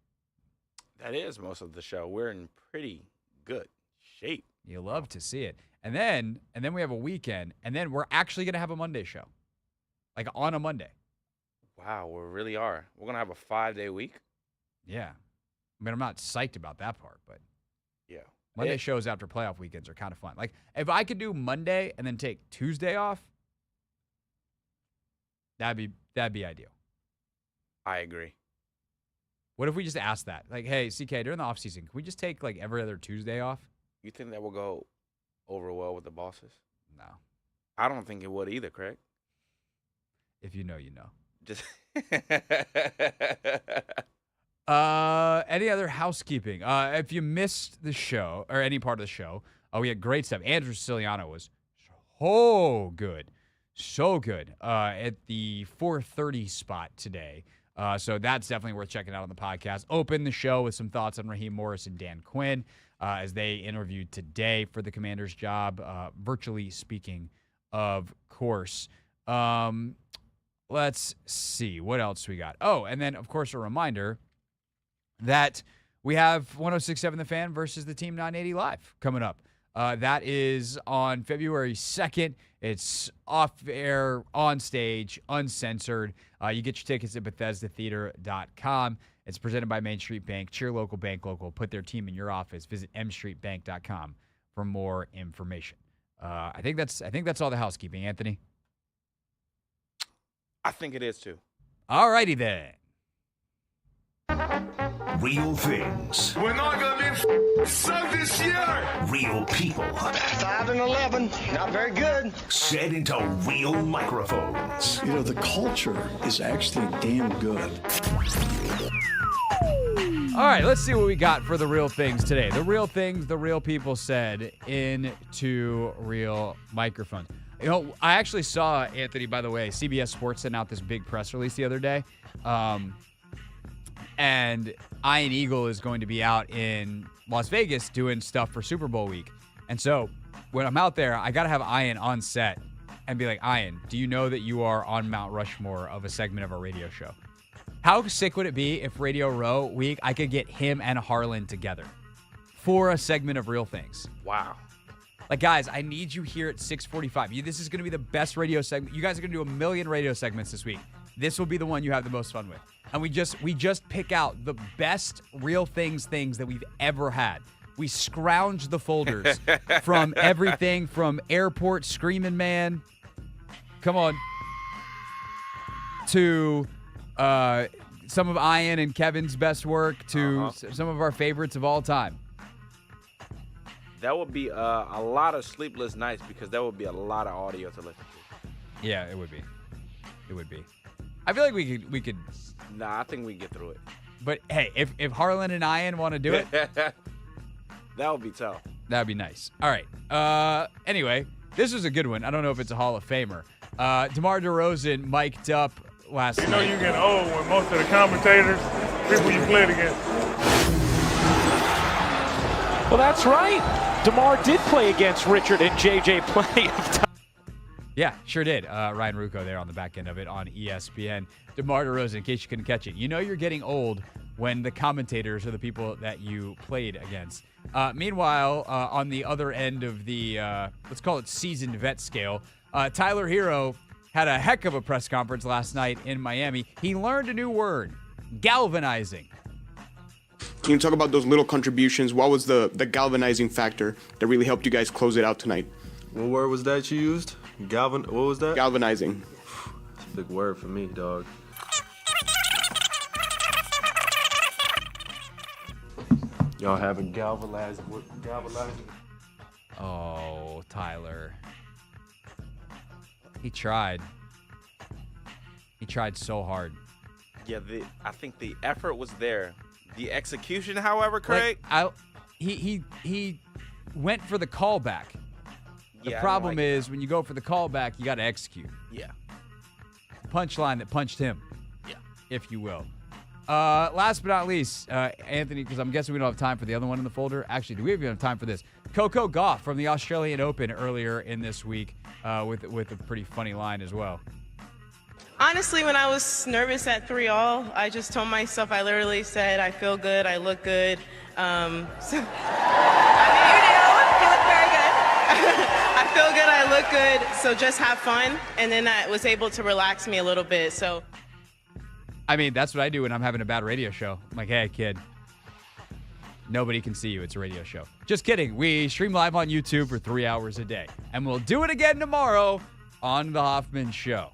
That is most of the show. We're in pretty good shape. You love to see it. And then we have a weekend, and then we're actually going to have a Monday show, like on a Monday. Wow, we really are. We're going to have a 5-day week? Yeah. I mean, I'm not psyched about that part, but yeah. Monday shows after playoff weekends are kind of fun. Like, if I could do Monday and then take Tuesday off, that'd be ideal. I agree. What if we just asked that? Like, hey, CK, during the offseason, can we just take, like, every other Tuesday off? You think that will go over well with the bosses? No. I don't think it would either, Craig. If you know, you know. Just any other housekeeping? If you missed the show or any part of the show, we had great stuff. Andrew Siciliano was so good at the 4:30 spot today. So that's definitely worth checking out on the podcast. Open the show with some thoughts on Raheem Morris and Dan Quinn as they interviewed today for the Commanders job, virtually speaking, of course. Let's see. What else we got? Oh, and then, of course, a reminder that we have 106.7 The Fan versus the Team 980 Live coming up. That is on February 2nd. It's off-air, on-stage, uncensored. You get your tickets at BethesdaTheater.com. It's presented by Main Street Bank. Cheer local, bank local. Put their team in your office. Visit mstreetbank.com for more information. I think that's all the housekeeping, Anthony. I think it is too. All righty then. Real things. We're not going to be sucked this year. Real people. 5-11. Not very good. Said into real microphones. You know, the culture is actually damn good. All right, let's see what we got for the real things today. The real things the real people said into real microphones. You know, I actually saw, Anthony, by the way, CBS Sports sent out this big press release the other day. And Ian Eagle is going to be out in Las Vegas doing stuff for Super Bowl week. And so when I'm out there, I got to have Ian on set and be like, Ian, do you know that you are on Mount Rushmore of a segment of our radio show? How sick would it be if Radio Row week, I could get him and Harlan together for a segment of Real Things? Wow. Like, guys, I need you here at 6:45. This is going to be the best radio segment. You guys are going to do 1 million radio segments this week. This will be the one you have the most fun with. And we just pick out the best Real Things that we've ever had. We scrounge the folders from everything from Airport Screaming Man, come on, to some of Ian and Kevin's best work, to some of our favorites of all time. That would be a lot of sleepless nights because that would be a lot of audio to listen to. Yeah, it would be. It would be. I feel like we could. Nah, I think we can get through it. But hey, if Harlan and Ian want to do it, that would be tough. That would be nice. All right. Anyway, this was a good one. I don't know if it's a Hall of Famer. DeMar DeRozan mic'd up last night. You know you're getting old when most of the commentators, people you played against. Well, that's right. DeMar did play against Richard and JJ plenty of time. Yeah, sure did. Ryan Rucco there on the back end of it on ESPN. DeMar DeRozan, in case you couldn't catch it. You know you're getting old when the commentators are the people that you played against. Meanwhile, on the other end of the, let's call it seasoned vet scale, Tyler Hero had a heck of a press conference last night in Miami. He learned a new word. galvanizing. Can you talk about those little contributions? What was the galvanizing factor that really helped you guys close it out tonight? What word was that you used? What was that? Galvanizing. It's a big word for me, dog. Y'all haven't galvanizing. Oh, Tyler. He tried. He tried so hard. Yeah, I think the effort was there. The execution, however, Craig. He went for the callback. The Yeah, problem is when you go for the callback, you got to execute. Yeah. Punchline that punched him. Yeah. If you will. Last but not least, Anthony, because I'm guessing we don't have time for the other one in the folder. Actually, do we even have time for this? Coco Gauff from the Australian Open earlier in this week with a pretty funny line as well. Honestly, when I was nervous at 3-all, I just told myself, I literally said, I feel good, I look good. I mean, you look very good. I feel good, I look good, so just have fun. And then that was able to relax me a little bit, so. I mean, that's what I do when I'm having a bad radio show. I'm like, hey, kid, nobody can see you. It's a radio show. Just kidding. We stream live on YouTube for 3 hours a day. And we'll do it again tomorrow on The Hoffman Show.